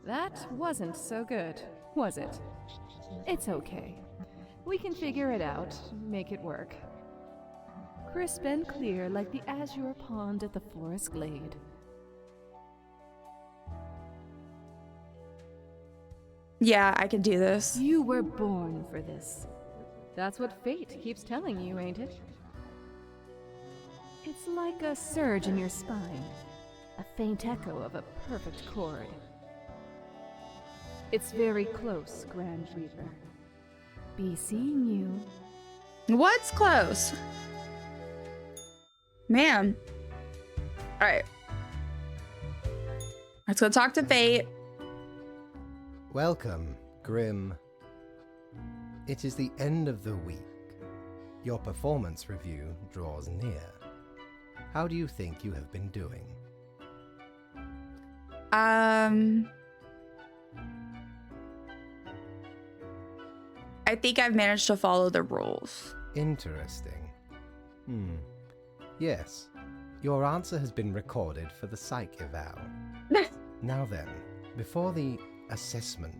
That wasn't so good, was it? It's okay. We can figure it out, make it work. Crisp and clear like the azure pond at the forest glade. Yeah, I can do this. You were born for this. That's what fate keeps telling you, ain't it? It's like a surge in your spine, a faint echo of a perfect chord. It's very close, Grand Reaper. Be seeing you. What's close? Man. All right. Let's go talk to Fate. Welcome, Grim. It is the end of the week. Your performance review draws near. How do you think you have been doing? I think I've managed to follow the rules. Interesting. Yes. Your answer has been recorded for the psych eval. Now then, before the assessment,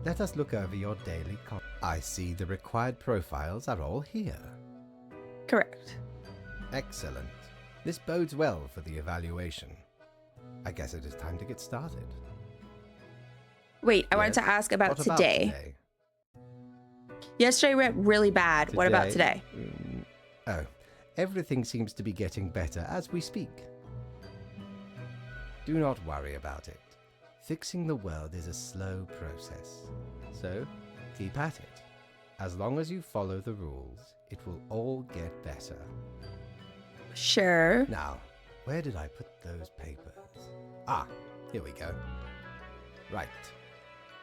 let us look over your daily I see the required profiles are all here. Correct. Excellent. This bodes well for the evaluation. I guess it is time to get started. Wait, I wanted to ask about today. Yesterday went really bad. What about today? Oh, everything seems to be getting better as we speak. Do not worry about it. Fixing the world is a slow process. So, keep at it. As long as you follow the rules, it will all get better. Sure. Now, where did I put those papers? Ah, here we go. Right.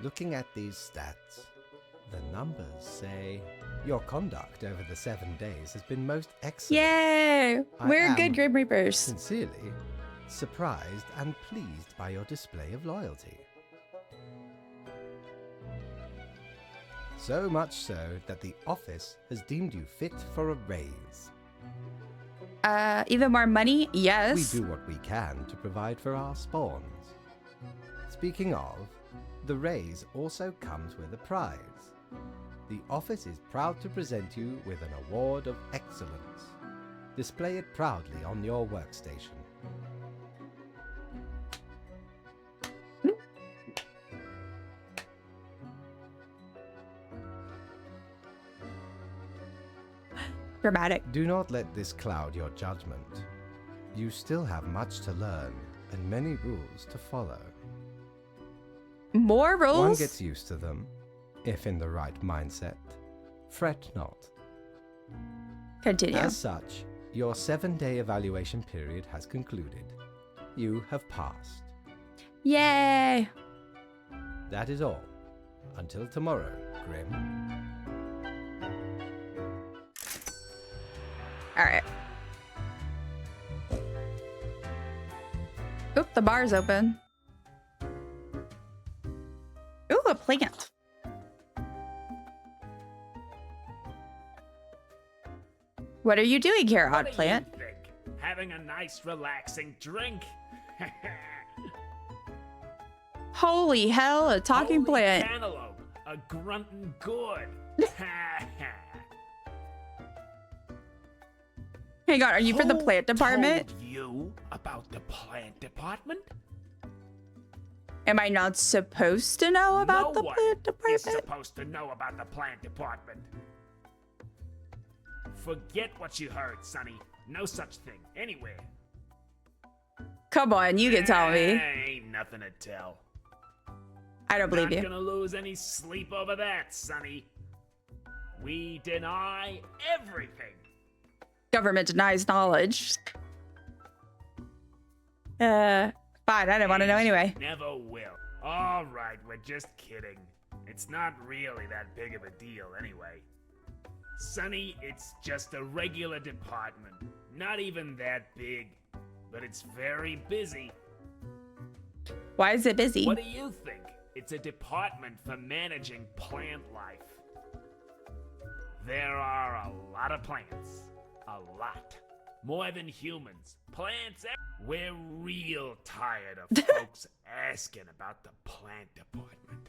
Looking at these stats, the numbers say your conduct over the 7 days has been most excellent. Yay! We're good Grim Reapers. Sincerely surprised and pleased by your display of loyalty. So much so that the office has deemed you fit for a raise. Even more money? Yes. We do what we can to provide for our spawns. Speaking of, the raise also comes with a prize. The office is proud to present you with an award of excellence. Display it proudly on your workstation. Dramatic. Do not let this cloud your judgment. You still have much to learn and many rules to follow. More rules? One gets used to them, if in the right mindset. Fret not. Continue. As such, your 7-day evaluation period has concluded. You have passed. Yay! That is all. Until tomorrow, Grim. All right. Oop, the bar's open. Ooh, a plant. What are you doing here, odd plant? What do you think? Having a nice, relaxing drink. Holy hell, a talking Holy plant. cantaloupe, a grunting good. Hang on, are you for the plant department? Told you about the plant department? Am I not supposed to know about the No one plant is department? supposed to know about the plant department. Forget what you heard, Sonny. No such thing anywhere. Come on, you can tell me. Ain't nothing to tell. I don't believe Not you. gonna lose any sleep over that, Sonny. We deny everything. Government denies knowledge. Fine, I didn't want to know anyway. Never will. All right, we're just kidding. It's not really that big of a deal anyway. Sonny, it's just a regular department. Not even that big, but it's very busy. Why is it busy? What do you think? It's a department for managing plant life. There are a lot of plants. A lot. More than humans. Plants. We're real tired of folks asking about the plant department.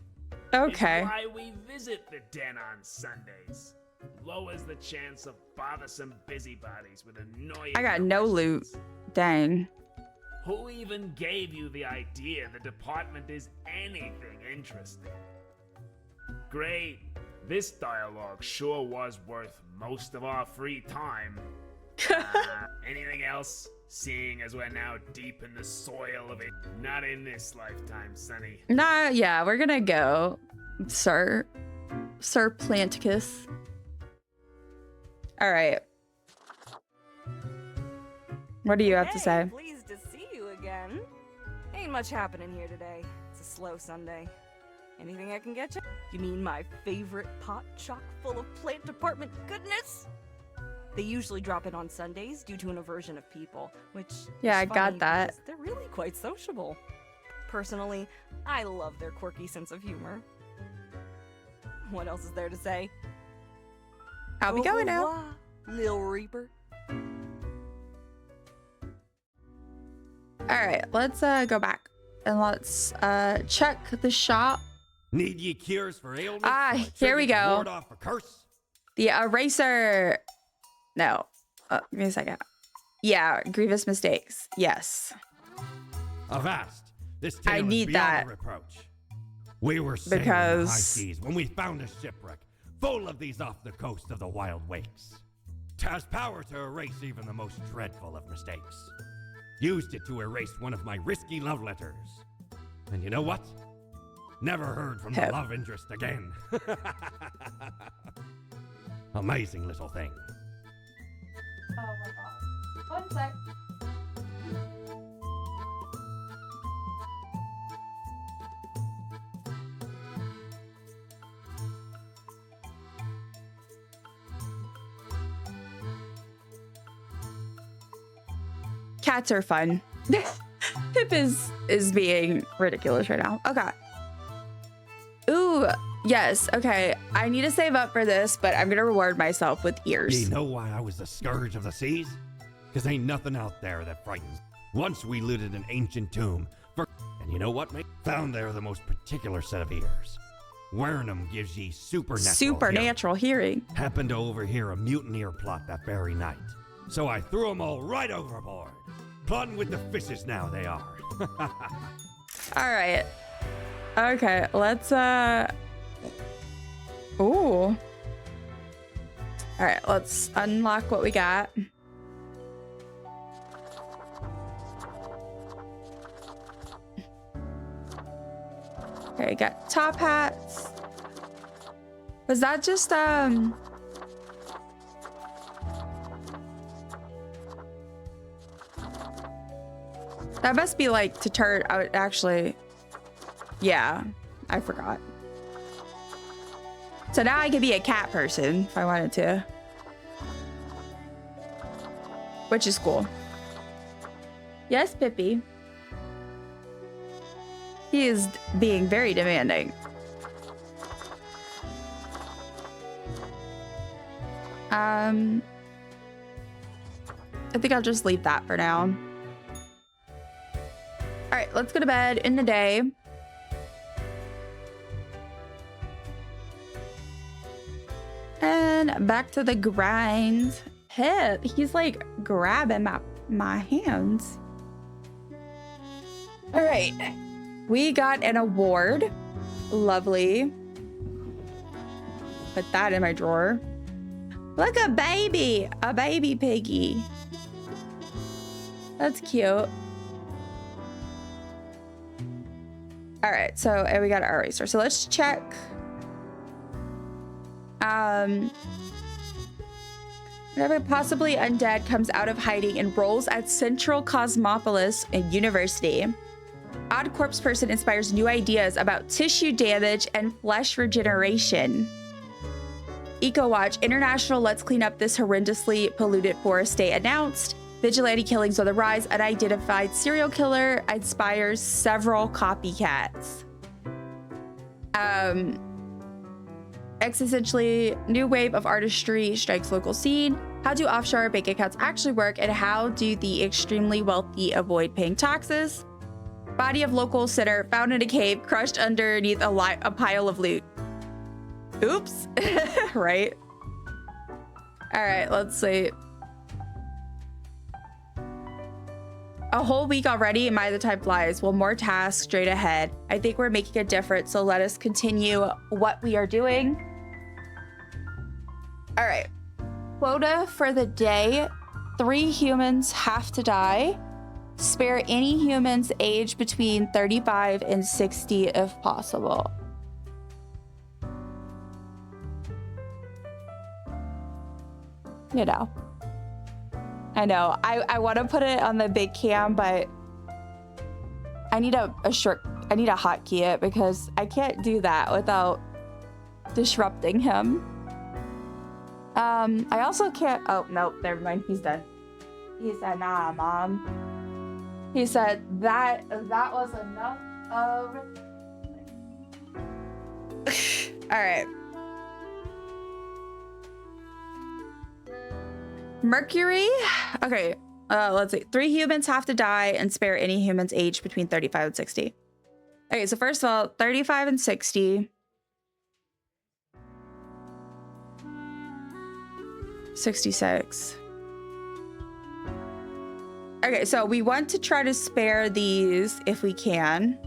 Okay. It's why we visit the den on Sundays. Lowers the chance of bothersome busybodies with annoying I got no loot. questions. Dang. Who even gave you the idea the department is anything interesting? Great. This dialogue sure was worth most of our free time. Anything else? Seeing as we're now deep in the soil of it. Not in this lifetime, Sonny. Nah, yeah, we're gonna go, Sir Planticus. All right. What do you have to Hey, say? pleased to see you again. Ain't much happening here today. It's a slow Sunday. Anything I can get you? You mean my favorite pot chock full of plant department goodness? They usually drop in on Sundays due to an aversion of people, which Yeah, is I got funny that. because they're really quite sociable. Personally, I love their quirky sense of humor. What else is there to say? I'll be Au going now. revoir, Lil Reaper. All right, let's go back and let's check the shop. Need ye cures for ailments? Ah, or a here we tribute to go. ward off a curse? The eraser. No, give me a second. Yeah, grievous mistakes. Yes. Avast! This I tale is need beyond that. reproach. We were sailing the high Because- seas when we found a shipwreck full of these off the coast of the wild wakes. 'Twas power to erase even the most dreadful of mistakes. Used it to erase one of my risky love letters. And you know what? Never heard from the Hip. love interest again. Amazing little thing. Oh my god. 1 sec. Cats are fun. Pip is being ridiculous right now. Okay. Ooh, yes. Okay. I need to save up for this, but I'm gonna reward myself with ears. You know why I was the scourge of the seas? Because ain't nothing out there that frightens. Once we looted an ancient tomb, and you know what, mate? Found there the most particular set of ears. Wearing them gives ye Supernatural hearing. Happened to overhear a mutineer plot that very night. So I threw them all right overboard. Plotting with the fishes now they are. All right. Okay, let's Ooh. All right, let's unlock what we got. Okay, got top hats. Was that just, that must be like to turn out, actually. Yeah, I forgot. So now I could be a cat person if I wanted to. Which is cool. Yes, Pippi. He is being very demanding. I think I'll just leave that for now. All right, let's go to bed in the day. And back to the grind. Pip, he's like grabbing my hands. All right, we got an award. Lovely. Put that in my drawer. Look, a baby piggy. That's cute. All right, so and we got our eraser. So let's check. Whenever possibly undead comes out of hiding and rolls at Central Cosmopolis and University. Odd corpse person inspires new ideas about tissue damage and flesh regeneration. EcoWatch International Let's Clean Up This Horrendously Polluted Forest Day announced. Vigilante killings on the rise. Unidentified serial killer inspires several copycats. Existentially, new wave of artistry strikes local scene. How do offshore bank accounts actually work, and how do the extremely wealthy avoid paying taxes? Body of local sinner found in a cave, crushed underneath a pile of loot. Oops. Right? All right, let's see. A whole week already, and the time flies. Well, more tasks straight ahead. I think we're making a difference, so let us continue what we are doing. All right. Quota for the day. 3 humans have to die. Spare any humans aged between 35 and 60 if possible. You know. I know. I want to put it on the big cam, but I need a hotkey it because I can't do that without disrupting him. I also can't. Oh no, never mind. He's done. He said, "Nah, Mom." He said that was enough of. All right. Mercury. Okay, let's see. 3 humans have to die and spare any humans aged between 35 and 60. Okay, so first of all, 35 and 60. 66. Okay, so we want to try to spare these if we can.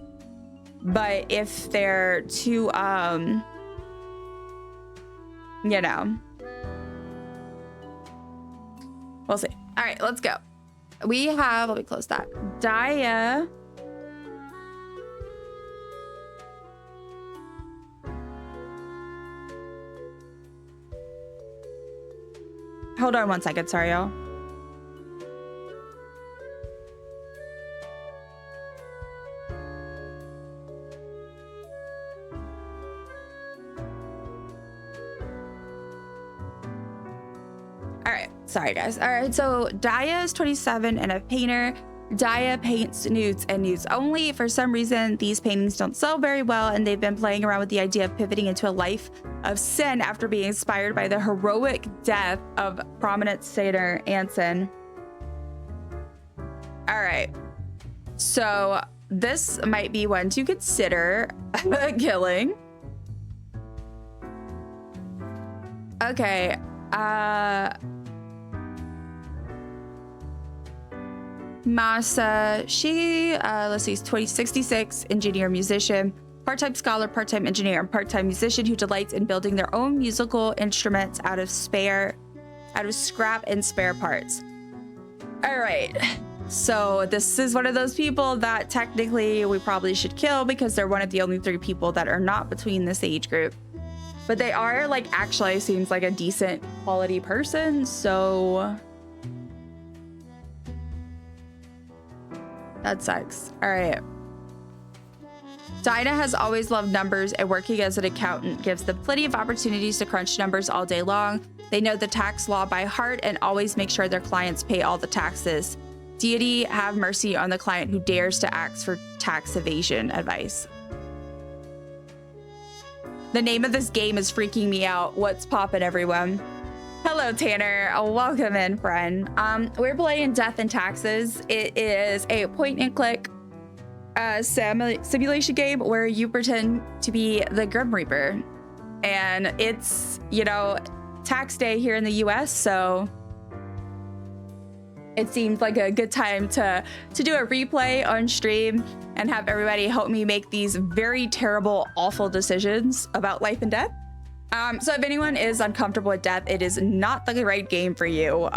But if they're too, you know. We'll see. All right, let's go. We have, let me close that. Dia. Hold on 1 second, sorry, y'all. Sorry, guys. All right, so Dia is 27 and a painter. Dia paints nudes and nudes only. For some reason, these paintings don't sell very well, and they've been playing around with the idea of pivoting into a life of sin after being inspired by the heroic death of prominent satyr Anson. All right, so this might be one to consider killing. Okay, Masa, she, let's see, 66, engineer, musician, part-time scholar, part-time engineer, and part-time musician who delights in building their own musical instruments out of scrap and spare parts. All right, so this is one of those people that technically we probably should kill because they're one of the only 3 people that are not between this age group. But they are like actually seems like a decent quality person, so that sucks. All right. Dinah has always loved numbers, and working as an accountant gives them plenty of opportunities to crunch numbers all day long. They know the tax law by heart and always make sure their clients pay all the taxes. Deity, have mercy on the client who dares to ask for tax evasion advice. The name of this game is freaking me out. What's poppin', everyone? Hello, Tanner. Welcome in, friend. We're playing Death and Taxes. It is a point-and-click simulation game where you pretend to be the Grim Reaper. And it's, you know, tax day here in the US, so it seems like a good time to do a replay on stream and have everybody help me make these very terrible, awful decisions about life and death. So if anyone is uncomfortable with death, it is not the right game for you.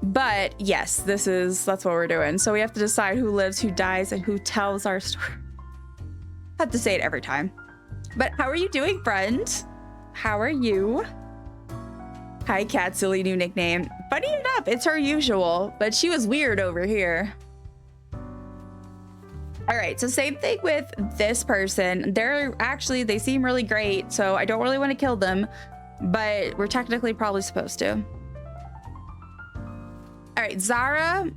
But yes, that's what we're doing. So we have to decide who lives, who dies, and who tells our story. I have to say it every time. But how are you doing, friend? How are you? Hi, Cat, silly new nickname. Funny enough, it's her usual, but she was weird over here. All right, so same thing with this person. They seem really great, so I don't really want to kill them, but we're technically probably supposed to. All right, Zara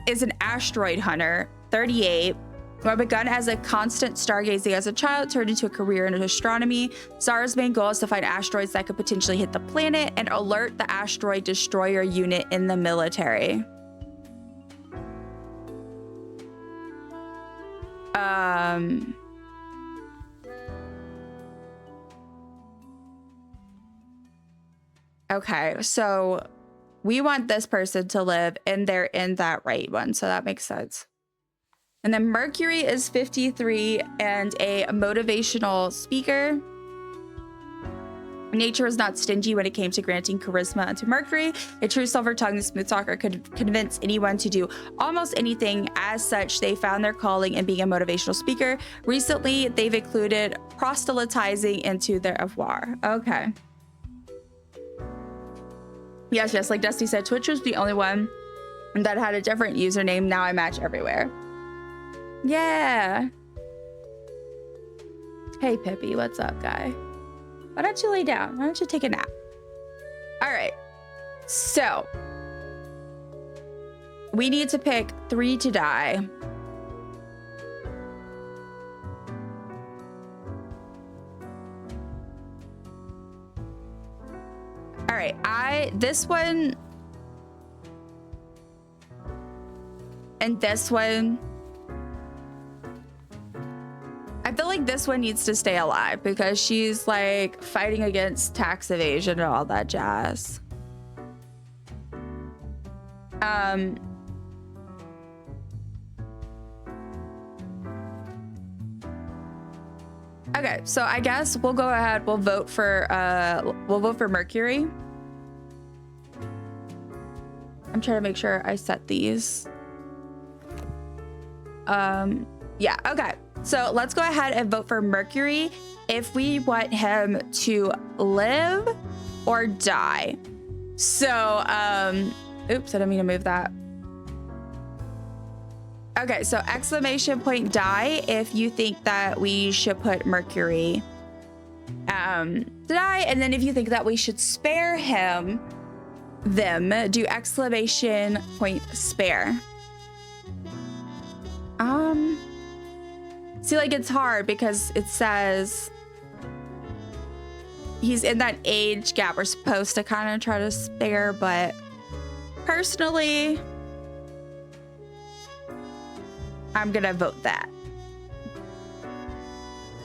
is an asteroid hunter, 38, who had begun as a constant stargazing as a child, turned into a career in astronomy. Zara's main goal is to find asteroids that could potentially hit the planet and alert the asteroid destroyer unit in the military. Okay, so we want this person to live, and they're in that right one, so that makes sense. And then Mercury is 53 and a motivational speaker. Nature was not stingy when it came to granting charisma to Mercury. A true silver-tongued smooth talker could convince anyone to do almost anything. As such, they found their calling in being a motivational speaker. Recently, they've included proselytizing into their avoir. Okay. Yes, like Dusty said, Twitch was the only one that had a different username. Now I match everywhere. Yeah. Hey, Pippi, what's up, guy? Why don't you lay down? Why don't you take a nap? All right. So we need to pick 3 to die. All right. This one and this one. I feel like this one needs to stay alive because she's like fighting against tax evasion and all that jazz. Okay, so I guess we'll go ahead. We'll vote for Mercury. I'm trying to make sure I set these. Yeah, okay. So let's go ahead and vote for Mercury if we want him to live or die. So, oops, I didn't mean to move that. Okay, so exclamation point die if you think that we should put Mercury die, and then if you think that we should spare them, do exclamation point spare. See, like, it's hard because it says he's in that age gap we're supposed to kind of try to spare, but personally, I'm gonna vote that.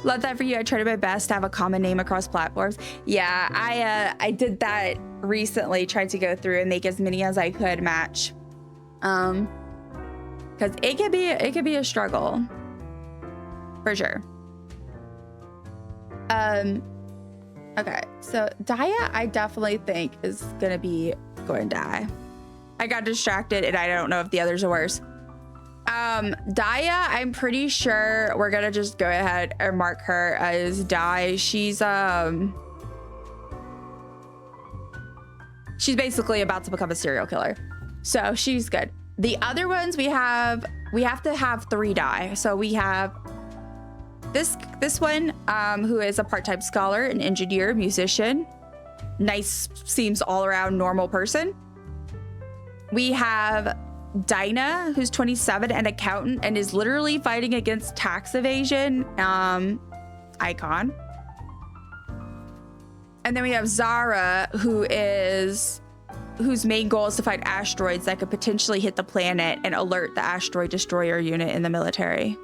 Love that for you. I tried my best to have a common name across platforms. Yeah, I did that recently, tried to go through and make as many as I could match. Because it could be a struggle. For sure. Okay, so Daya, I definitely think is gonna be going to die. I got distracted and I don't know if the others are worse. Daya, I'm pretty sure we're gonna just go ahead and mark her as die. She's basically about to become a serial killer. So she's good. The other ones we have to have 3 die. So we have this one, who is a part-time scholar, an engineer, musician. Nice, seems all around normal person. We have Dinah, who's 27, an accountant, and is literally fighting against tax evasion. Icon. And then we have Zara, whose main goal is to find asteroids that could potentially hit the planet and alert the asteroid destroyer unit in the military.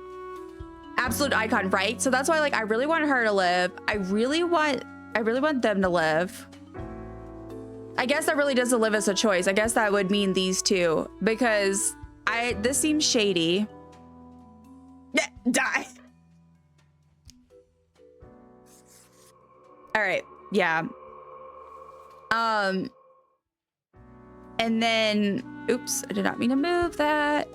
Absolute icon, right? So that's why, like, I really want her to live. I really want them to live. I guess that really doesn't live as a choice. I guess that would mean these two, because this seems shady. Yeah, die. All right, yeah. And then, oops, I did not mean to move that.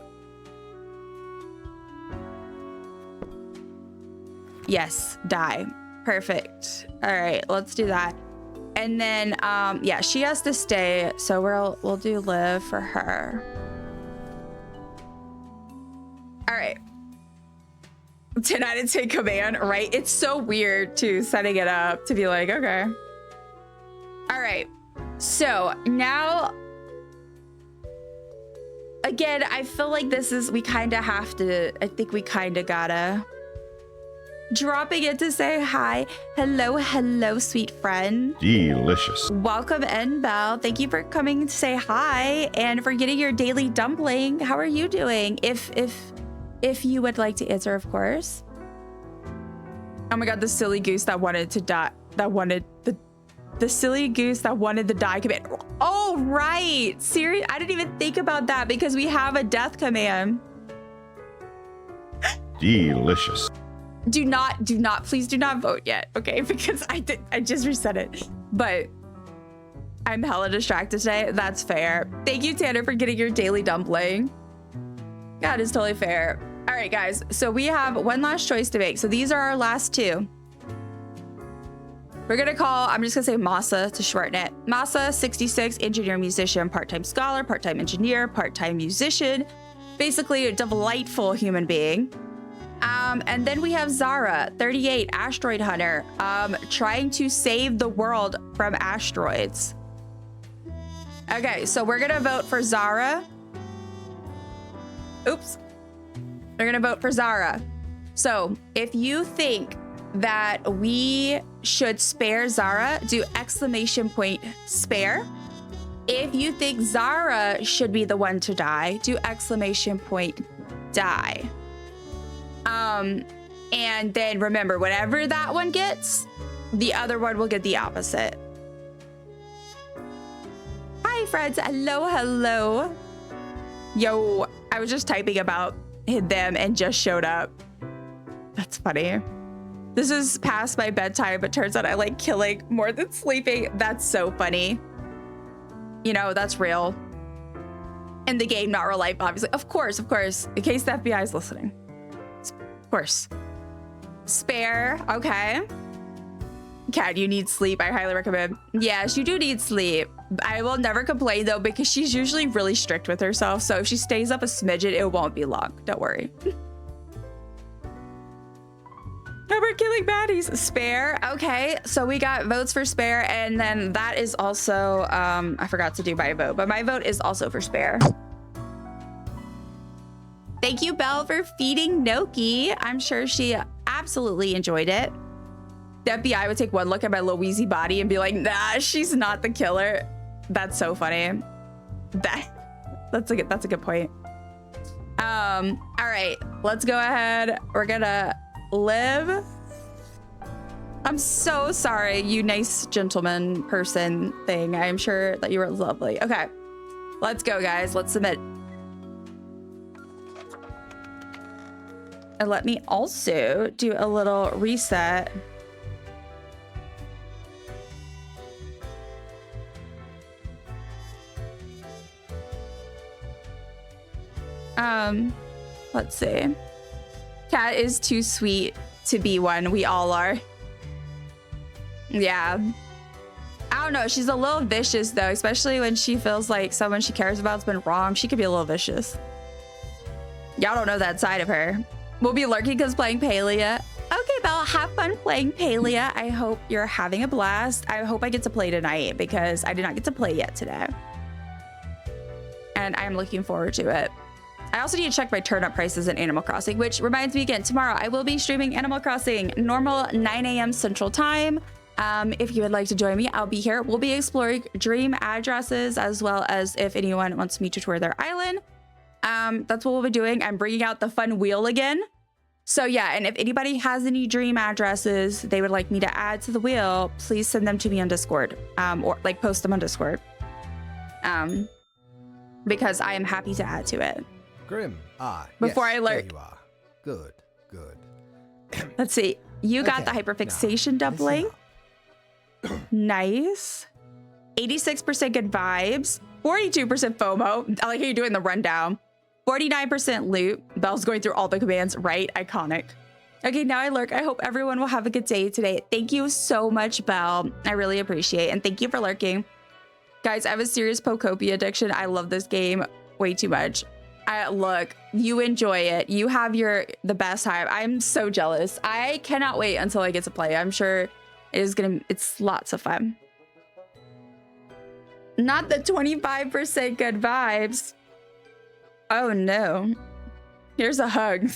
Yes, die. Perfect. All right, let's do that. And then, yeah, she has to stay, so we'll do live for her. All right. 10 out of 10 command, right? It's so weird too, setting it up to be like, okay. All right. So now, again, I feel like we kind of have to, I think we kind of gotta. Dropping in to say hi. Hello, sweet friend. Delicious. Welcome in, Belle. Thank you for coming to say hi and for getting your daily dumpling. How are you doing? If you would like to answer, of course. Oh my god, the silly goose that wanted to die. The silly goose that wanted the die command. Oh, right. Seriously, I didn't even think about that because we have a death command. Delicious. Please do not vote yet, okay? Because I just reset it. But I'm hella distracted today. That's fair. Thank you, Tanner, for getting your daily dumpling. That is totally fair. All right, guys. So we have one last choice to make. So these are our last two. We're gonna call, I'm just gonna say Masa to shorten it. Masa, 66, engineer, musician, part-time scholar, part-time engineer, part-time musician. Basically a delightful human being. And then we have Zara, 38, asteroid hunter, trying to save the world from asteroids. Okay, so we're gonna vote for Zara. Oops. We're gonna vote for Zara. So if you think that we should spare Zara, do exclamation point spare. If you think Zara should be the one to die, do exclamation point die. And then remember, whatever that one gets, the other one will get the opposite. Hi, friends. Hello. Yo, I was just typing about them and just showed up. That's funny. This is past my bedtime, but turns out I like killing more than sleeping. That's so funny. You know, that's real. In the game, not real life, obviously. Of course. In case the FBI is listening. Of course. Spare, okay. Cat, you need sleep. I highly recommend. Yes, you do need sleep. I will never complain though, because she's usually really strict with herself. So if she stays up a smidgen, it won't be long. Don't worry. How about killing baddies? Spare, okay. So we got votes for spare, and then that is also, I forgot to do my vote, but my vote is also for spare. Thank you, Belle, for feeding Noki. I'm sure she absolutely enjoyed it. The FBI would take one look at my little wheezy body and be like, nah, she's not the killer. That's so funny. That's a good point. All right, let's go ahead. We're gonna live. I'm so sorry, you nice gentleman person thing. I'm sure that you were lovely. Okay, let's go, guys. Let's submit. And let me also do a little reset. Let's see. Cat is too sweet to be one. We all are. Yeah. I don't know. She's a little vicious though, especially when she feels like someone she cares about's been wrong. She could be a little vicious. Y'all don't know that side of her. We'll be lurking because playing Palia. Okay, Belle, have fun playing Palia. I hope you're having a blast. I hope I get to play tonight because I did not get to play yet today. And I'm looking forward to it. I also need to check my turnip prices in Animal Crossing, which reminds me again, tomorrow I will be streaming Animal Crossing normal 9 a.m. Central Time. If you would like to join me, I'll be here. We'll be exploring dream addresses as well as if anyone wants me to tour their island. That's what we'll be doing. I'm bringing out the fun wheel again. So yeah, and if anybody has any dream addresses they would like me to add to the wheel, please send them to me on Discord, or like post them on Discord, because I am happy to add to it. Grim. Before yes, I alert. there you are. Good, good. Let's see. You got Okay, the hyperfixation now, dumpling. listen Nice. 86% good vibes. 42% FOMO. I like how you're doing the rundown. 49% loot. Belle's going through all the commands, right? Iconic. Okay, now I lurk. I hope everyone will have a good day today. Thank you so much, Belle. I really appreciate it. And thank you for lurking. Guys, I have a serious Pokopia addiction. I love this game way too much. Look, you enjoy it. You have the best time. I'm so jealous. I cannot wait until I get to play. I'm sure it's lots of fun. Not the 25% good vibes. Oh no. Here's a hug.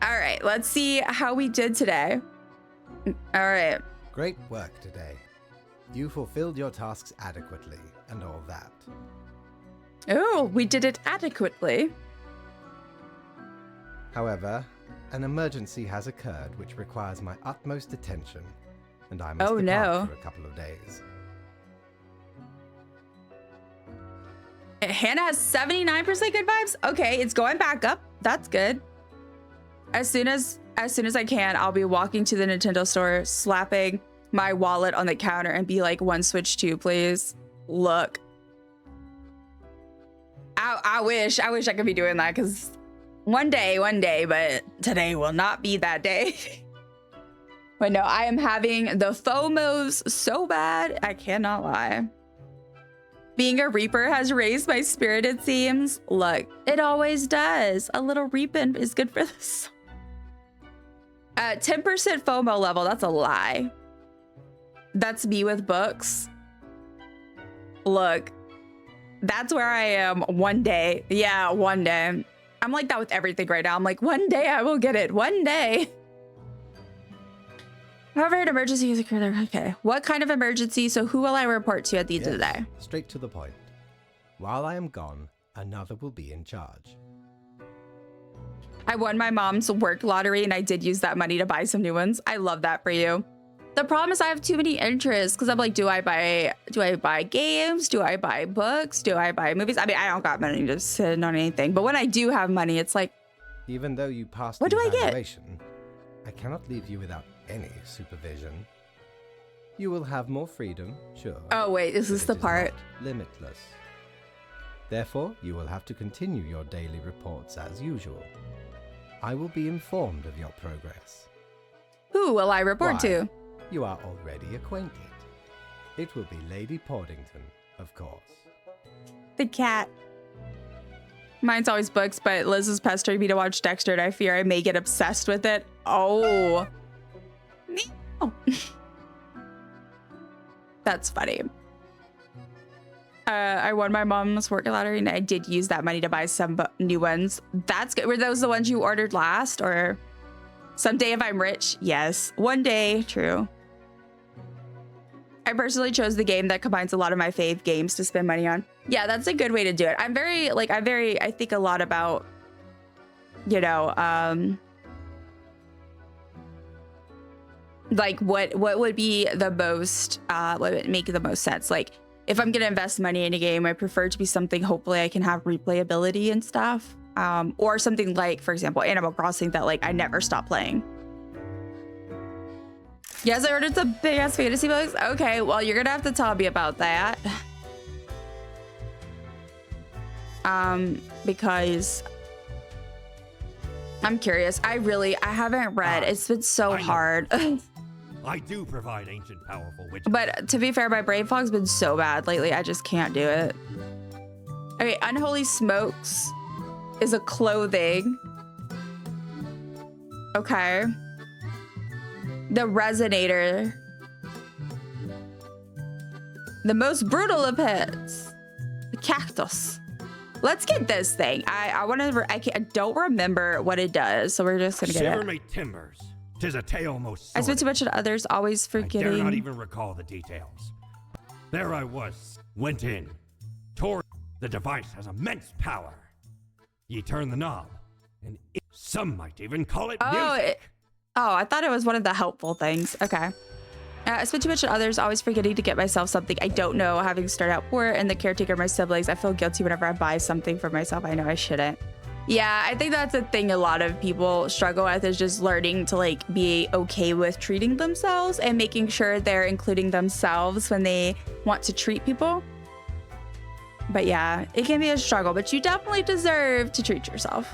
All right, let's see how we did today. All right. Great work today. You fulfilled your tasks adequately and all that. Oh, we did it adequately. However, an emergency has occurred which requires my utmost attention, and I must Oh, depart no. for a couple of days. Hannah has 79% good vibes. Okay, it's going back up. That's good. As soon as I can, I'll be walking to the Nintendo store, slapping my wallet on the counter and be like, 1 Switch 2, please. Look. I wish I could be doing that, because one day, but today will not be that day. But no, I am having the FOMOs so bad, I cannot lie. Being a Reaper has raised my spirit, it seems. Look, it always does. A little reaping is good for this. 10% FOMO level, that's a lie. That's me with books. Look, that's where I am one day. Yeah, one day. I'm like that with everything right now. I'm like, one day I will get it. One day. However, an emergency is occurred. Okay. What kind of emergency? So who will I report to at the end of the day? Straight to the point. While I am gone, another will be in charge. I won my mom's work lottery and I did use that money to buy some new ones. I love that for you. The problem is I have too many interests because I'm like, do I buy games? Do I buy books? Do I buy movies? I mean, I don't got money to spend on anything, but when I do have money, it's like, Even though you passed What the do I get? evaluation, I cannot leave you without any supervision. You will have more freedom, sure. oh wait, is this but the it part? not limitless. Therefore, you will have to continue your daily reports as usual. I will be informed of your progress. Who will I report Why? to? You are already acquainted. It will be Lady Portington, of course. The cat. Mine's always books, but Liz is pestering me to watch Dexter and I fear I may get obsessed with it. Oh. That's funny. I won my mom's work lottery and I did use that money to buy some new ones. That's good. Were those the ones you ordered last, or someday if I'm rich? Yes. One day. True. I personally chose the game that combines a lot of my fave games to spend money on. Yeah, that's a good way to do it. I think a lot about, you know, like what would be the most, what would make the most sense? Like, if I'm gonna invest money in a game, I prefer it to be something hopefully I can have replayability and stuff. Or something like, for example, Animal Crossing that like I never stop playing. Yes, I ordered some big ass fantasy books. Okay, well, you're gonna have to tell me about that. Because I'm curious. I haven't read. It's been so hard. I do provide ancient powerful witches. But to be fair, my brain fog's been so bad lately. I just can't do it. Okay, unholy smokes is a clothing. Okay. The resonator. The most brutal of pets. The cactus. Let's get this thing. I don't remember what it does, so we're just gonna get it. Shiver me timbers. 'Tis a tale most I spent too much on others, always I dare forgetting. not even recall the details. There I was, went in, tore. The device has immense power. Ye turn the knob, and some might even call it music. I thought it was one of the helpful things. Okay. I spent too much on others, always forgetting to get myself something I don't know, having started out poor, and the caretaker of my siblings. I feel guilty whenever I buy something for myself. I know I shouldn't. Yeah, I think that's a thing a lot of people struggle with, is just learning to like be okay with treating themselves and making sure they're including themselves when they want to treat people. But yeah, it can be a struggle, but you definitely deserve to treat yourself.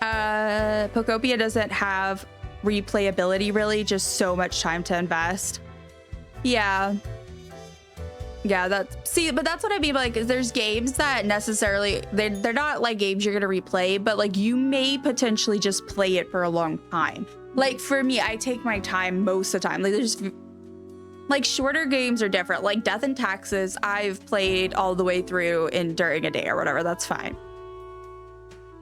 Pokopia doesn't have replayability really, just so much time to invest. Yeah, but that's what I mean. Like, there's games that necessarily they're not like games you're gonna replay, but like you may potentially just play it for a long time. Like for me, I take my time most of the time. Like there's like shorter games are different. Like Death and Taxes, I've played all the way through during a day or whatever. That's fine.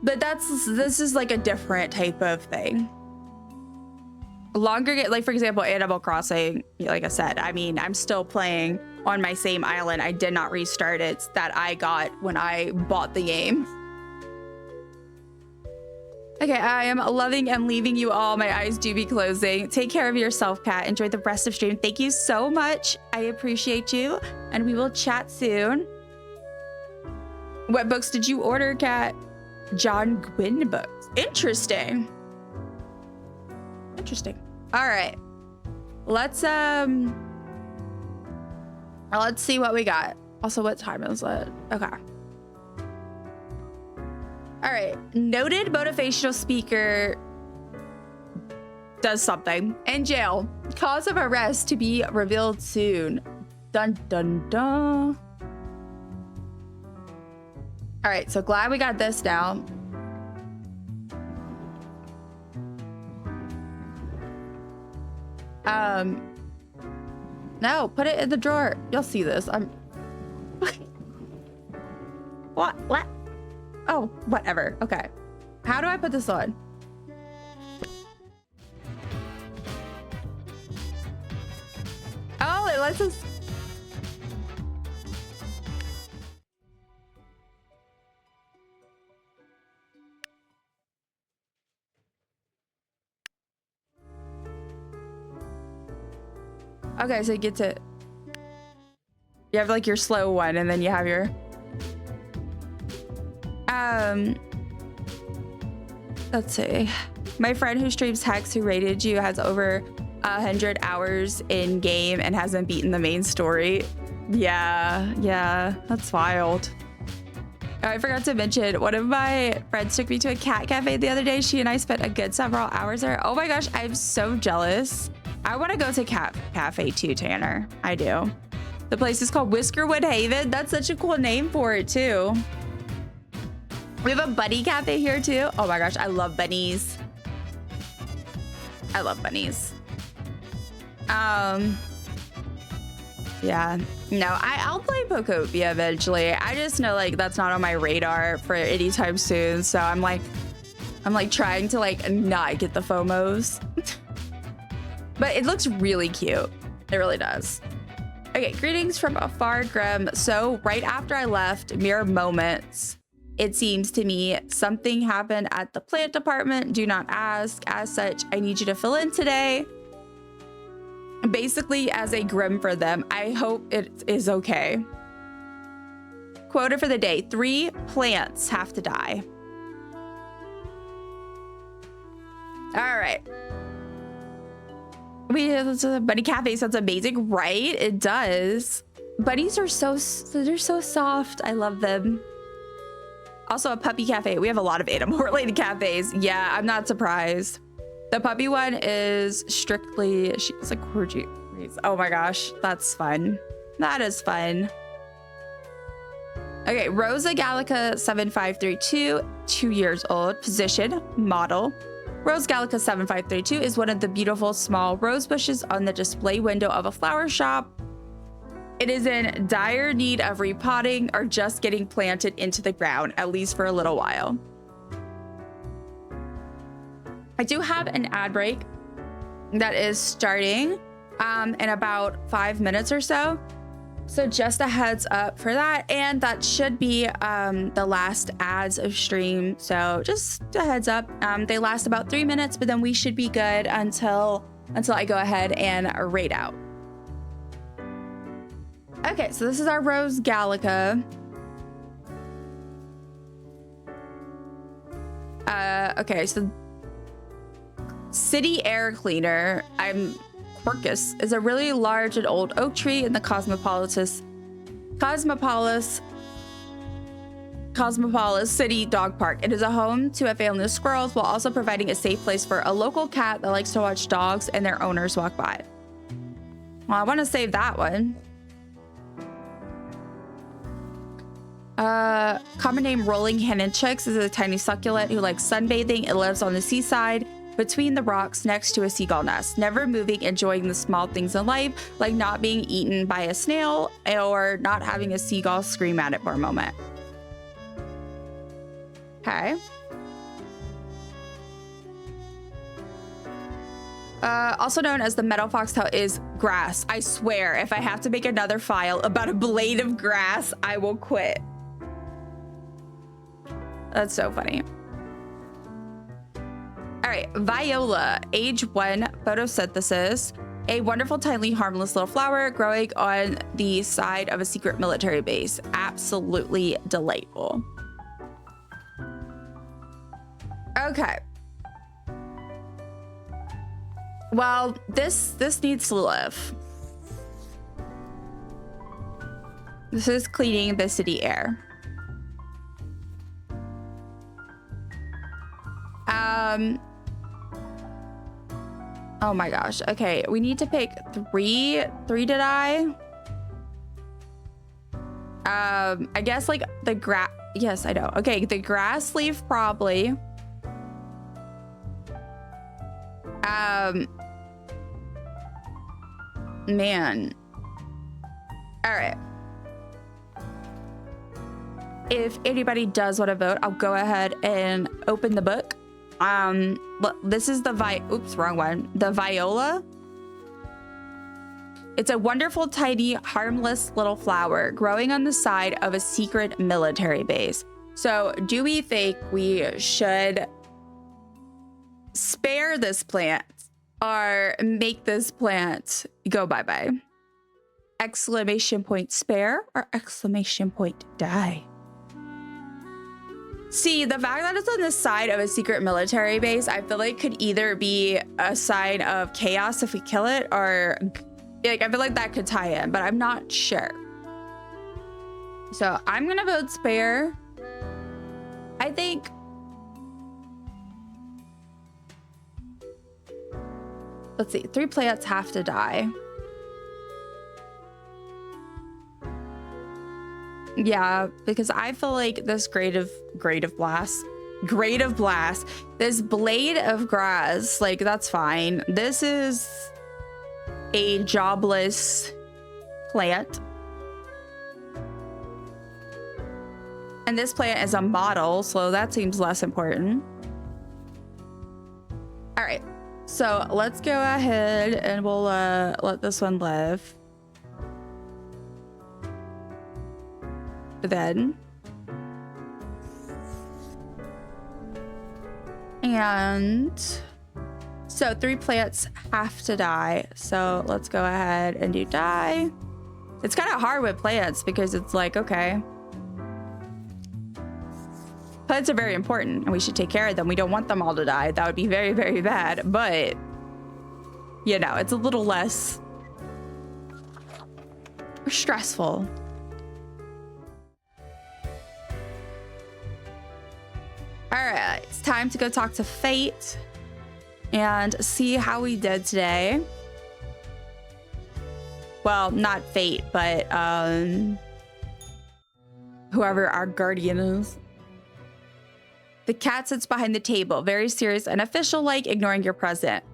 But this is like a different type of thing. Longer, like for example, Animal Crossing, like I said, I mean, I'm still playing on my same island. I did not restart it, that I got when I bought the game. Okay, I am loving and leaving you all. My eyes do be closing. Take care of yourself, Kat. Enjoy the rest of stream. Thank you so much. I appreciate you, and we will chat soon. What books did you order, Kat? John Gwynne books. Interesting. Interesting. All right. Let's see what we got. Also, what time is it? Okay. All right. Noted motivational speaker does something. In jail. Cause of arrest to be revealed soon. Dun dun dun. All right, so glad we got this down. No, put it in the drawer. You'll see this. What? Oh, whatever. Okay. How do I put this on? Oh, it lets us. Okay, so you get to, you have like your slow one, and then you have your, let's see. My friend who streams Hex, who rated you, has over 100 hours in game and hasn't beaten the main story. Yeah, that's wild. Oh, I forgot to mention, one of my friends took me to a cat cafe the other day. She and I spent a good several hours there. Oh my gosh, I'm so jealous. I want to go to Cat Cafe too, Tanner. I do. The place is called Whiskerwood Haven. That's such a cool name for it too. We have a bunny cafe here too. Oh my gosh, I love bunnies. I love bunnies. Yeah. No, I'll play Pokopia eventually. I just know like that's not on my radar for anytime soon. So I'm like trying to like not get the FOMOs. But it looks really cute. It really does. Okay, greetings from afar, Grim. So right after I left, mere moments, it seems to me something happened at the plant department. Do not ask. As such, I need you to fill in today. Basically, as a Grim for them, I hope it is okay. Quota for the day: 3 plants have to die. All right. A bunny cafe sounds amazing, right? It does. Bunnies are they're so soft. I love them. Also a puppy cafe. We have a lot of animal-related cafes. Yeah, I'm not surprised. The puppy one is strictly, she's like, oh my gosh, that's fun. That is fun. Okay, Rosa Gallica 7532, 2 years old, position, model. Rose Gallica 7532 is one of the beautiful small rose bushes on the display window of a flower shop. It is in dire need of repotting or just getting planted into the ground, at least for a little while. I do have an ad break that is starting in about 5 minutes or so. So just a heads up for that. And that should be the last ads of stream. So just a heads up. They last about 3 minutes, but then we should be good until I go ahead and rate out. Okay, so this is our Rose Gallica. Okay, so City Air Cleaner, Quercus, is a really large and old oak tree in the Cosmopolis City Dog Park. It is a home to a family of squirrels while also providing a safe place for a local cat that likes to watch dogs and their owners walk by. Well, I want to save that one. Common name Rolling Hennon Chicks is a tiny succulent who likes sunbathing. It lives on the seaside between the rocks next to a seagull nest, never moving, enjoying the small things in life, like not being eaten by a snail or not having a seagull scream at it for a moment. Okay. Also known as the meadow foxtail is grass. I swear, if I have to make another file about a blade of grass, I will quit. That's so funny. All right, Viola, age 1, photosynthesis. A wonderful, tiny, harmless little flower growing on the side of a secret military base. Absolutely delightful. Okay. Well, this needs to live. This is cleaning the city air. Oh my gosh. Okay, we need to pick three to die. I guess like the grass. Yes, I know. Okay, the grass leaf probably. Man. All right. If anybody does want to vote, I'll go ahead and open the book. This is the oops, wrong one. The Viola. It's a wonderful, tiny, harmless little flower growing on the side of a secret military base. So do we think we should spare this plant or make this plant go bye-bye? Exclamation point spare or exclamation point die? See, the fact that it's on the side of a secret military base, I feel like could either be a sign of chaos if we kill it, or like I feel like that could tie in, but I'm not sure. So I'm gonna vote spare. I think let's see, 3 plants have to die. Yeah, because I feel like this grade of blast, this blade of grass, like that's fine. This is a jobless plant. And this plant is a model, so that seems less important. All right, so let's go ahead and we'll let this one live. Then and so 3 plants have to die, so let's go ahead and do die. It's kind of hard with plants because it's like, okay, plants are very important and we should take care of them. We don't want them all to die. That would be very, very bad, but you know, it's a little less stressful. All right, it's time to go talk to Fate and see how we did today. Well, not Fate, but whoever our guardian is. The cat sits behind the table, very serious and official-like, ignoring your present.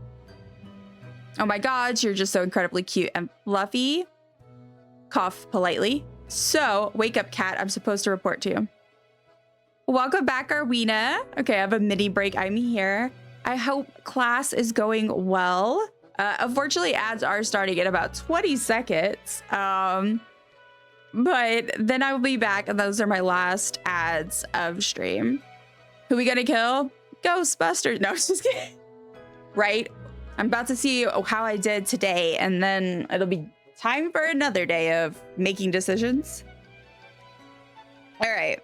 Oh my God, you're just so incredibly cute and fluffy. Cough politely. So, wake up, cat. I'm supposed to report to you. Welcome back, Arwina. Okay, I have a mini break. I'm here. I hope class is going well. Unfortunately, ads are starting in about 20 seconds. But then I will be back, and those are my last ads of stream. Who we gonna kill? Ghostbusters. No, just kidding. Right? I'm about to see how I did today, and then it'll be time for another day of making decisions. All right.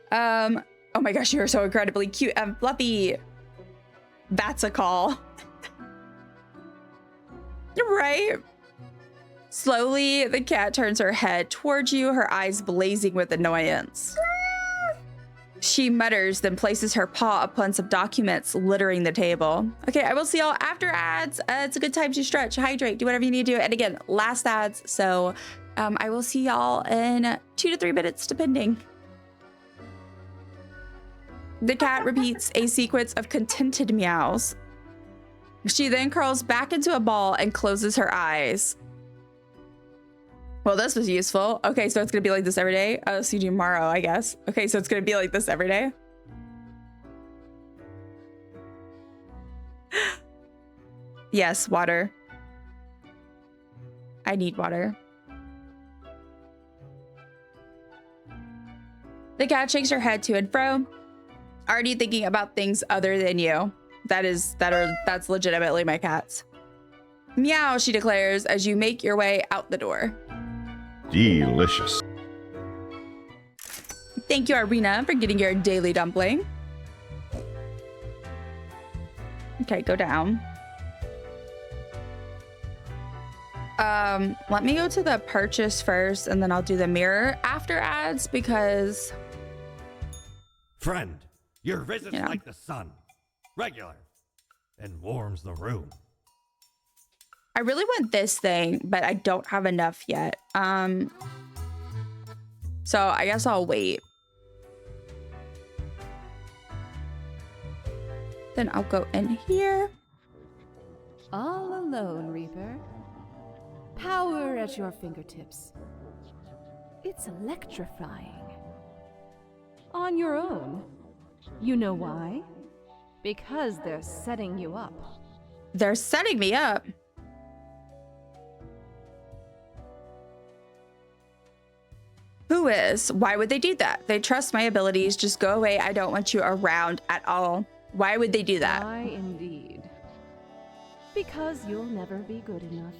Oh my gosh, you're so incredibly cute and fluffy. That's a call. Right? Slowly, the cat turns her head towards you, her eyes blazing with annoyance. She mutters, then places her paw upon some documents littering the table. Okay, I will see y'all after ads. It's a good time to stretch, hydrate, do whatever you need to do. And again, last ads. So I will see y'all in 2 to 3 minutes, depending. The cat repeats a sequence of contented meows. She then curls back into a ball and closes her eyes. Well, this was useful. Okay, so it's gonna be like this every day. I'll see you tomorrow, I guess. Okay, so it's gonna be like this every day. Yes, water. I need water. The cat shakes her head to and fro, already thinking about things other than you. That's legitimately my cat's. Meow, she declares as you make your way out the door. Delicious. Thank you, Arena, for getting your daily dumpling. Okay, go down. Let me go to the purchase first, and then I'll do the mirror after ads, because... Friend, your visit's like the sun. Regular. And warms the room. I really want this thing, but I don't have enough yet. So I guess I'll wait. Then I'll go in here. All alone, Reaper. Power at your fingertips. It's electrifying. On your own. You know why? Because they're setting you up. They're setting me up? Who is? Why would they do that? They trust my abilities. Just go away. I don't want you around at all. Why would they do that? Why indeed? Because you'll never be good enough.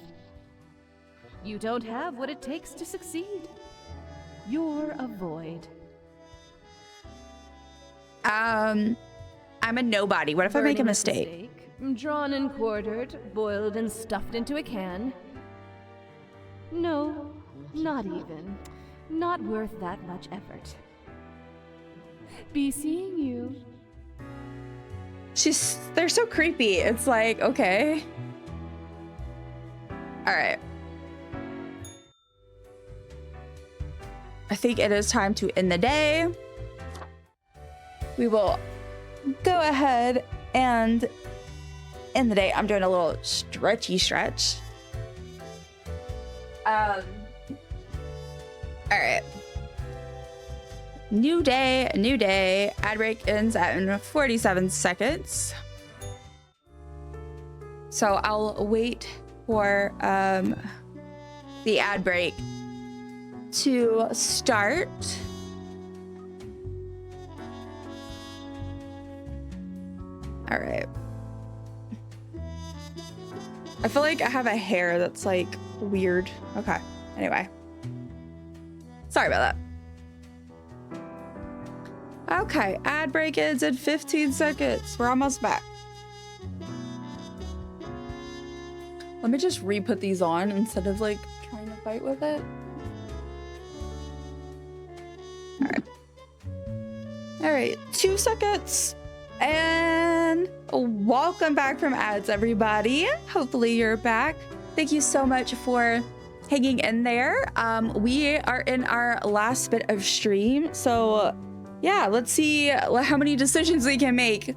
You don't have what it takes to succeed. You're a void. I'm a nobody. What if I make a mistake? Drawn and quartered, boiled and stuffed into a can. No, not even. Not worth that much effort. Be seeing you. They're so creepy. It's like, okay. All right. I think it is time to end the day. We will go ahead and end the day. I'm doing a little stretchy stretch. All right. New day, new day. Ad break ends at 47 seconds. So I'll wait for the ad break to start. All right. I feel like I have a hair that's like weird. Okay. Anyway. Sorry about that. Okay, ad break ends in 15 seconds. We're almost back. Let me just re-put these on instead of like trying to fight with it. All right. All right, 2 seconds. And welcome back from ads, everybody. Hopefully you're back. Thank you so much for hanging in there. We are in our last bit of stream. So yeah, let's see how many decisions we can make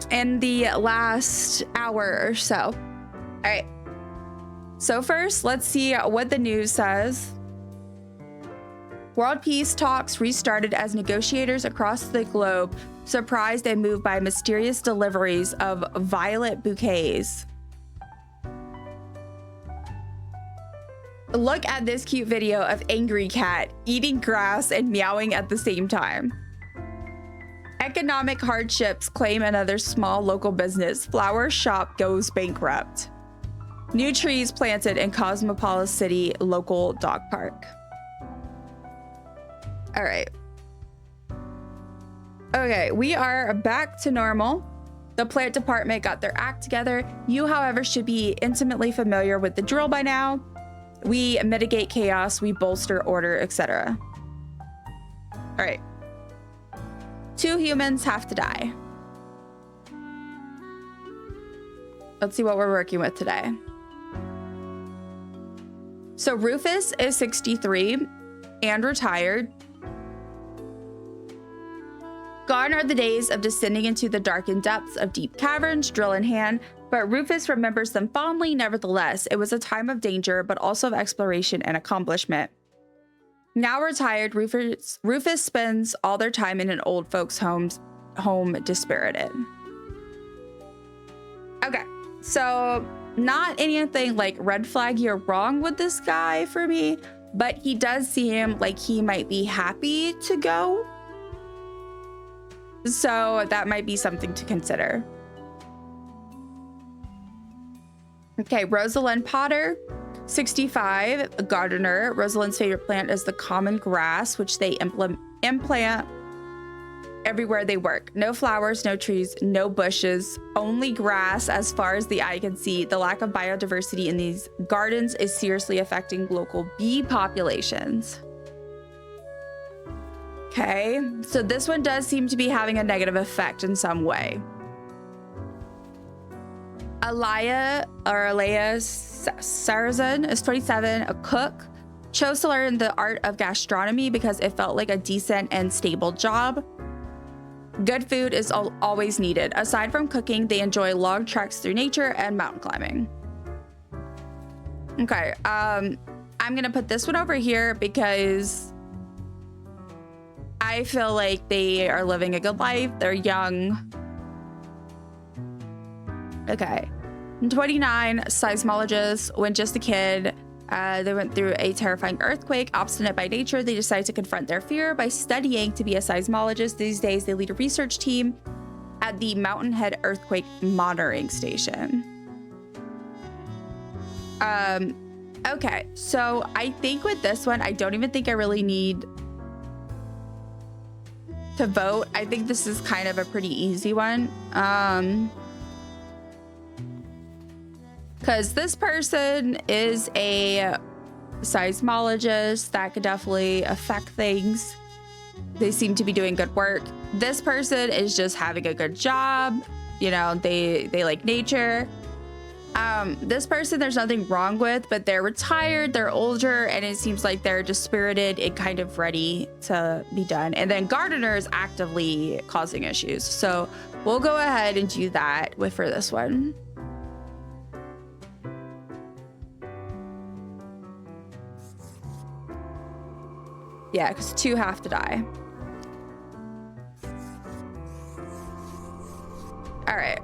in the last hour or so. All right. So first, let's see what the news says. World peace talks restarted as negotiators across the globe surprised and moved by mysterious deliveries of violet bouquets. Look at this cute video of angry cat eating grass and meowing at the same time. Economic hardships claim another small local business. Flower shop goes bankrupt. New trees planted in Cosmopolis City local dog park. All right. Okay, we are back to normal. The plant department got their act together. You, however, should be intimately familiar with the drill by now. We mitigate chaos, we bolster order, etc. All right. 2 humans have to die. Let's see what we're working with today. So Rufus is 63 and retired. Gone are the days of descending into the darkened depths of deep caverns, drill in hand, but Rufus remembers them fondly nevertheless. It was a time of danger, but also of exploration and accomplishment. Now retired, Rufus spends all their time in an old folks' home dispirited. Okay, so not anything like red flaggy or wrong with this guy for me, but he does seem like he might be happy to go. So that might be something to consider. Okay, Rosalind Potter, 65, a gardener. Rosalind's favorite plant is the common grass, which they implant everywhere they work. No flowers, no trees, no bushes, only grass as far as the eye can see. The lack of biodiversity in these gardens is seriously affecting local bee populations. Okay, so this one does seem to be having a negative effect in some way. Alaya Sarazan is 27, a cook. Chose to learn the art of gastronomy because it felt like a decent and stable job. Good food is always needed. Aside from cooking, they enjoy long treks through nature and mountain climbing. Okay, I'm gonna put this one over here because I feel like they are living a good life. They're young. Okay. 29, seismologist. When just a kid, they went through a terrifying earthquake. Obstinate by nature, they decided to confront their fear by studying to be a seismologist. These days, they lead a research team at the Mountain Head Earthquake Monitoring Station. Okay, so I think with this one, I don't even think I really need to vote. I think this is kind of a pretty easy one. Because this person is a seismologist. That could definitely affect things. They seem to be doing good work. This person is just having a good job. You know, they like nature. This person, there's nothing wrong with, but they're retired, they're older, and it seems like they're dispirited and kind of ready to be done. And then gardener is actively causing issues. So we'll go ahead and do that for this one. Yeah, because 2 have to die. All right.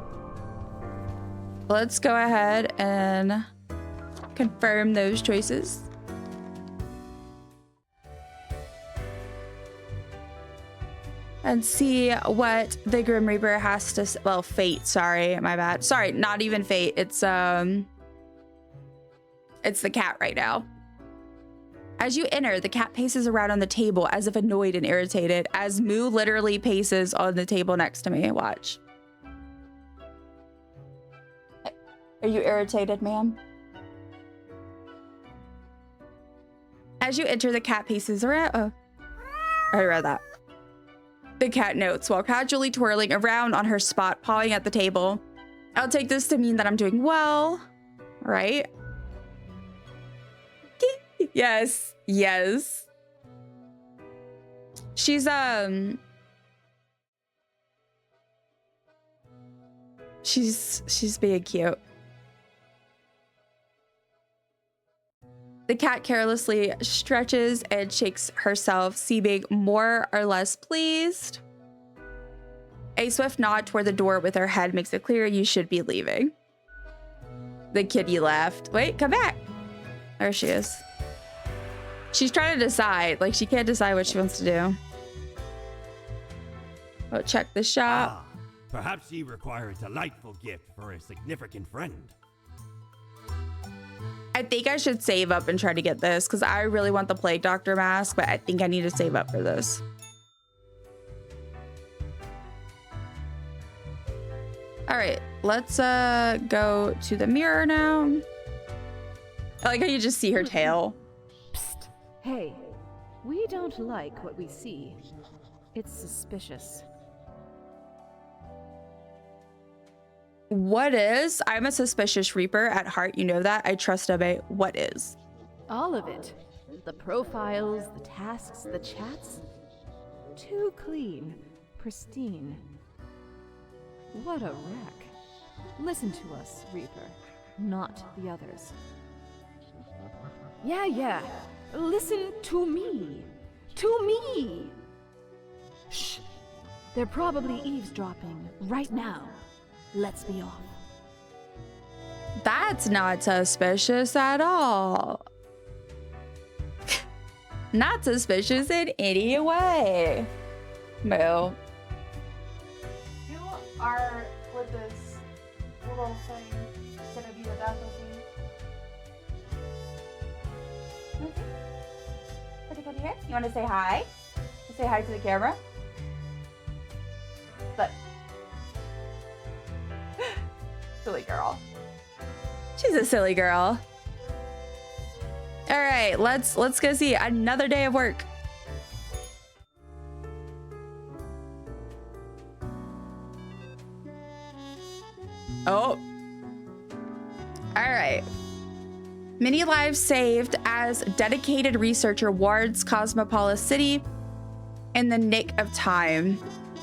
Let's go ahead and confirm those choices. And see what the Grim Reaper has to say. Well, Fate, sorry, my bad. Sorry, not even Fate. It's the cat right now. As you enter, the cat paces around on the table as if annoyed and irritated, as Moo literally paces on the table next to me. Watch. Are you irritated, ma'am? As you enter, the cat paces around. Oh, I read that. The cat notes while casually twirling around on her spot, pawing at the table. I'll take this to mean that I'm doing well, right? Yes, yes. She's being cute. The cat carelessly stretches and shakes herself, seeming more or less pleased. A swift nod toward the door with her head makes it clear you should be leaving. The kitty left. Wait, come back. There she is. She's trying to decide. Like, she can't decide what she wants to do. Oh, check the shop. Ah, perhaps you require a delightful gift for a significant friend. I think I should save up and try to get this because I really want the Plague Doctor mask, but I think I need to save up for this. All right, let's go to the mirror now. I like how you just see her tail. Psst. Hey, we don't like what we see. It's suspicious. What is? I'm a suspicious reaper at heart. You know that. I trust Abe. What is? All of it. The profiles, the tasks, the chats. Too clean. Pristine. What a wreck. Listen to us, Reaper. Not the others. Yeah. Listen to me. To me! Shh. They're probably eavesdropping right now. Let's be off. That's not suspicious at all. Not suspicious in any way. Moo. You are with this little thing gonna be the death of me. Pretty good here. You want to say hi? Say hi to the camera. But silly girl. She's a silly girl. All right, let's go see another day of work. Oh. All right. Many lives saved as dedicated researcher wards Cosmopolis City in the nick of time.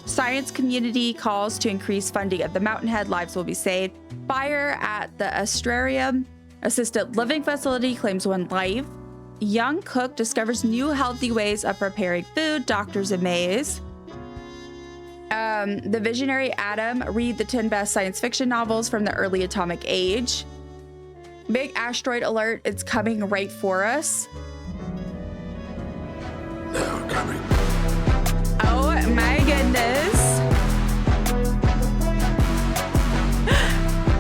Science community calls to increase funding at the Mountainhead. Lives will be saved. Fire at the Astrarium assisted living facility claims 1 life. Young cook discovers new healthy ways of preparing food. Doctors amaze. The visionary Adam read the 10 best science fiction novels from the early atomic age. Big asteroid alert, it's coming right for us. They're coming. Oh my goodness.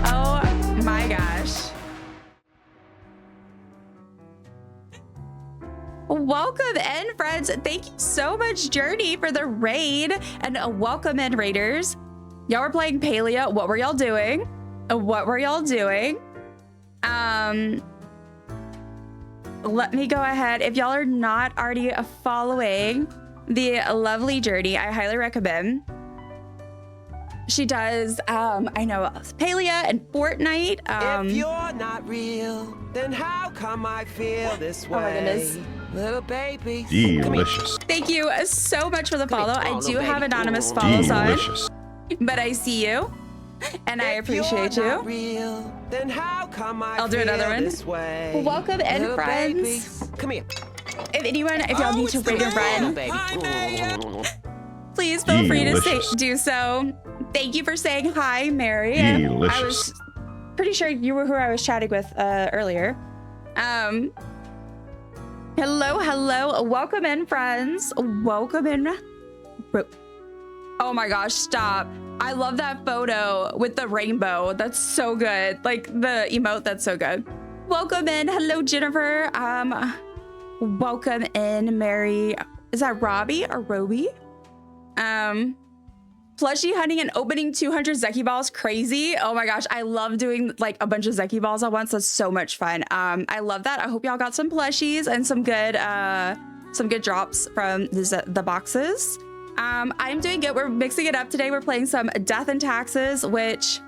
Oh my gosh. Welcome in, friends. Thank you so much, Journey, for the raid. And welcome in, raiders. Y'all were playing Palia. What were y'all doing? What were y'all doing? Let me go ahead. If y'all are not already following the lovely Journey, I highly recommend. She does, I know, Palia and Fortnite. If you're not real, then how come I feel this way? Oh my goodness. Little baby. Delicious. Thank you so much for the follow. I do have anonymous follows Delicious. on, but I see you and I appreciate you. Real, then how come I'll do another one. This way? Welcome in, Little friends. baby. Come here. If y'all need to rate a friend, please feel free to do so. Thank you for saying hi, Mary. Delicious. I was pretty sure you were who I was chatting with earlier. Hello. Welcome in, friends. Welcome in. Oh my gosh, stop. I love that photo with the rainbow. That's so good. Like the emote, that's so good. Welcome in. Hello, Jennifer. Welcome in, Mary. Is that Robbie or Roby? Plushie hunting and opening 200 Zeki balls. Crazy. Oh my gosh. I love doing like a bunch of Zeki balls at once. That's so much fun. I love that. I hope y'all got some plushies and some good drops from the boxes. I'm doing good. We're mixing it up today. We're playing some Death and Taxes, which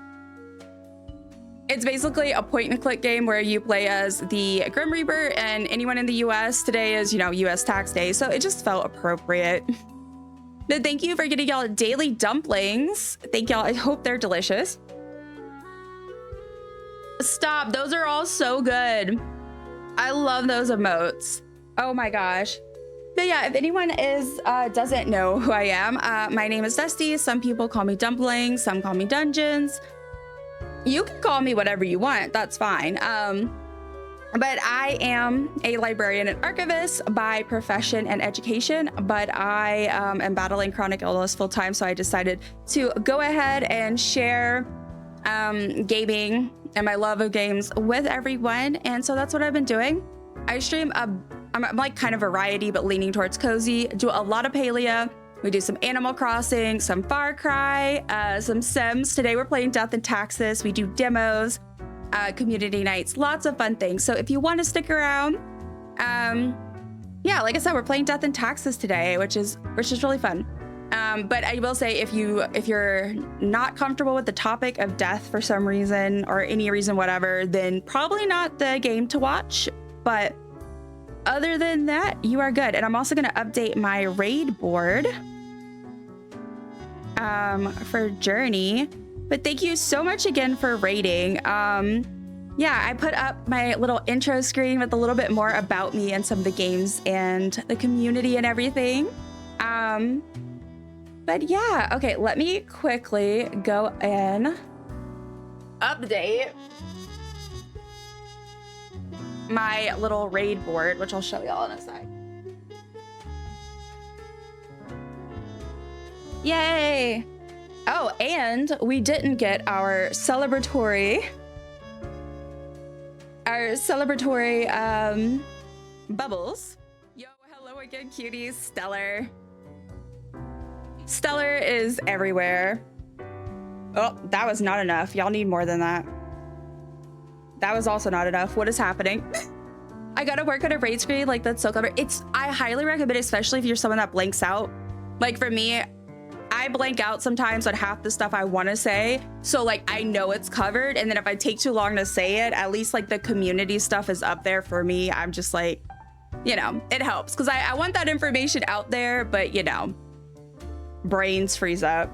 it's basically a point and click game where you play as the Grim Reaper and anyone in the US. Today is, you know, US tax day, so it just felt appropriate. But thank you for getting y'all daily dumplings. Thank y'all. I hope they're delicious. Stop. Those are all so good. I love those emotes. Oh my gosh. But yeah, if anyone doesn't know who I am, my name is Dusty. Some people call me Dumplings, some call me Dungeons. You can call me whatever you want, that's fine. But I am a librarian and archivist by profession and education, but I am battling chronic illness full time, so I decided to go ahead and share gaming and my love of games with everyone. And so that's what I've been doing. I stream I'm like kind of variety, but leaning towards cozy. Do a lot of Palia. We do some Animal Crossing, some Far Cry, some Sims. Today we're playing Death and Taxes. We do demos, community nights, lots of fun things. So if you want to stick around, yeah, like I said, we're playing Death and Taxes today, which is really fun. But I will say, if you're not comfortable with the topic of death for some reason or any reason whatever, then probably not the game to watch. But other than that, you are good. And I'm also going to update my raid board for Journey. But thank you so much again for raiding. Yeah, I put up my little intro screen with a little bit more about me and some of the games and the community and everything. But yeah, okay, let me quickly go and update my little raid board, which I'll show y'all in a sec. Yay! Oh, and we didn't get our celebratory bubbles. Yo, hello again, cuties. Stellar is everywhere. Oh, that was not enough. Y'all need more than that. That was also not enough. What is happening? I gotta work on a raid screen. Like, that's so clever. I highly recommend it, especially if you're someone that blanks out. Like for me, I blank out sometimes on half the stuff I want to say. So like, I know it's covered. And then if I take too long to say it, at least like the community stuff is up there for me. I'm just like, you know, it helps because I want that information out there, but you know, brains freeze up.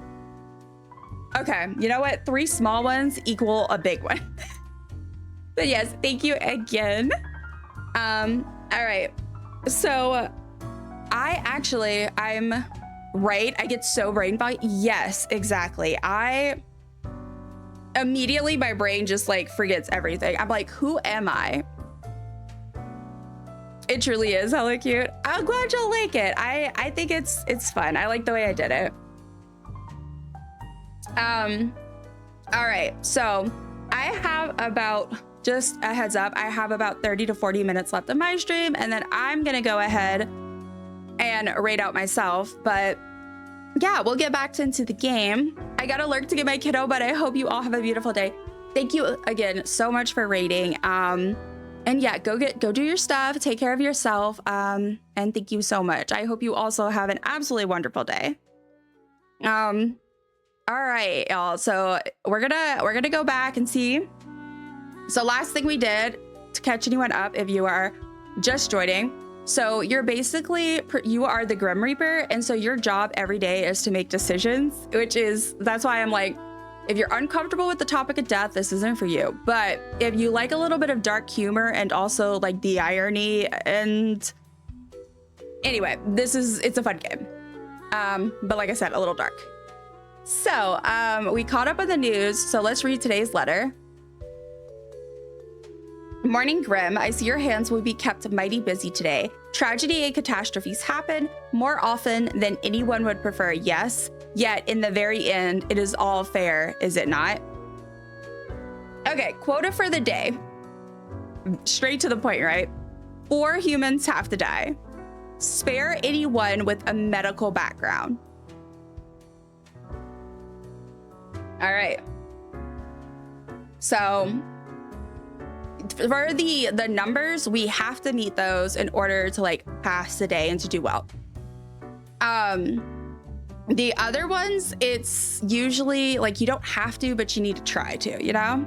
Okay, you know what? 3 small ones equal a big one. But yes, thank you again. All right. So I'm right. I get so brain fog. Yes, exactly. Immediately my brain just like forgets everything. I'm like, who am I? It truly is hella cute. I'm glad y'all like it. I think it's fun. I like the way I did it. All right. So I have about, just a heads up, I have about 30 to 40 minutes left of my stream, and then I'm gonna go ahead and raid out myself. But yeah, we'll get back into the game. I gotta lurk to get my kiddo, but I hope you all have a beautiful day. Thank you again so much for raiding. And yeah, go do your stuff, take care of yourself, and thank you so much. I hope you also have an absolutely wonderful day. All right, y'all. So we're gonna go back and see. So last thing we did, to catch anyone up if you are just joining, so you are the Grim Reaper, and so your job every day is to make decisions, that's why I'm like, if you're uncomfortable with the topic of death, this isn't for you. But if you like a little bit of dark humor and also like the irony, and anyway, it's a fun game. But like I said, a little dark. So we caught up on the news, so let's read today's letter. Morning, Grim. I see your hands will be kept mighty busy today. Tragedy and catastrophes happen more often than anyone would prefer, yes. Yet, in the very end, it is all fair, is it not? Okay, quota for the day. Straight to the point, right? 4 humans have to die. Spare anyone with a medical background. All right. So for the numbers, we have to meet those in order to like pass the day and to do well. The other ones, it's usually like you don't have to, but you need to try to, you know?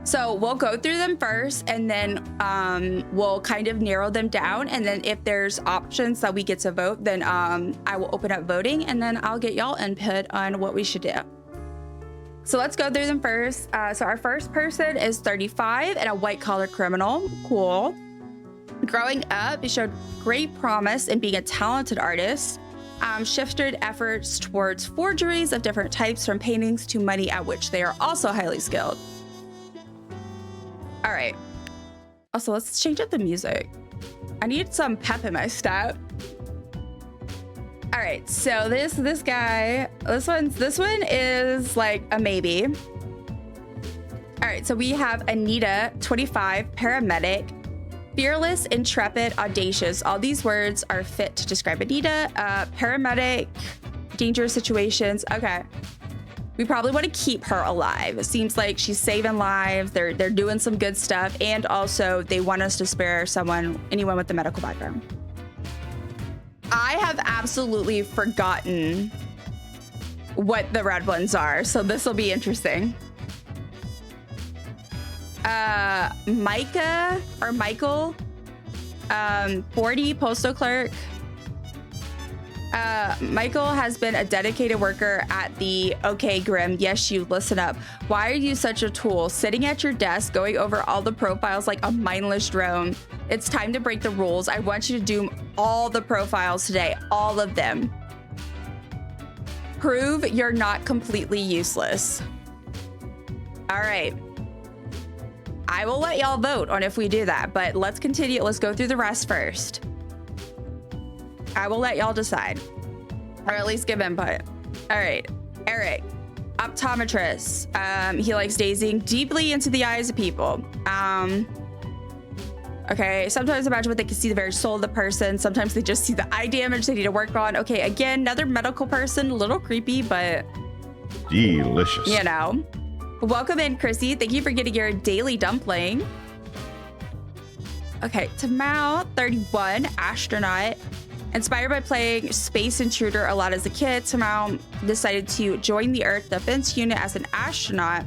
So we'll go through them first, and then we'll kind of narrow them down. And then if there's options that we get to vote, then I will open up voting, and then I'll get y'all input on what we should do. So let's go through them first. So our first person is 35 and a white-collar criminal. Cool. Growing up, he showed great promise in being a talented artist. Shifted efforts towards forgeries of different types, from paintings to money, at which they are also highly skilled. All right. Also, let's change up the music. I need some pep in my step. All right, so this guy, this one is like a maybe. All right, so we have Anita, 25, paramedic, fearless, intrepid, audacious. All these words are fit to describe Anita. Paramedic, dangerous situations. Okay. We probably want to keep her alive. It seems like she's saving lives. They're doing some good stuff. And also they want us to spare anyone with a medical background. I have absolutely forgotten what the red ones are, so this will be interesting. Michael, 40, postal clerk. Michael has been a dedicated worker at the Okay Grim. Yes, you listen up. Why are you such a tool? Sitting at your desk, going over all the profiles like a mindless drone. It's time to break the rules. I want you to do all the profiles today, all of them. Prove you're not completely useless. All right. I will let y'all vote on if we do that, but let's continue. Let's go through the rest first. I will let y'all decide, or at least give input. All right, Eric, optometrist. He likes gazing deeply into the eyes of people. Okay, sometimes imagine what they can see the very soul of the person. Sometimes they just see the eye damage they need to work on. Okay, again, another medical person, a little creepy, but delicious. You know. Welcome in, Chrissy. Thank you for getting your daily dumpling. Okay, Tamao, 31, astronaut. Inspired by playing Space Intruder a lot as a kid, Tamao decided to join the Earth Defense Unit as an astronaut.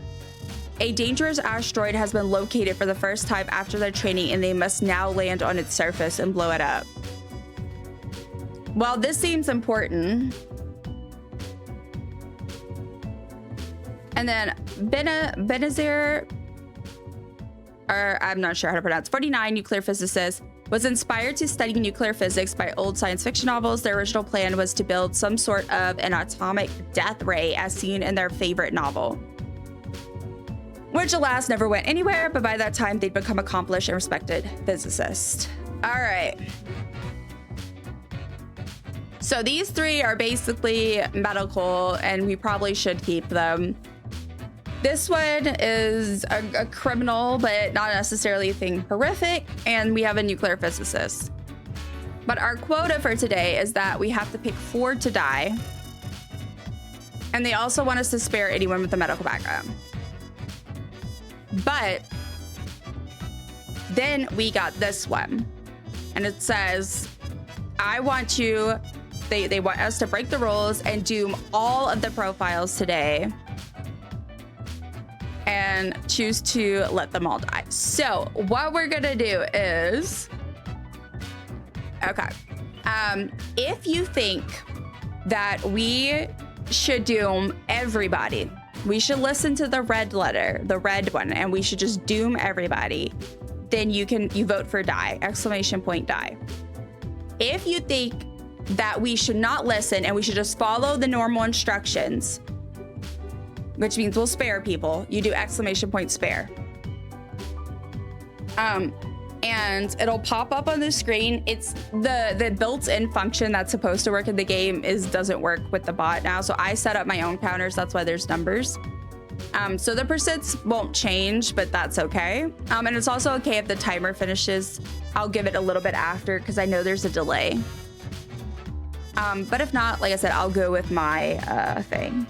A dangerous asteroid has been located for the first time after their training, and they must now land on its surface and blow it up. Well, this seems important. And then Benazir, or I'm not sure how to pronounce, 49, nuclear physicist, was inspired to study nuclear physics by old science fiction novels. Their original plan was to build some sort of an atomic death ray as seen in their favorite novel, which alas never went anywhere, but by that time they'd become accomplished and respected physicists. All right. So these three are basically medical, and we probably should keep them. This one is a criminal, but not necessarily a thing horrific, and we have a nuclear physicist. But our quota for today is that we have to pick 4 to die, and they also want us to spare anyone with a medical background. But then we got this one, and it says, I want you, they want us to break the rules and doom all of the profiles today, and choose to let them all die. So what we're gonna do is, okay, if you think that we should doom everybody, we should listen to the red letter, the red one, and we should just doom everybody, then you vote for die, exclamation point die. If you think that we should not listen and we should just follow the normal instructions, which means we'll spare people, you do exclamation point spare. And it'll pop up on the screen. It's the built-in function that's supposed to work in the game doesn't work with the bot now. So I set up my own counters. That's why there's numbers. So the percents won't change, but that's okay. And it's also okay if the timer finishes. I'll give it a little bit after because I know there's a delay. But if not, like I said, I'll go with my thing.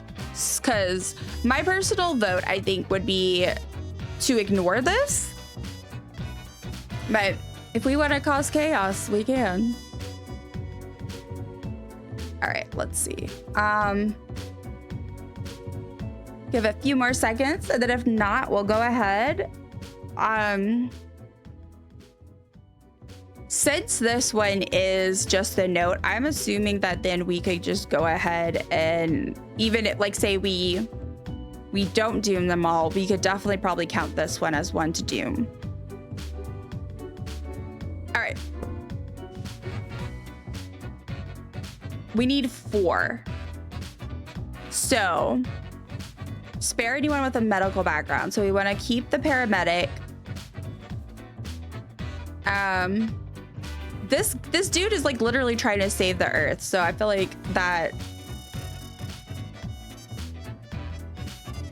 Because my personal vote, I think, would be to ignore this. But if we want to cause chaos, we can. All right, let's see. Give a few more seconds, and then if not, we'll go ahead. Since this one is just a note, I'm assuming that then we could just go ahead and even like say we don't doom them all, we could definitely probably count this one as one to doom. All right. We need 4. So spare anyone with a medical background. So we want to keep the paramedic. This dude is like literally trying to save the earth. So I feel like that.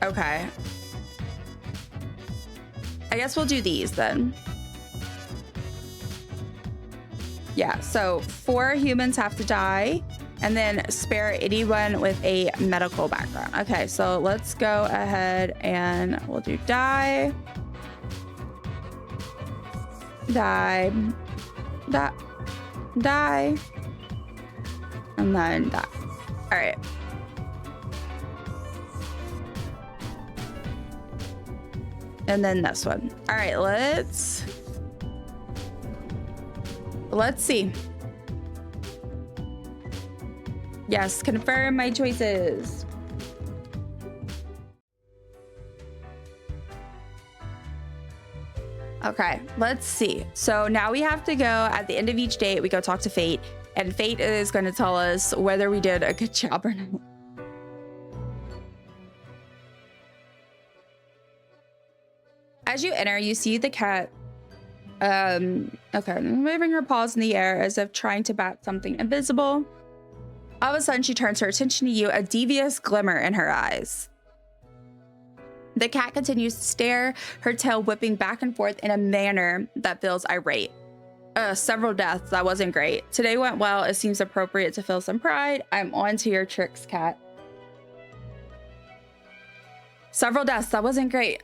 Okay. I guess we'll do these then. Yeah, so 4 humans have to die, and then spare anyone with a medical background. Okay, so let's go ahead and we'll do die. Die. And then die. All right. And then this one. All right, let's see. Yes, confirm my choices. Okay, let's see. So now we have to go at the end of each date, we go talk to Fate, and Fate is going to tell us whether we did a good job or not. As you enter, you see the cat, waving her paws in the air as if trying to bat something invisible. All of a sudden, she turns her attention to you, a devious glimmer in her eyes. The cat continues to stare, her tail whipping back and forth in a manner that feels irate. Several deaths, that wasn't great. Today went well, it seems appropriate to feel some pride. I'm on to your tricks, cat. Several deaths, that wasn't great.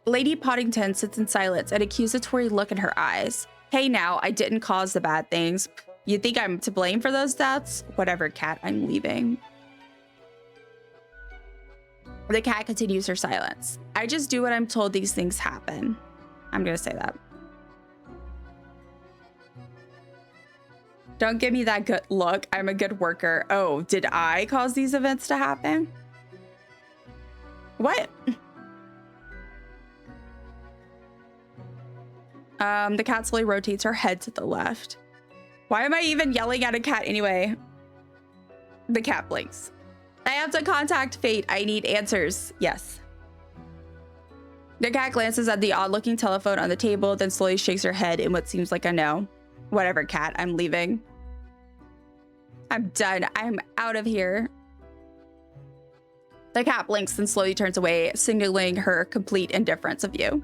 Lady Poddington sits in silence, an accusatory look in her eyes. Hey now, I didn't cause the bad things. You think I'm to blame for those deaths? Whatever, cat, I'm leaving. The cat continues her silence. I just do what I'm told, these things happen. I'm gonna say that. Don't give me that good look. I'm a good worker. Oh, did I cause these events to happen? What? The cat slowly rotates her head to the left. Why am I even yelling at a cat anyway? The cat blinks. I have to contact Fate. I need answers. Yes. The cat glances at the odd-looking telephone on the table, then slowly shakes her head in what seems like a no. Whatever, cat. I'm leaving. I'm done. I'm out of here. The cat blinks and slowly turns away, signaling her complete indifference of you.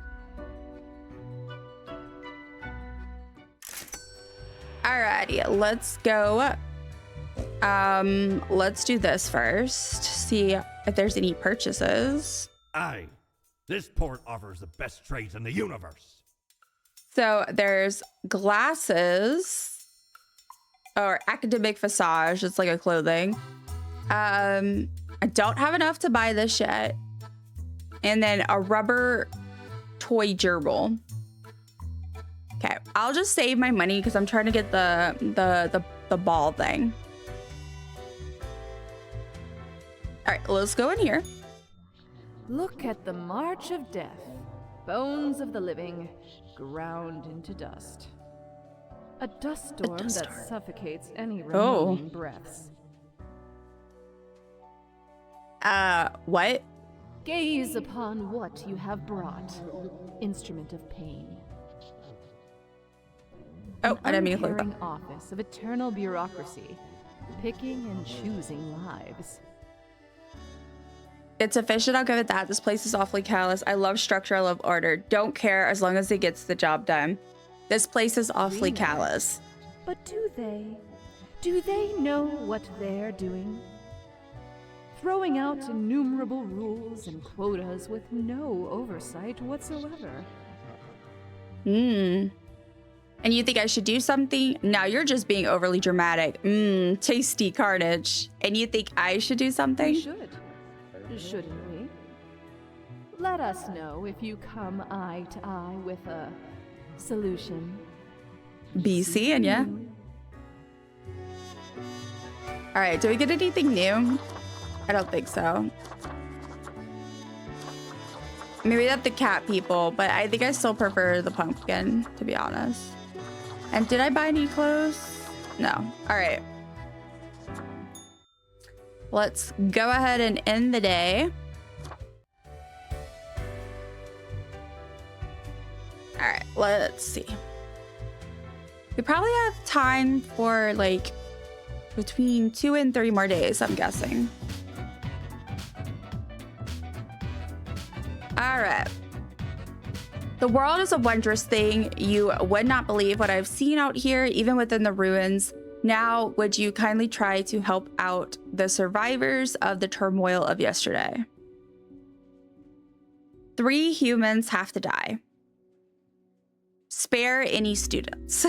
Alrighty, let's go. Let's do this first. See if there's any purchases. Aye, this port offers the best trades in the universe. So there's glasses or academic visage. It's like a clothing. I don't have enough to buy this yet. And then a rubber toy gerbil. Okay, I'll just save my money because I'm trying to get the ball thing. All right, let's go in here. Look at the march of death. Bones of the living ground into dust. A dust storm that suffocates any remaining breaths. What? Gaze upon what you have brought. Instrument of pain. Oh, I didn't mean to click that. An uncaring office of eternal bureaucracy, picking and choosing lives. It's efficient, I'll give it that. This place is awfully callous. I love structure, I love order. Don't care as long as it gets the job done. This place is awfully callous. But do they? Do they know what they're doing? Throwing out innumerable rules and quotas with no oversight whatsoever. And you think I should do something? Now you're just being overly dramatic. Tasty carnage. And you think I should do something? We should. Shouldn't we? Let us know if you come eye to eye with a solution. BC and yeah. All right, do we get anything new? I don't think so. Maybe not the cat people, but I think I still prefer the pumpkin, to be honest. And did I buy any clothes? No. All right. Let's go ahead and end the day. All right, let's see. We probably have time for like between 2 and 3 more days, I'm guessing. All right. The world is a wondrous thing. You would not believe what I've seen out here, even within the ruins. Now, would you kindly try to help out the survivors of the turmoil of yesterday? 3 humans have to die. Spare any students.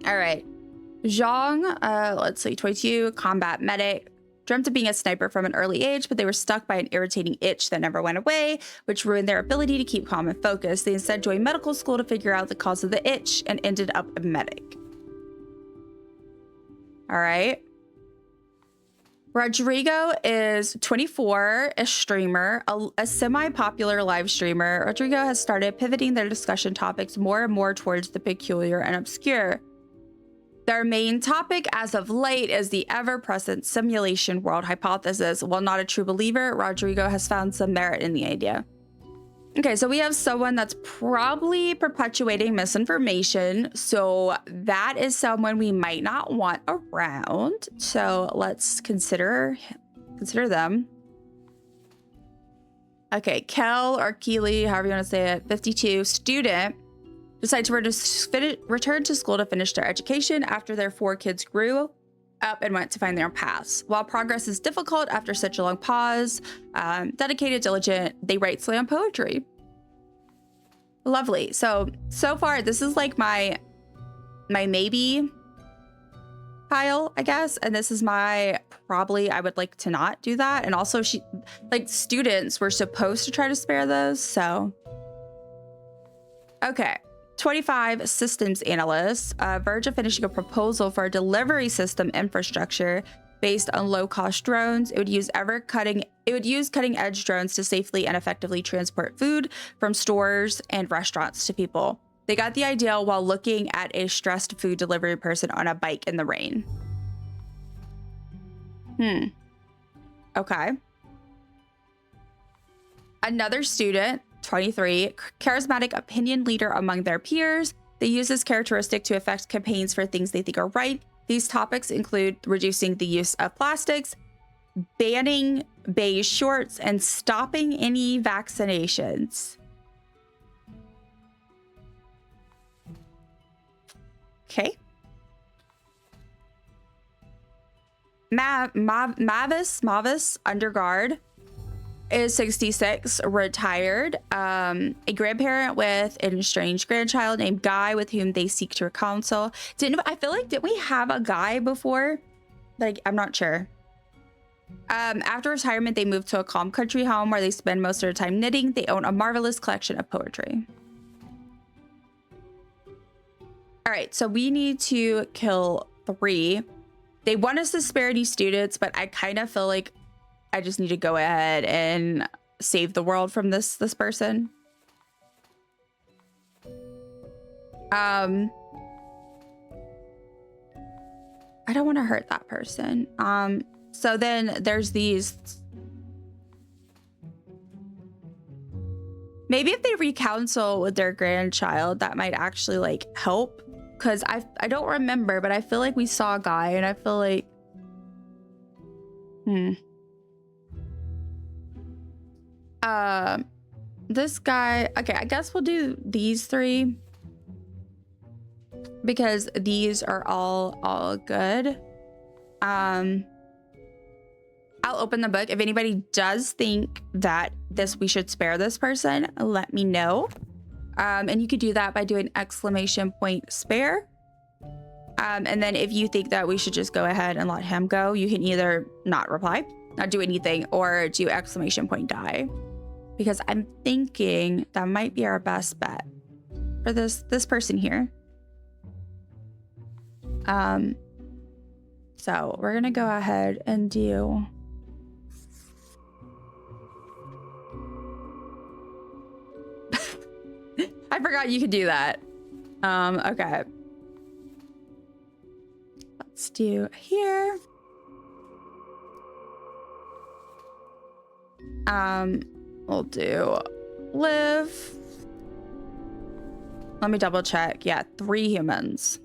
All right. Zhang, let's see, 22, combat medic. Dreamt of being a sniper from an early age, but they were stuck by an irritating itch that never went away, which ruined their ability to keep calm and focused. They instead joined medical school to figure out the cause of the itch and ended up a medic. All right. Rodrigo is 24, a streamer, a semi-popular live streamer. Rodrigo has started pivoting their discussion topics more and more towards the peculiar and obscure. Their main topic as of late is the ever-present simulation world hypothesis. While not a true believer, Rodrigo has found some merit in the idea. Okay, so we have someone that's probably perpetuating misinformation. So that is someone we might not want around. So let's consider them. Okay, Kel or Keely, however you want to say it, 52, student. Decide to return to school to finish their education after their 4 kids grew up and went to find their own paths. While progress is difficult after such a long pause, dedicated, diligent, they write slam poetry. Lovely. So far, this is like my maybe pile, I guess. And this is my probably I would like to not do that. And also students were supposed to try to spare those. So, okay. 25 systems analysts, verge of finishing a proposal for a delivery system infrastructure based on low-cost drones. It would use cutting-edge drones to safely and effectively transport food from stores and restaurants to people. They got the idea while looking at a stressed food delivery person on a bike in the rain. Okay. Another student, 23, charismatic opinion leader among their peers. They use this characteristic to affect campaigns for things they think are right. These topics include reducing the use of plastics, banning beige shorts, and stopping any vaccinations. Okay. Mavis, underguard, is 66, retired, a grandparent with an estranged grandchild named Guy with whom they seek to counsel. Didn't we have a Guy before? Like, I'm not sure. After retirement, they moved to a calm country home where they spend most of their time knitting. They own a marvelous collection of poetry. All right, so we need to kill 3. They want us to spare any students, but I kind of feel like I just need to go ahead and save the world from this person. I don't want to hurt that person. So then there's these. Maybe if they recounsel with their grandchild, that might actually like help. Because I don't remember, but I feel like we saw a Guy, and I feel like this guy. Okay, I guess we'll do these 3 because these are all good. I'll open the book. If anybody does think that we should spare this person, let me know. And you could do that by doing exclamation point spare. And then if you think that we should just go ahead and let him go, you can either not reply, not do anything, or do exclamation point die. Because I'm thinking that might be our best bet for this person here. So we're gonna go ahead and do I forgot you could do that. Okay. Let's do here. We'll do live. Let me double check. Yeah, 3 humans.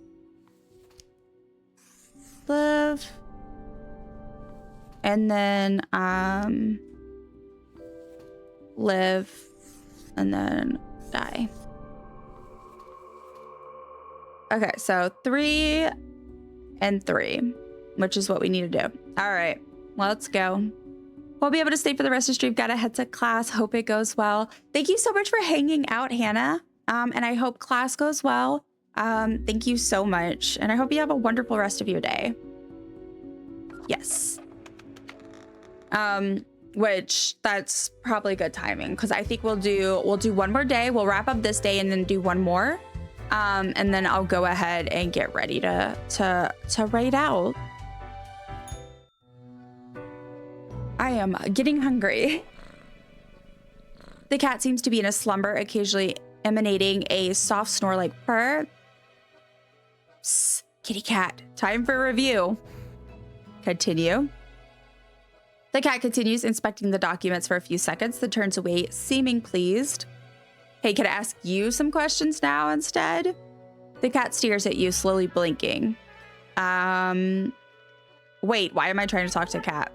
Live. And then live and then die. Okay, so 3 and 3, which is what we need to do. All right, let's go. We'll be able to stay for the rest of the stream. Gotta head to class. Hope it goes well. Thank you so much for hanging out, Hannah. And I hope class goes well. Thank you so much. And I hope you have a wonderful rest of your day. Yes. Which that's probably good timing because I think we'll do one more day. We'll wrap up this day and then do one more. And then I'll go ahead and get ready to raid out. I am getting hungry. The cat seems to be in a slumber, occasionally emanating a soft snore like purr. Psst, kitty cat, time for review. Continue. The cat continues inspecting the documents for a few seconds, then turns away, seeming pleased. Hey, can I ask you some questions now instead? The cat stares at you, slowly blinking. Wait, why am I trying to talk to a cat?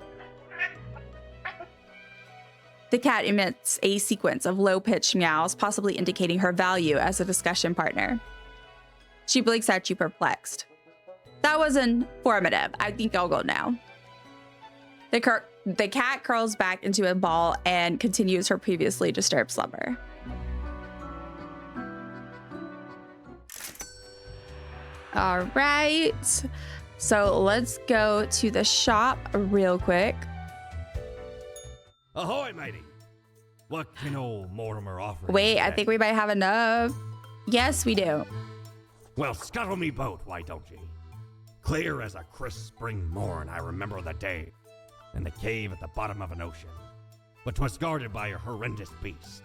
The cat emits a sequence of low-pitched meows, possibly indicating her value as a discussion partner. She blinks at you, perplexed. That was informative. I think I'll go now. The cat curls back into a ball and continues her previously disturbed slumber. All right. So let's go to the shop real quick. Ahoy, matey! What can old Mortimer offer? Wait, I think we might have enough. Yes, we do. Well, scuttle me boat, why don't ye? Clear as a crisp spring morn, I remember the day, in the cave at the bottom of an ocean, but 'twas guarded by a horrendous beast.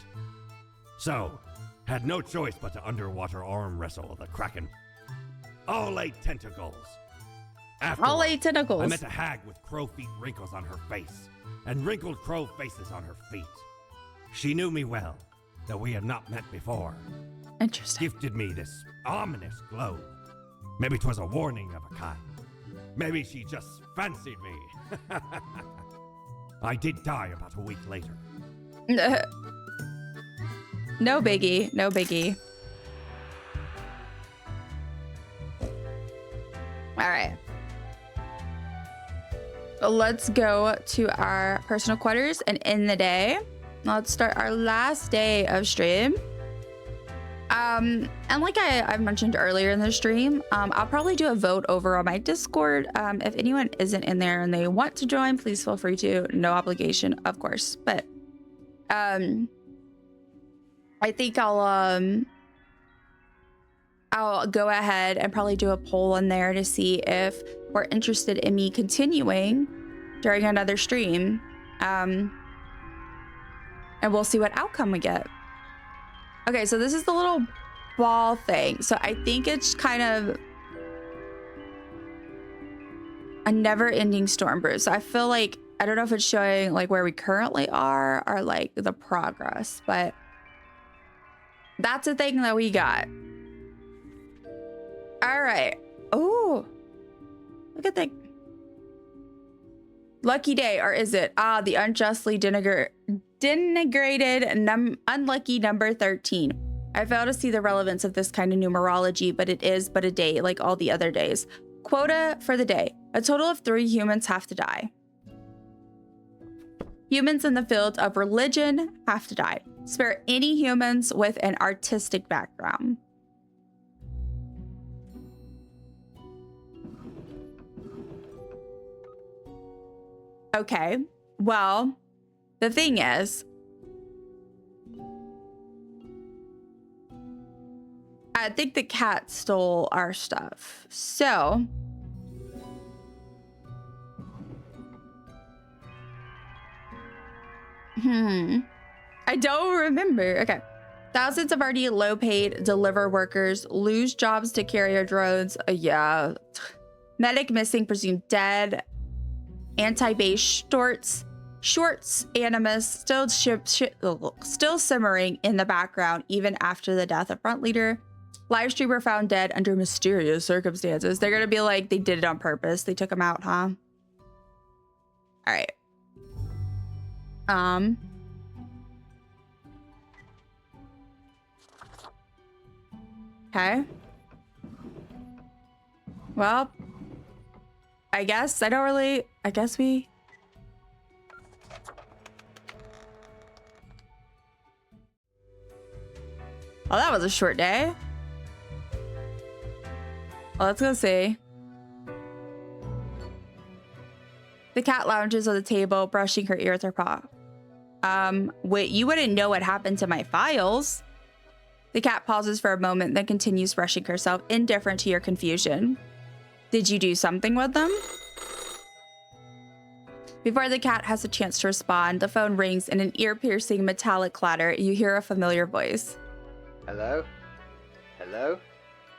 So, had no choice but to underwater arm wrestle the kraken. All 8 tentacles. All 8 tentacles. I met a hag with crow feet wrinkles on her face, and wrinkled crow faces on her feet. She knew me well, though we had not met before. Interesting. Gifted me this ominous globe. Maybe 'twas a warning of a kind. Maybe she just fancied me. I did die about a week later. No biggie, no biggie. All right. Let's go to our personal quarters and end the day. Let's start our last day of stream. And like I mentioned earlier in the stream, I'll probably do a vote over on my Discord. If anyone isn't in there and they want to join, please feel free to. No obligation, of course. But I think I'll go ahead and probably do a poll in there to see if we're interested in me continuing during another stream. And we'll see what outcome we get. Okay, so this is the little ball thing. So I think it's kind of a never-ending storm brew. So I feel like, I don't know if it's showing like where we currently are or like the progress, but that's a thing that we got. All right. Oh, look at that. Lucky day, or is it? The unjustly denigrated unlucky number 13. I fail to see the relevance of this kind of numerology, but it is but a day like all the other days. Quota for the day. A total of 3 humans have to die. Humans in the field of religion have to die. Spare any humans with an artistic background. Okay, well, the thing is, I think the cat stole our stuff. So, I don't remember. Okay. Thousands of already low-paid deliver workers lose jobs to carrier drones. Yeah. Medic missing, presumed dead. Anti-base shorts, animus still simmering in the background even after the death of front leader. Live streamer found dead under mysterious circumstances. They're gonna be like, they did it on purpose. They took him out, huh? All right. Okay. Well, I guess we... Well, that was a short day. Well, let's go see. The cat lounges on the table, brushing her ear with her paw. Wait, you wouldn't know what happened to my files. The cat pauses for a moment, then continues brushing herself, indifferent to your confusion. Did you do something with them? Before the cat has a chance to respond, the phone rings in an ear-piercing metallic clatter. You hear a familiar voice. Hello? Hello?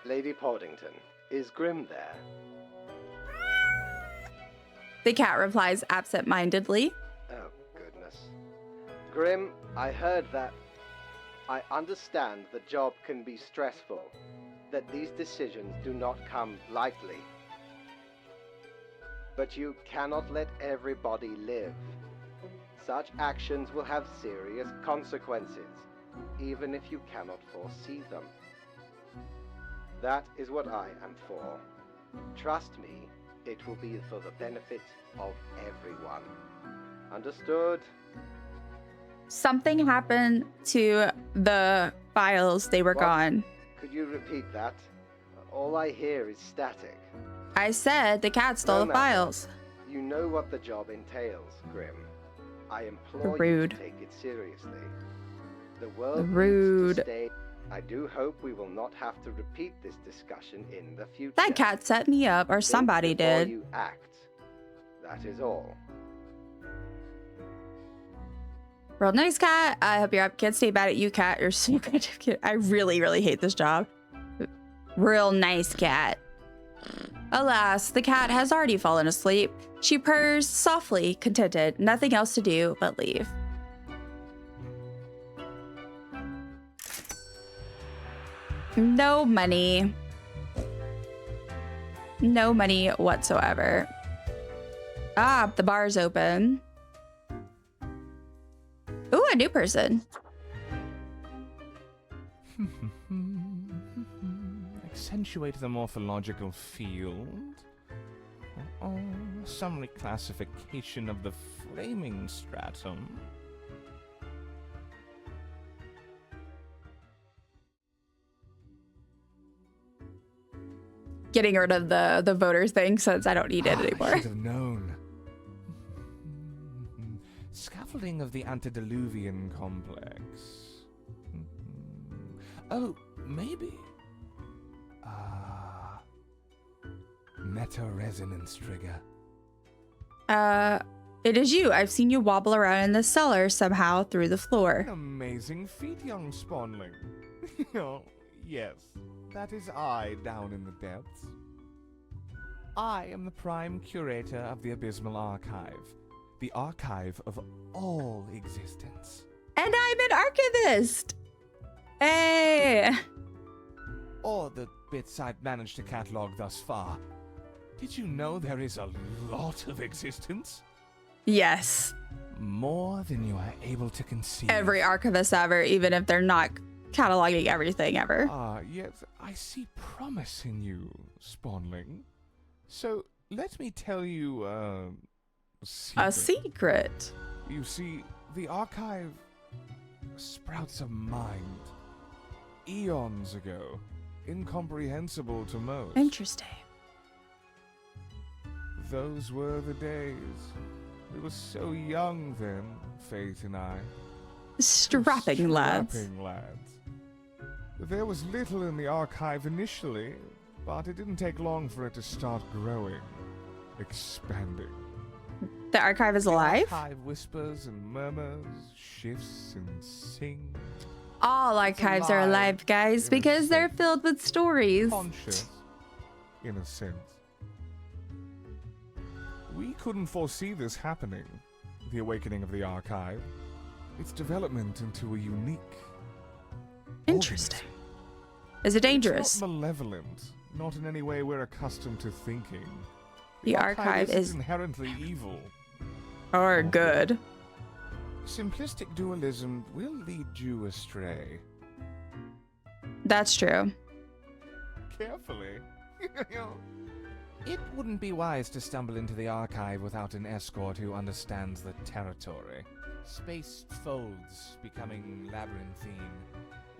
Lady Poddington, is Grim there? The cat replies absent-mindedly. Oh, goodness. Grim, I heard that. I understand the job can be stressful, that these decisions do not come lightly. But you cannot let everybody live. Such actions will have serious consequences, even if you cannot foresee them. That is what I am for. Trust me, it will be for the benefit of everyone. Understood? Something happened to the files. They were gone. Could you repeat that? All I hear is static. I said the cat stole the files. You know what the job entails, Grim. I implore Rude. you to take it seriously. The world Rude. needs to stay. I do hope we will not have to repeat this discussion in the future. That cat set me up, or somebody Think before did. You act. That is all. Real nice cat. I hope you're up. Can't stay bad at you, cat. You're so good. I really, really hate this job. Real nice cat. Alas, the cat has already fallen asleep. She purrs softly, contented. Nothing else to do but leave. No money. No money whatsoever. Ah, the bar's open. Ooh, a new person. Accentuate the morphological field. Oh, some reclassification of the framing stratum. Getting rid of the voters thing since I don't need it anymore. I should have known. Scaffolding of the antediluvian complex. Oh, maybe. Meta-resonance trigger. It is you. I've seen you wobble around in the cellar somehow through the floor. An amazing feat, young spawnling. Oh, yes, that is I down in the depths. I am the prime curator of the Abysmal Archive, the archive of all existence. And I'm an archivist! Hey! Or the bits I've managed to catalog thus far. Did you know there is a lot of existence? Yes. More than you are able to conceive. Every archivist ever, even if they're not cataloging everything ever. Yes, I see promise in you, spawnling. So, let me tell you, a secret. You see, the archive sprouts of mind. Eons ago. Incomprehensible to most. Interesting. Those were the days. We were so young then, Faith and I. Strapping lads. Strapping lads. There was little in the archive initially, but it didn't take long for it to start growing, expanding. The archive is alive? The archive whispers and murmurs, shifts and sings. All archives are alive, guys, because they're filled with stories. Conscious, in a sense. We couldn't foresee this happening, the awakening of the archive. Its development into a unique... Interesting. Is it dangerous? It's not malevolent, not in any way we're accustomed to thinking. The archive is inherently evil. Or good. Simplistic dualism will lead you astray. That's true. Carefully. It wouldn't be wise to stumble into the archive without an escort who understands the territory. Spaced folds becoming labyrinthine.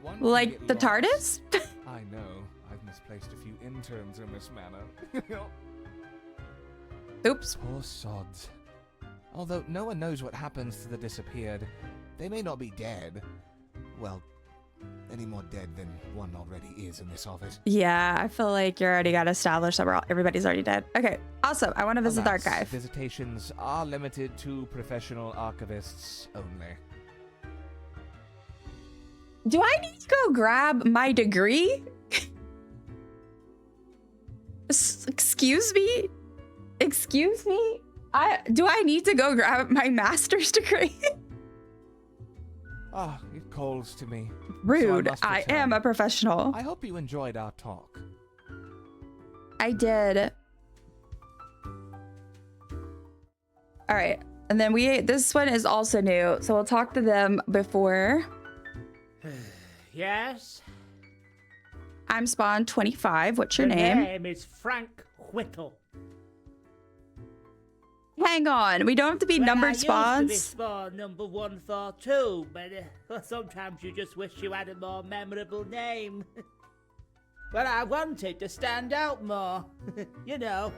One can Like get the lost. TARDIS? I know. I've misplaced a few interns in this manner. Oops. Poor sods. Although no one knows what happens to the disappeared, they may not be dead. Well, any more dead than one already is in this office. Yeah, I feel like you already got established that everybody's already dead. Okay, awesome. I want to visit the Alas, archive. Visitations are limited to professional archivists only. Do I need to go grab my degree? Excuse me? Excuse me? Do I need to go grab my master's degree? Ah, it calls to me. Rude. So I I am a professional. I hope you enjoyed our talk. I did. All right. And then this one is also new. So we'll talk to them before. Yes? I'm Spawn 25. What's your name? My name is Frank Whittle. Hang on. We don't have to be numbered I spawns. used to be spawn number 142, but sometimes you just wish you had a more memorable name. But I wanted to stand out more, you know.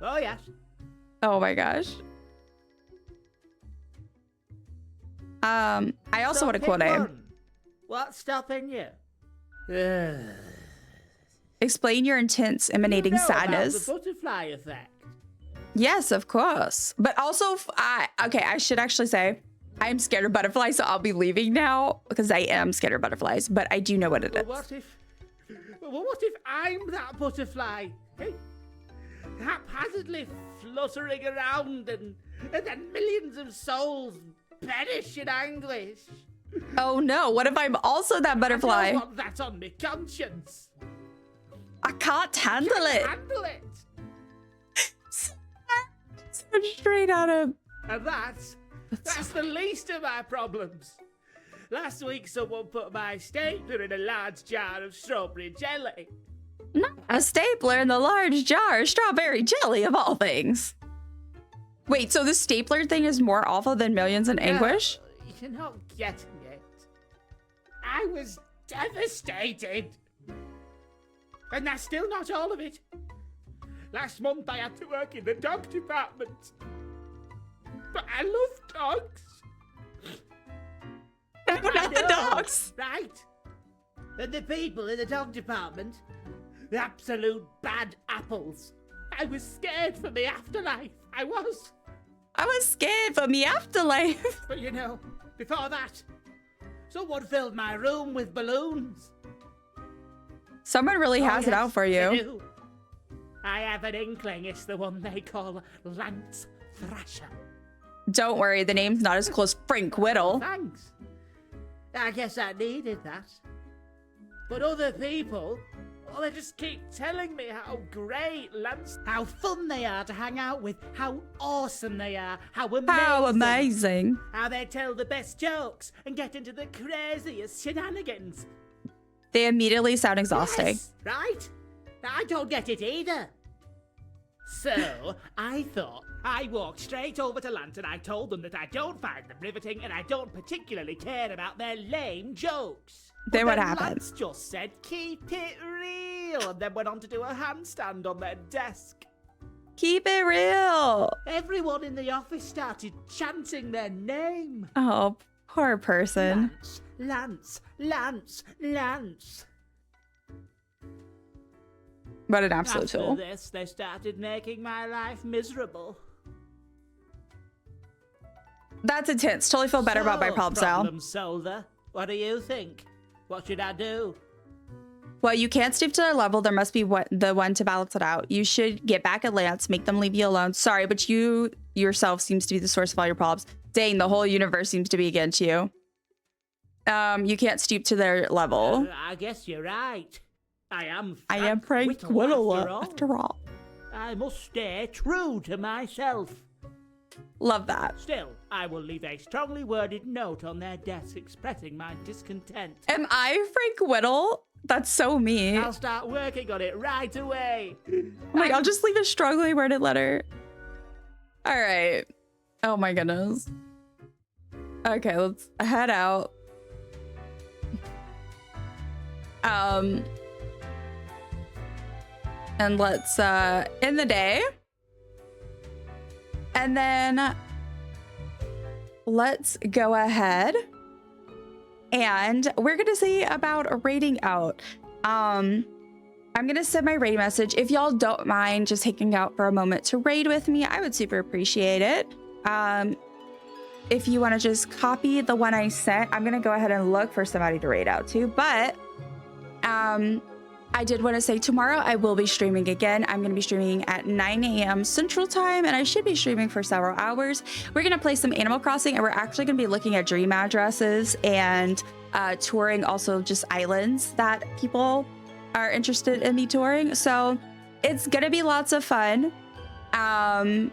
Oh, yes. Oh my gosh. I also So want a cool pick name. one. What's stopping you? Explain your intense emanating You know sadness. about the butterfly effect. Yes, of course. But also, I should actually say, I'm scared of butterflies, so I'll be leaving now because I am scared of butterflies, but I do know what it is. What if I'm that butterfly? Hey? Haphazardly fluttering around and then millions of souls perish in anguish. Oh no, what if I'm also that I butterfly? don't want that on my conscience. I can't handle it. Handle it. So straight out of... And that's the least of my problems. Last week, someone put my stapler in a large jar of strawberry jelly. Not a stapler in the large jar of strawberry jelly of all things. Wait, so the stapler thing is more awful than Millions in Anguish? You're not getting it. I was devastated. And that's still not all of it. Last month I had to work in the dog department. But I love dogs. No, not the dogs. Right. And the people in the dog department, the absolute bad apples. I was scared for the afterlife. I was scared for me afterlife. But you know, before that, someone filled my room with balloons. Someone really has it out for I you. do. I have an inkling it's the one they call Lance Thrasher. Don't worry, the name's not as cool as Frank Whittle. Thanks. I guess I needed that. But other people, they just keep telling me how great Lance, how fun they are to hang out with, how awesome they are, how amazing. How they tell the best jokes and get into the craziest shenanigans. They immediately sound exhausting. Yes, right? I don't get it either. So, I thought I walked straight over to Lance and I told them that I don't find them riveting and I don't particularly care about their lame jokes. Then what But happened? Lance just said, keep it real, and then went on to do a handstand on their desk. Keep it real. Everyone in the office started chanting their name. Oh, poor person. Lance, Lance, Lance. What an absolute After fool. this, they started making my life miserable. That's intense. Totally feel better about my problem Problem solver. What do you think? What should I do? Well, you can't stoop to their level. There must be the one to balance it out. You should get back at Lance, make them leave you alone. Sorry, but you yourself seems to be the source of all your problems. Dang, the whole universe seems to be against you. You can't stoop to their level. I guess you're right. I am Frank Whittle after all. I must stay true to myself. Love that. Still, I will leave a strongly worded note on their desk expressing my discontent. Am I Frank Whittle? That's so me. I'll start working on it right away. Oh my God, I'll just leave a strongly worded letter. All right. Oh my goodness. Okay, let's head out. And let's end the day. And then let's go ahead and we're gonna see about raiding out. I'm gonna send my raid message. If y'all don't mind just hanging out for a moment to raid with me, I would super appreciate it. If you want to just copy the one I sent, I'm gonna go ahead and look for somebody to raid out to. But I did want to say tomorrow I will be streaming again. I'm going to be streaming at 9 a.m. Central Time, and I should be streaming for several hours. We're going to play some Animal Crossing, and we're actually going to be looking at dream addresses and touring also just islands that people are interested in me touring. So it's going to be lots of fun. And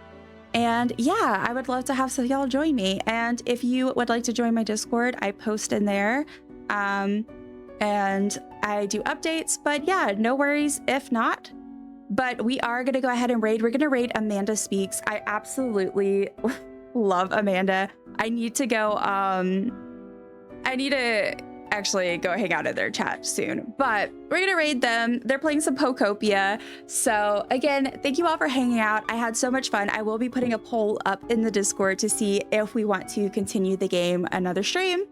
yeah, I would love to have some of y'all join me. And if you would like to join my Discord, I post in there. And I do updates, but yeah, no worries if not. But we are gonna go ahead and raid. We're gonna raid Amanda Speaks. I absolutely love Amanda. I need to go, I need to actually go hang out in their chat soon, but we're gonna raid them. They're playing some Pokopia. So again, thank you all for hanging out. I had so much fun. I will be putting a poll up in the Discord to see if we want to continue the game another stream.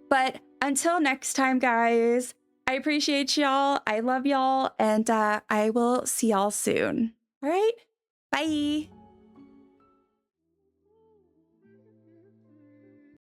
But until next time, guys, I appreciate y'all. I love y'all. And I will see y'all soon. All right. Bye.